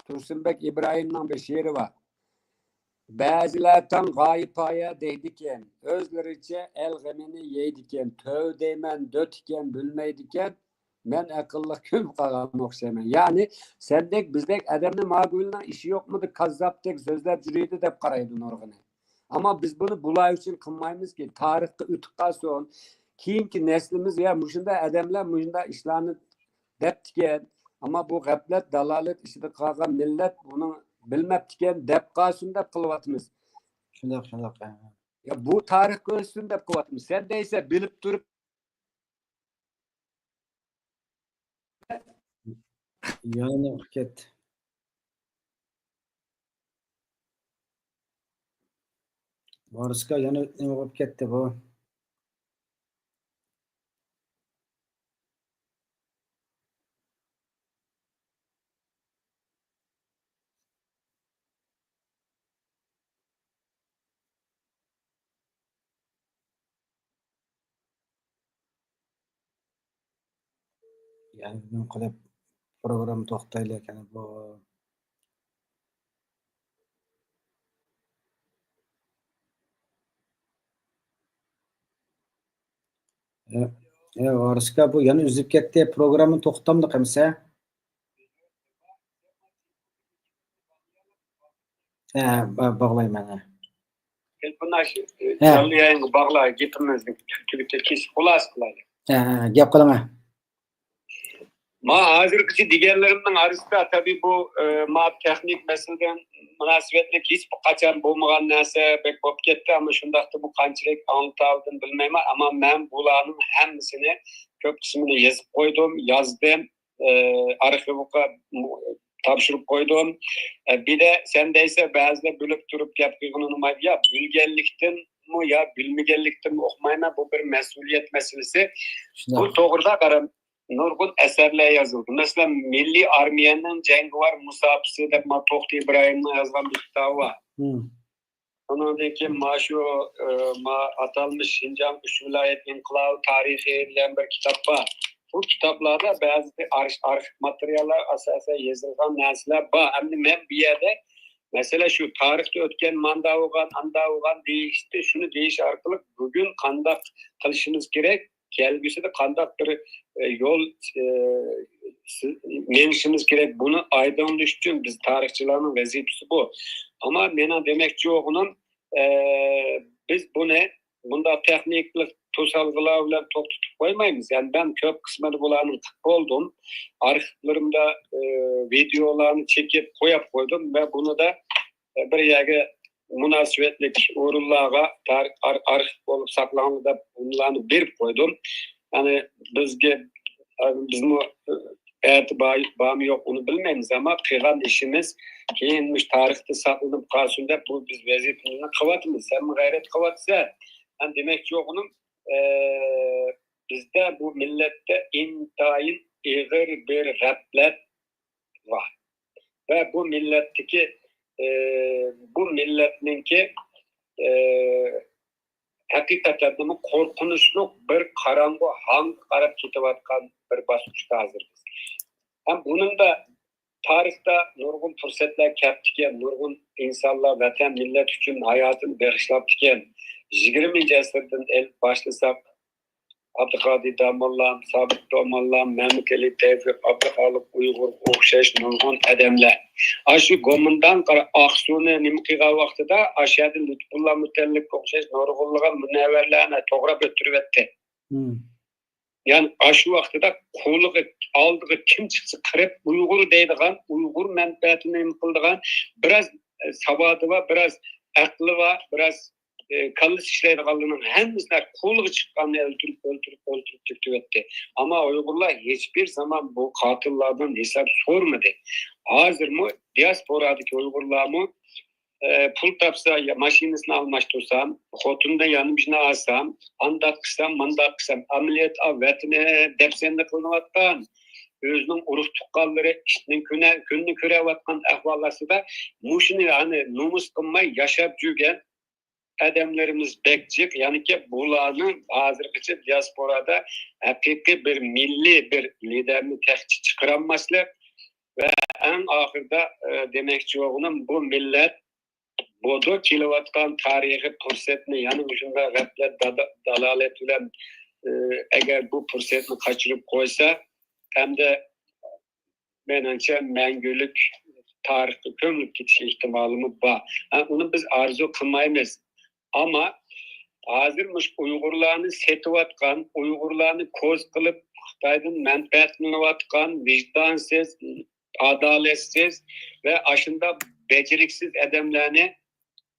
Tursunbek İbrahim'nin bir şiiri var. Bazılar tam gayipaya deydiken, özleriçe el gemini yeydiken, töv deymen, dötken, bilmeydiken, men akıllı küm kalan okşamen. Yani sendek bizdek adamın mağduluna işi yok mudur? Kazzaptek sözler cürüydü deyip karaydın organı. Ama biz bunu bulay için kılmayımız ki tarihte ütkâ son, kiyinki neslimiz ya muşunda adamlar muşunda işlerini deptiken, ama bu gaflet, dalalet işide kalkan millet bunu bilmeptiken dep kalsın dep kılvatımız. Şundak. Ya bu tarih görsün dep kılvatımız. Sen de ise bilip durup yani ket. Varıska yani ne olup ketdi bu. Yani ben qilib program to'xtayli ekan bu. Varıska bu yani üzüp ketdi programni to'xtamdi qilsa. Bağlayman. Bunlar canlı yayını bağlar getirmezdik. Türkiye'de kesip kulas kılaydı. Gap qiling. Ma hazırki diğerlerinden arasında tabii bu ma teknik meseleden münasebetli hiç kaçan bulmagan narsa bek bop ketdi ama şundaqda bu qanchalik anlataldın bilmeyman ama ben bularning hammasini köp kısmını yazıp koydum, yazdım. Arxivga topshirib koydum. Bir de sendeyse bazıda bölüp durup gap qilganini ya bilgenlikten mi ya bilmegenlikten mi okumayman bu bir mesuliyet meselesi. Bu to'g'rida qarab nurgun eserler yazıldı. Mesela Milli Armiyanın Cengivar Musabısı deb To'xti İbrahim'nin yazgan bir kitabı var. Ondan keyin şu atalmış Şinjan Üç Vilayet İnkılabı tarihi bilen bir kitap var. Bu kitaplarda bazı arşiv materyaller asasen yazılgan narsalar var. Hem de men bir yerde mesela şu tarihte ötken manda olgan değişti. Şunu değiş arkalık bugün kandak kılışınız gerek. Kelgüsüde kandak bir yol menişimiz gerek. Bunu aydınlaştırın. Biz tarihçilerin vazifesi bu. Ama mena demekçi oğunun biz bunda tekniklik tosalgılar bilen tok tutup koymayız. Yani ben köp kısmını bulanın oldum. Arşivlerimde videolarını çekip koyup koydum ve bunu da bir yere münasebetlik orunlarga tarih arxiv bolup saklanıp bunlarni berip koydum. Yani bizmi bağımı yok onu bilmemiz ama kıygan işimiz keyinmiş tarihte saklanıp kalsın da bu biz vazifemizni kıvatımız. Sen mi gayret kıvatsa yani demek yok onun bizde bu millette intayın eğer bir gaflet var. Ve bu milletteki bu milletninki hakikaten korkunçluk bir karangı hang qarab ketayotgan bir basqıçta hazırız. Hem bunun da tarihte nurgun fırsatlar kaptiken, nurgun insanlar vatan millet için hayatını bağışlaptiken 20. asırdan el başlasak Abdülkadir Damallam, Sabit Damallam, Mehmet Ali Tevfik, Abdülhalik Uygur, okşaş nurgun adamlar. Aşı gomundan Aksu'nu nimkiga vaxtıda aşağıda Lütfullah Mütellik okşaş nurgunluğa münevverlerine toğrap ötürüp etti. Yani aşı vaxtıda kuluğu aldığı kim çıksa kırıp Uygur deydiğen, Uygur menfaatini imkıldıgan biraz savadı var, biraz aklı var, biraz kallis işleydiğinin hemmisine kuluğu çıkanını öldürüp etti. Ama Uygurlar hiçbir zaman bu katillerden hesap sormadı. Hazır mı diasporadaki Uygurlar mı pul tapsa maşinesini almıştırsam, xotundan yanımızına alsam, andak kısam, mandak kısam, ameliyat avvetine depsende kılınıvatkan, özünün uruk tuqqanları işinin gününü körevatkan ahvalası da muşunu yani numus kılmay yaşap жүрген adamlarımız bekçik, yani ki bulanın hazırgıcı diasporada hakiki bir milli bir liderini tehcik çıkaranmaslık ve en ahırda demekçi oğlum bu millet bodo kilovatkan tarihi fırsatını yani şunda gaflet dalalet bilen eğer bu fırsatını kaçırıp koysa hem de menence mengülük tarihi kömlük gitiş ihtimalımı var. Yani onu biz arzu kılmayız. Ama hazırmış Uygurlarını setivatkan, Uygurlarını koz kılıp Xitaydan menfaatini vatkan, vicdansız, adaletsiz ve aşında beceriksiz adamlarını,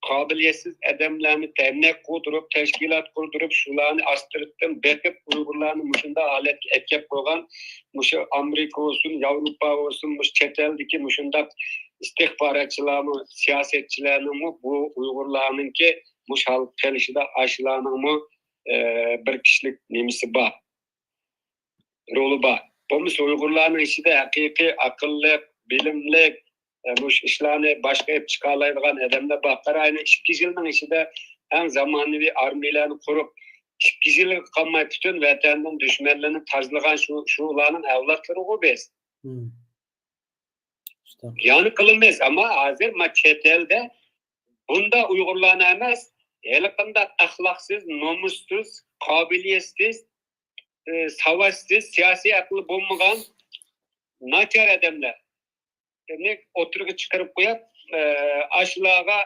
kabiliyetsiz adamlarını temnek kurdurup, teşkilat kurdurup, şularını astırıp, bekip Uygurlarını muşunda alet etkep koygan, muşu Amerika olsun, Avrupa olsun, muş çeteldeki muşunda istihbaratçılarını, siyasetçilerini bu Uygurlarının ki muş halk gelişi de aşılarının bir kişilik nemisi var. Rolü var. Bu muş Uygurlarının işi de hakiki, akıllı, bilimli, muş işlerini başka hep çıkarlaydıgan adamlar bakar. Aynı 2 yılın işi de en zamanlı armilerini kurup 2 yıl kalmayı bütün vatanın düşmanlarını tarzlagan şularının evlatları o biz. Yani kılınmaz ama hazır çetelde bunda Uygurlarına emez eliqinde ahlaksız, nomussuz, kabiliyetsiz, savaşsız, siyasi akıllı bulmagan naçar adamlar. Yani oturup çıkarıp koyup aşılağa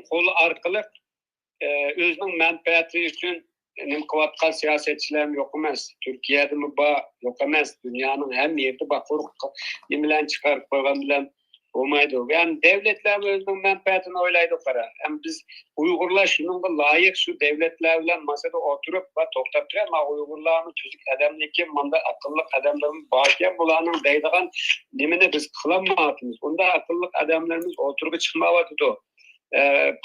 kolu arkalı özünün menfaati için nimkivatkan siyasetçilerim yok emez. Türkiye'de mi yok emez. Dünyanın hem yerde bakırıp nimeler çıkarıp koygan bilen olmaydı. Yani devletler özünün menfaatini oylaydı para. Hem biz Uygurlar şunun layık şu devletlerle masada oturup ve toktap duruyor ama Uygurların tüzük adamlıki manda akıllı adamların bakiyen bulanın deydiğen nimini biz kılamadığımız. Onda akıllı adamlarımız oturup çıkmavadı.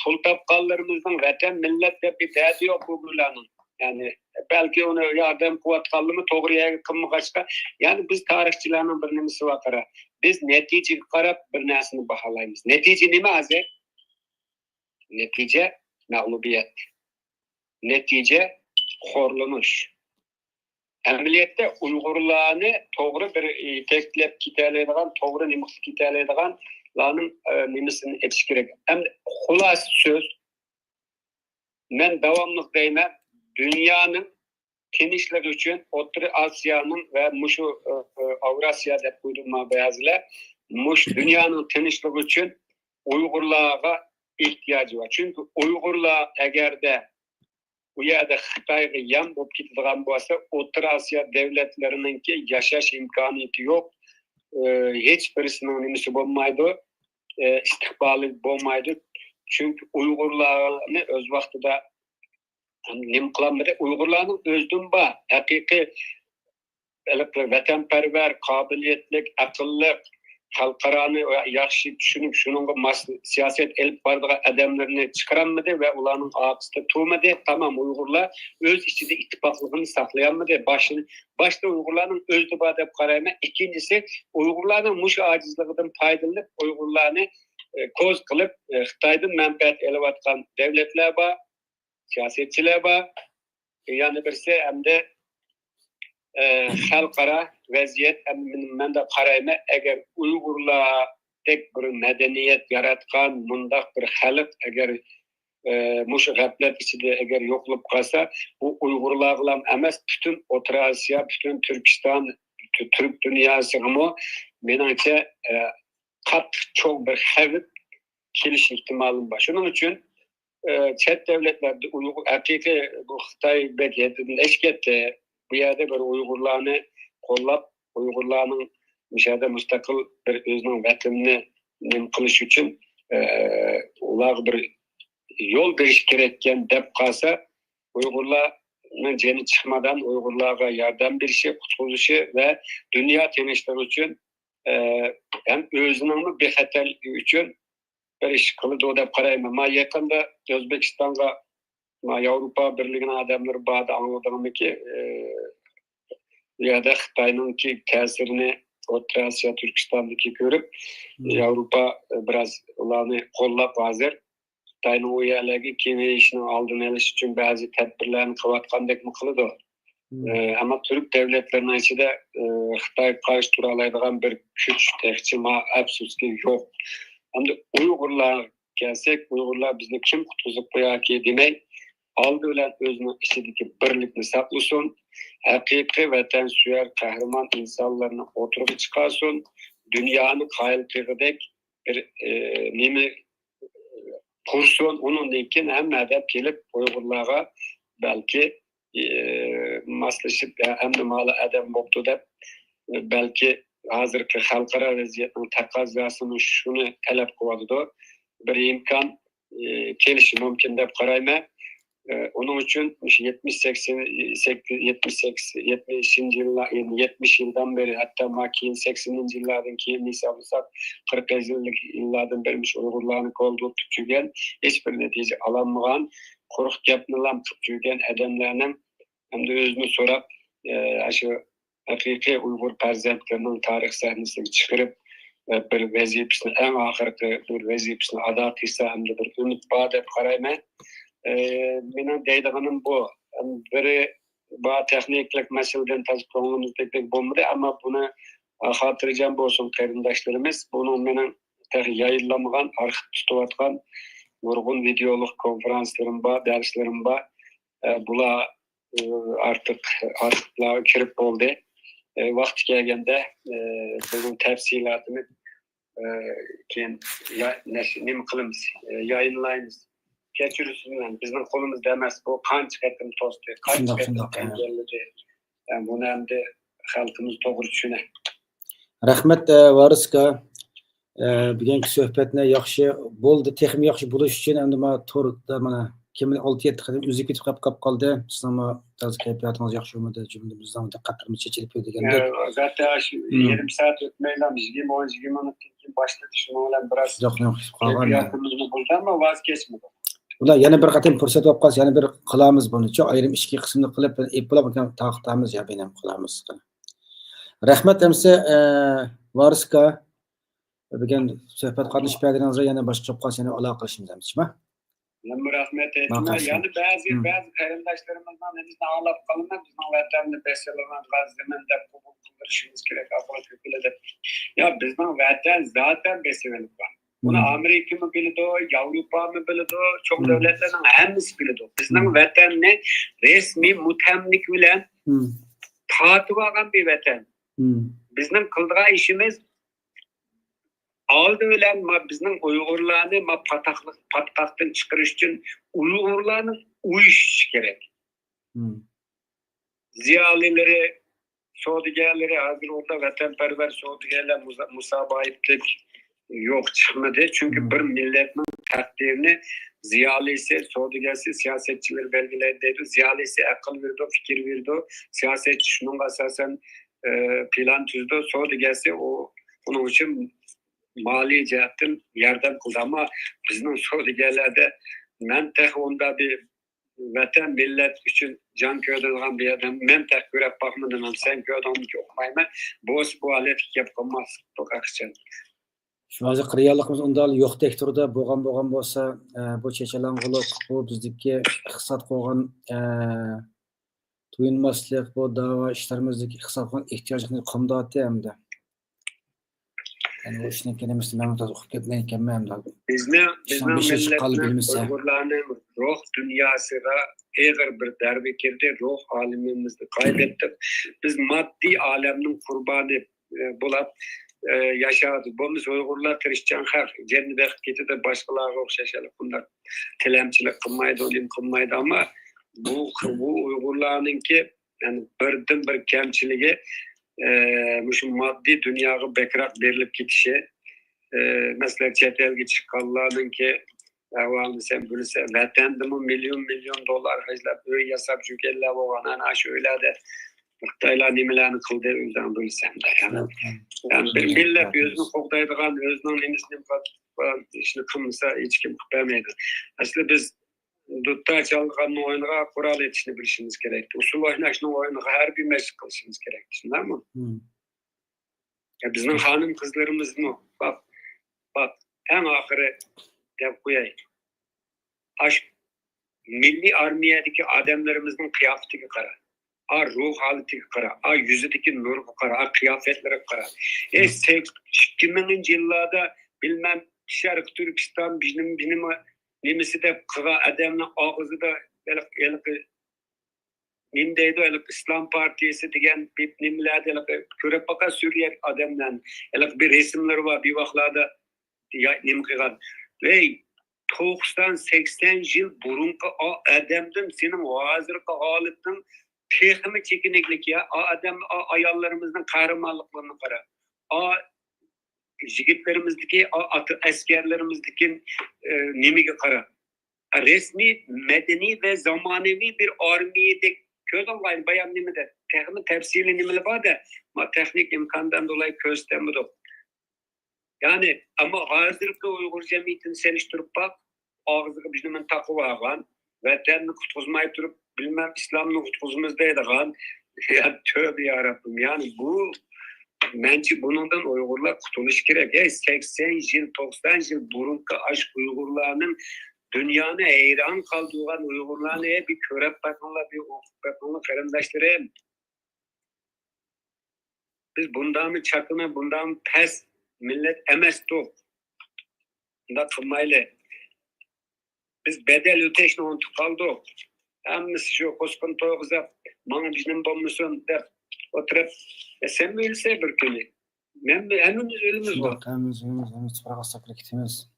Pul tapkallarımızın vatan milletle bir derdi yok bu bulanın. Yani belki onu yardım kuvvetkallı mı doğruya kımı kaçka. Yani biz tarihçilerin bir nimisi vakara. Biz neticeyi karab bir nesini bahalayımız. Netice nime hazır? Netice mağlubiyet. Netice horlanış. Ameliyette Uygurlarını doğru bir teklep kitəleydiğen, doğru nimisi kitəleydiğen lanın nimisini etiş gerek. Hem hulas söz ben devamlık deyme dünyanın tinişlik için Orta Asya'nın ve Muşu Avrasya'da kuyduğuma beyazla Muş dünyanın tinişlik için Uygurlara ihtiyacı var. Çünkü Uygurlar eğer de bu yerde Xitay'a yan bulup gittiğin olsa Orta Asya devletlerinin ki yaşaş imkaniyeti yok. Hiçbirisinin nimisi olmaydı. İstikbali olmaydı. Çünkü Uygurlarni öz vaqtida nim qılanmadi. Uygurlarning o'zidan bor haqiqiy vatanparvar, qobiliyatli, aqlli, xalqarani yaxshi tushunib, shuningga mos siyosat elib boradigan odamlarni chiqaramadi va ularning orqasida turmadi. Tamam, Uygurlar o'z ichida ittifoqligini saqlayolmadi. Başta Uygurlarning o'zida bor deb qarayman. Ikkinchisi, Uygurlarning mushu ojizligidan foydalanib, Uygurlarni ko'z qilib Xitoydan manfaat olayotgan davlatlar bor, siyosatchilar bor. Yana birisi hamda xalqaro vaziyat menda qarayman, agar Uygurlar tek bir madaniyat yaratgan mundaq bir xalq agar mushu g'aflat ichida agar yo'qolib qolsa, bu Uygurlar bilan emas, butun O'rta Osiyo, butun Turkiston, Türk dunyosiga menimcha qattiq cho'q bir xavf kelish ehtimoli bor. Shuning uchun chet davlatlarda haqiqiy bu Xitoy bekatidan eshkatdi. Bu yerda bir Uygurlarni qo'llab, Uygurlarning mishada mustaqil bir o'zining vatanini nim qilish uchun ular bir yo'l berish kerakkan deb qolsa, Uygurlarning jeni chiqmadan Uygurlarga yordam berishi, qutqizishi va dunyo tinchligi uchun ham o'zining bexatarligi uchun bir ish qildi deb qarayman. Men yaqinda O'zbekistonga Yevropa Birligining odamlari borda angladimki, bu yerda Xitoyninki ta'sirini O'rta Osiyo, Turkistondagi ko'rib, Yevropa biroz ularni qo'llab hozir Xitoyning u yerlarga kengayishining oldini olish uchun ba'zi tadbirlarni qilayotgandek qiladi. Ama Türk devletlerinin içinde Xitoy qarshi tura oladigan bir kuch tehcima afsuski yo'q. Hamda Uygurlar kelsak, Uygurlar bizni kim qutqizib qo'yarki demay, oldi bilan o'zining ichidagi birlikni saqlasin, haqiqiy vatansuvar qahramon insonlarni o'tirib chiqarsin, dunyoni qoyil qilgudek bir nima qursin, undan keyin hammadan kelib Uygurlarga balki maslashib hamda mali adam bo'ldi deb balki hozirgi xalqaro vaziyatning taqozosini shuni talab qiladi. Bir imkon kelishi mumkin deb qarayman. Onun uchun 70 yıldan beri, hatta makin 80 yıllardan keyin hesaplarsak 40 yıllardan beri Uygurlarni qo'lda tutgan, hech bir natija olinmagan, quruq gapni lam qilib yurgan odamlarning hamda o'zini so'rab, shu haqiqiy Uyg'ur farzandlarining tarix sahnasiga chiqarib bir vazifasini, eng oxirgi bir vazifasini ado qilsa hamda bir umid bor deb qarayman. Mening deydiganim bu. Biri bu texniklik masaladan tasdiqlanmagan bo'lmadi, ammo buni xotirjam bo'lsin qarindoshlarimiz. Buni mening yayınlanmagan, arxiv tutayotgan nurg'un videoluk konferanslarım bor, darslarim bor. Bular artık kirib bo'ldi. Vaqti kelganda buning tafsilotini keyin nima qilamiz, yayınlaymiz. Keçirirsin, bizning qo'limizda emas, bu qancha qatim to'sdi, qancha qatim keldi. Yani buni ham de xalqimiz to'g'ri tushunadi. Rahmat Variska. Bugungi suhbatni yaxshi bo'ldi, texnik yaxshi bo'lish uchun endi men to'g'rida mana kim 6-7 qadim o'zi ketib qoldi. Sizlarga ta'ziz kayfiyatingiz yaxshi bo'lmadi, jumlamizdan diqqatlarimiz chechilib ketganda. Zaten yarım saat o'tmayla 20 minutdan keyin boshladi, shuning bilan biroz kayfiyatimizni buzdi, ammo vaz kechmadi. Ular yana bir qatim fursat olib qolsa, yana bir qilamiz buni-chi, ayrim ishki qismini qilib, eplab taqtamiz ya benim qilamiz. Rahmat emsa Variska. Bugun suhbat qatnashib berganingizga yana boshqa qolsa yana aloqa qilishimizmi? Nima rahmat aytma. Yani ba'zi qarindoshlarimizni bizni anglab qolma, bizning vatanni besalaman, g'azimanda qabul qilishimiz kerak, ahvol ko'piladi. Ya bizning vatan zaten besalanib bor. Buni Amerika mı biladi, Avrupa mı biladi, çok devletlerin hammasi biladi. Bizning vatanni resmi mutamlik bilan tatib olgan bir vatan. Bizning qildigan ishimiz oldi bilan bizning Uyg'urlarni pataqdan chiqarish uchun Uyg'urlarni uyushish kerak. Ziyolilari, savdogarlari, hozir o'rta vatanparvar savdogarlar musobaitlik yok çıkmadı. Çünkü bir milletin takdirini ziyalisi, sordugası, siyasetçiler belgeledi. Ziyalisi akıl verdi, fikir verdi. Siyasetçi şunun asasen plan tüzdü. Sordugası o onun için mali cihetten yardım kıldı ama bizim sordugelerde men tek onda bir vatan millet için can köydürgen bir adam men tek görüp bakmadım sen köyden okumayma bu alet yapılmaz bu akşam. Şu hozir qilganligimiz unda yo'qdek turdi. Bo'lgan bo'lsa, bu chechalang'uliq, bu bizdagi iqtisod qo'ygan to'yinmaslik, bu da'vo ishlarimizdagi iqtisod qo'ygan ehtiyojni qamdayapti hamda. Yani o işin kelimesi ben de okuyup gitmeyi kemmem lazım. Bizim kalbi milletinin bilmese. Uygurlarının ruh dünyasına eğer bir derbe girdi, ruh alemimizi kaybettik. Biz maddi aleminin kurbanı bulup yaşadık. Biz Uygurlar Hristiyan halk, cennet gitti de başkalarına okşaşalık bunlar. Telemçilik kılmaydı, olayım kılmaydı ama bu Uygurlarının ki yani bir kemçiliği şu maddi dünyaya bekrak verilip gitişi mesela chet elga chiqqanlarning ki avvalni sen bilsa vatandimi milyon dollar hajlab uy yasab yurganlar bo'lgan ana shu o'yladi xitoylar nimalarni qildi o'zim bilsam yani bir millet o'zini qo'g'daydigan o'zining nimasini ishni qilmasa hech kim qilmaydi aslida biz dutta çalgan oyunga kural yetişini bilişimiz gerekti. Usul oynashning oyuniga har bir meşk qilishimiz kerak. Tushundingmi? Bizning xonim qizlarimizni bak en ahiri deb qo'yay. Milli armiyadagi odamlarimizning qiyofatiga qara. Ruh holatiga qara, yuzidagi nurga qara, qiyofetlariga qara. 2000-yillarda bilmem Şarkı Türkistan benim nimesi de kıva adamın ağzıda nimdeydi İslam Partisi diyen bir nimlerde körep baka Suriye adamdan bir resimleri var bir vaklarda nim kıgan ve 90-80 yıl burunki adamdan senin hazırki halıtın tehimi çekineklik ya adam ayallarımızın kahramanlıklarını kara yigitlerimizdeki askerlerimizdeki nemiga qara. Resmi, medeni ve zamanevi bir armiyede közden gayrı bayan nimede texnik tefsili nimeli var da ama teknik imkandan dolayı közden bu. Yani ama hazırki Uygur cemiyetini seliştirip bak ağzıga bizim takıp algan vatanını kutuzmayıp durup bilmem İslam'ını kutuzumuzdaydıgan ya tövbe yarabbim yani bu bence bundan Uygurlar kurtuluş gerek. 80 yıl, 90 yıl burunki aşk Uygurlarının dünyanı hayran kaldığın Uygurlarını bir körep bakınla, bir okut bakınla karındaşları. Biz bundan mı çakına, bundan mı pes millet emesto. Bunda kılmayla. Biz bedel öteşine ontuk kaldık. Hemisi şu koskun toğuza, bana bizim bombusun der. Oturup sen bilse bir günü. Hemimiz ölümüz var. Hemimiz bıraksak gitmez.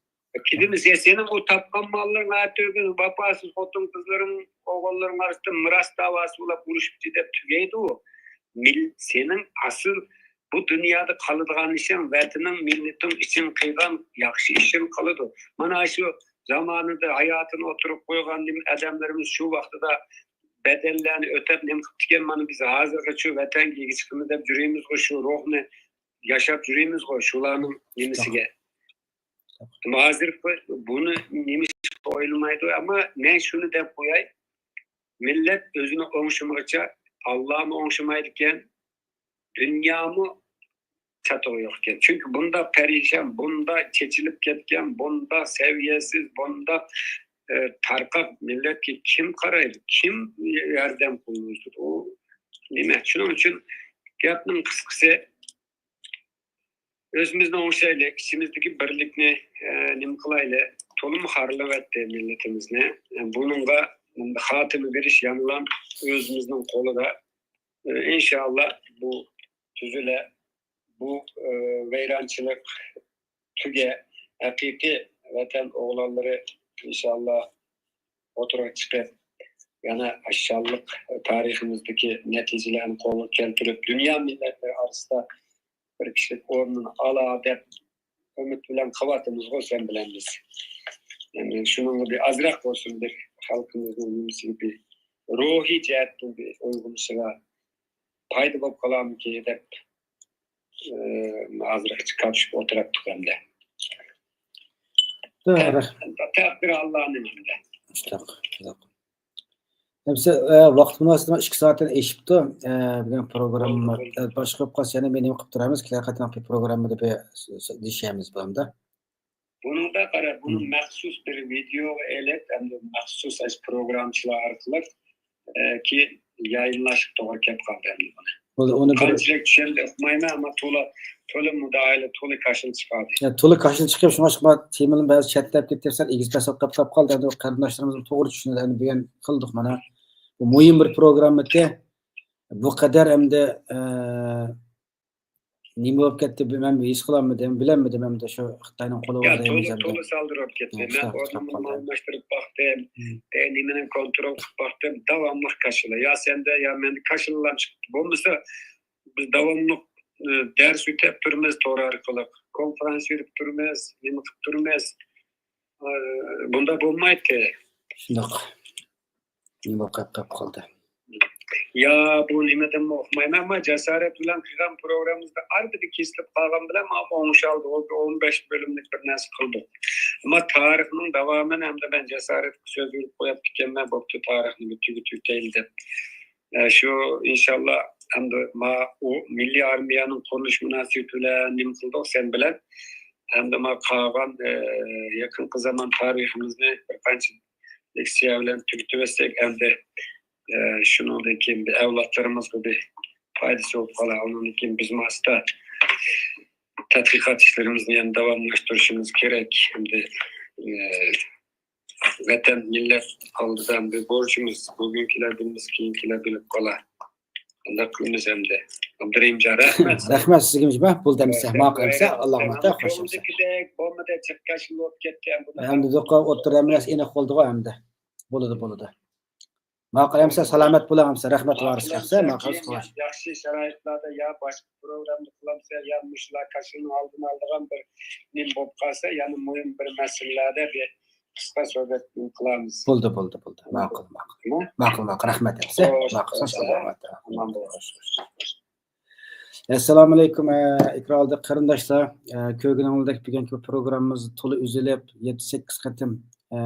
Kidimiz ya senin o tapkan malların atıyorsun, babasız otun kızların, oğulların arasında miras davası olup buluşup gidip tügeydi o. Senin asıl bu dünyada kalıdığın işin, vatanın, milletin için kıygan yakşı işin kalıdı. Bana şu zamanında hayatını oturup koygan adamlarımız şu vakti da bedellerini ötep nem kıptiken bana biz hazır kaçıyor vatan geçkimi de yüreğimiz koşuyor ruhunu yaşap yüreğimiz koşuyor şularının nemisige. Ama hazır bunu nemis koyulmaydı ama ne şunu da koyay millet özünü onşumakça Allah'ımı onşumaydıkken dünyamı çatı yokken. Çünkü bunda perişan, bunda çeçilip ketken, bunda seviyesiz, bunda tarkak millet ki kim karaydı, kim yerden bulmuştu o nime. Şunun için yapının kıskısı özümüzden o şeyle, içimizdeki birlikni nim kılayla tolum harlı etti milletimizne. Yani bunun da hatimi bir iş yanılan özümüzden kolu da inşallah bu tüzüle bu veyrançılık tüge hakiki vatan oğlanları inşallah oturak çıkıp yani aşağılık tarihimizdeki neticelerini kolu keltirip dünya milletleri arasında bir kişilik ornunu ala dep ümit bilen kıvatımız o sen bilen biz. Yani şunun bir azrak olsun bir halkımızın ümisi bir ruhi cihetten bir uygunsuna payda bulup kalan ki edip azrak çıkartıp oturup tutamda. Doğru. Takdir Allah'ın emrinde. İşte. Hepsi vaqt münasibati 2 saatdan eşipti. Bugun program var. Başqa qolsa yana meni qilib turamiz. Haqiqatan bir programda deb deyishamiz bunda. Bunun da qara, bunun maxsus bir video elet hem de maxsus as programçılar arqılı ki yayınlaşıp to'g'ri kelib qoldi. Onu bir Qanchalik tushunib o'qimayman, ammo to'la mudoala, to'la kashil chiqadi. to'liq qashil chiqib, shunga chiqma temirni ba'zi chatlab ketyapsan, egiz tasab qolib qoldi. Endi qarindoshlarimiz to'g'ri tushunadi. Endi bugun qildik mana. Bu muhim bir programda bu qadar hamda nima bo'lib ketdi bilmayman, his qilolmadim, bilamedim hamda shu Xitoyning qo'li Ya bor to'la saldirib ketdi. Men o'rnimni ma'lumlashtirib baxtim, nimani kontrol qilib baxtim, davomli kashila. Ya senda ya menda kashilalar chiqdi. Bo'lmasa biz davomli ders o'tib turmiz to'g'ri orqali, konferans berib turmiz, nima qilib turmiz. Bunda bo'lmaydi. Shundoq. Nima qilib qoldi. Ya bu nimadan o'qimayman, ammo jasorat bilan qilgan programmamizda har biri kesilib qolgan bilan o'ng'ishaldi. 15 bo'limlik bir narsa qildik. Ammo tarixning davomini hamda ben jasorat so'z yurib qo'yib ketganman, bo'pti tarixni tugutayli deb. Shu inshaalloh hamda o milliy armiyaning qurilish munosabati bilan nima qildik sen bilan hamda qolgan yaqin zaman tariximizni bir qancha leksiya bilan tugatib olsak hamda shundan keyin avlodlarimizga bir foydasi bo'lib qoladi. Undan keyin biz masda tadqiqot ishlarimizni ham davomlashtirishimiz kerak. Hamda vatan millat oldidan bir borcimiz. Bugungilar bilmiz, keyingilar bilib qoladi. Qanday qilamiz hamda. Abdurahimjon, rahmat. Rahmat sizga. Bo'ldimsa, ma'qulsa, Alloh ma'ta xo'sh bo'lsin. Bo'lmadi, chiqqashib bo'lib ketdi ham buni. Hamda do'qqa o'tiramiz, aniq bo'ldi-ku hamda. Bo'ladi. Ma'qulsa, salomat bo'lamsa, rahmat varisqasa, ma'qul xo'sh. Yaxshi sharoitlarda ya boshqa programda qilamsa, ya mushlar kashini oldin oldigan bir nim bo'lib qolsa, yana muhim bir masalalarda bir qisqa suhbat qilamiz. Bo'ldi. Ma'qul. Rahmat etsa, ma'qul salomat. Assalomu alaykum ikromli qarindoshlar. Ko'rganingizdek bugungi programmamiz to'la uzilib 7-8 qatim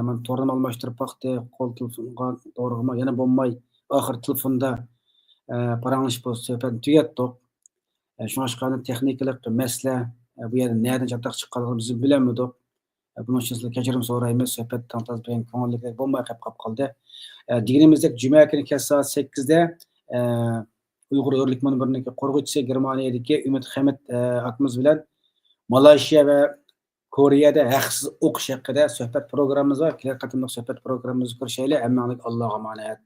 men to'g'ri almashtirib vaqti qo'l telefonga to'g'rimi yana bo'lmay oxir telefonda paranglish bo'lib suhbatni tugatdik. Shunga chiqqan texnikalik masala bu yerda nereden chatoq chiqqanligini biz bilmadik. Bunun için sizlarga kechirim so'raymiz. Suhbatdan to'g'ri bilan ko'ngillik bo'lmay qoldi. Deganimizdek juma kuni kech soat 8da Uyg'ur o'rlik munbirining qo'rg'uvchisi Germaniyadagi Umid Hamid akamiz bilan Malayziya va Koreyada haqsiz o'qish haqida suhbat programmamiz var. Kelar qatimliq suhbat programmamizni ko'rishaylik. Hammangiz Allohga emanet.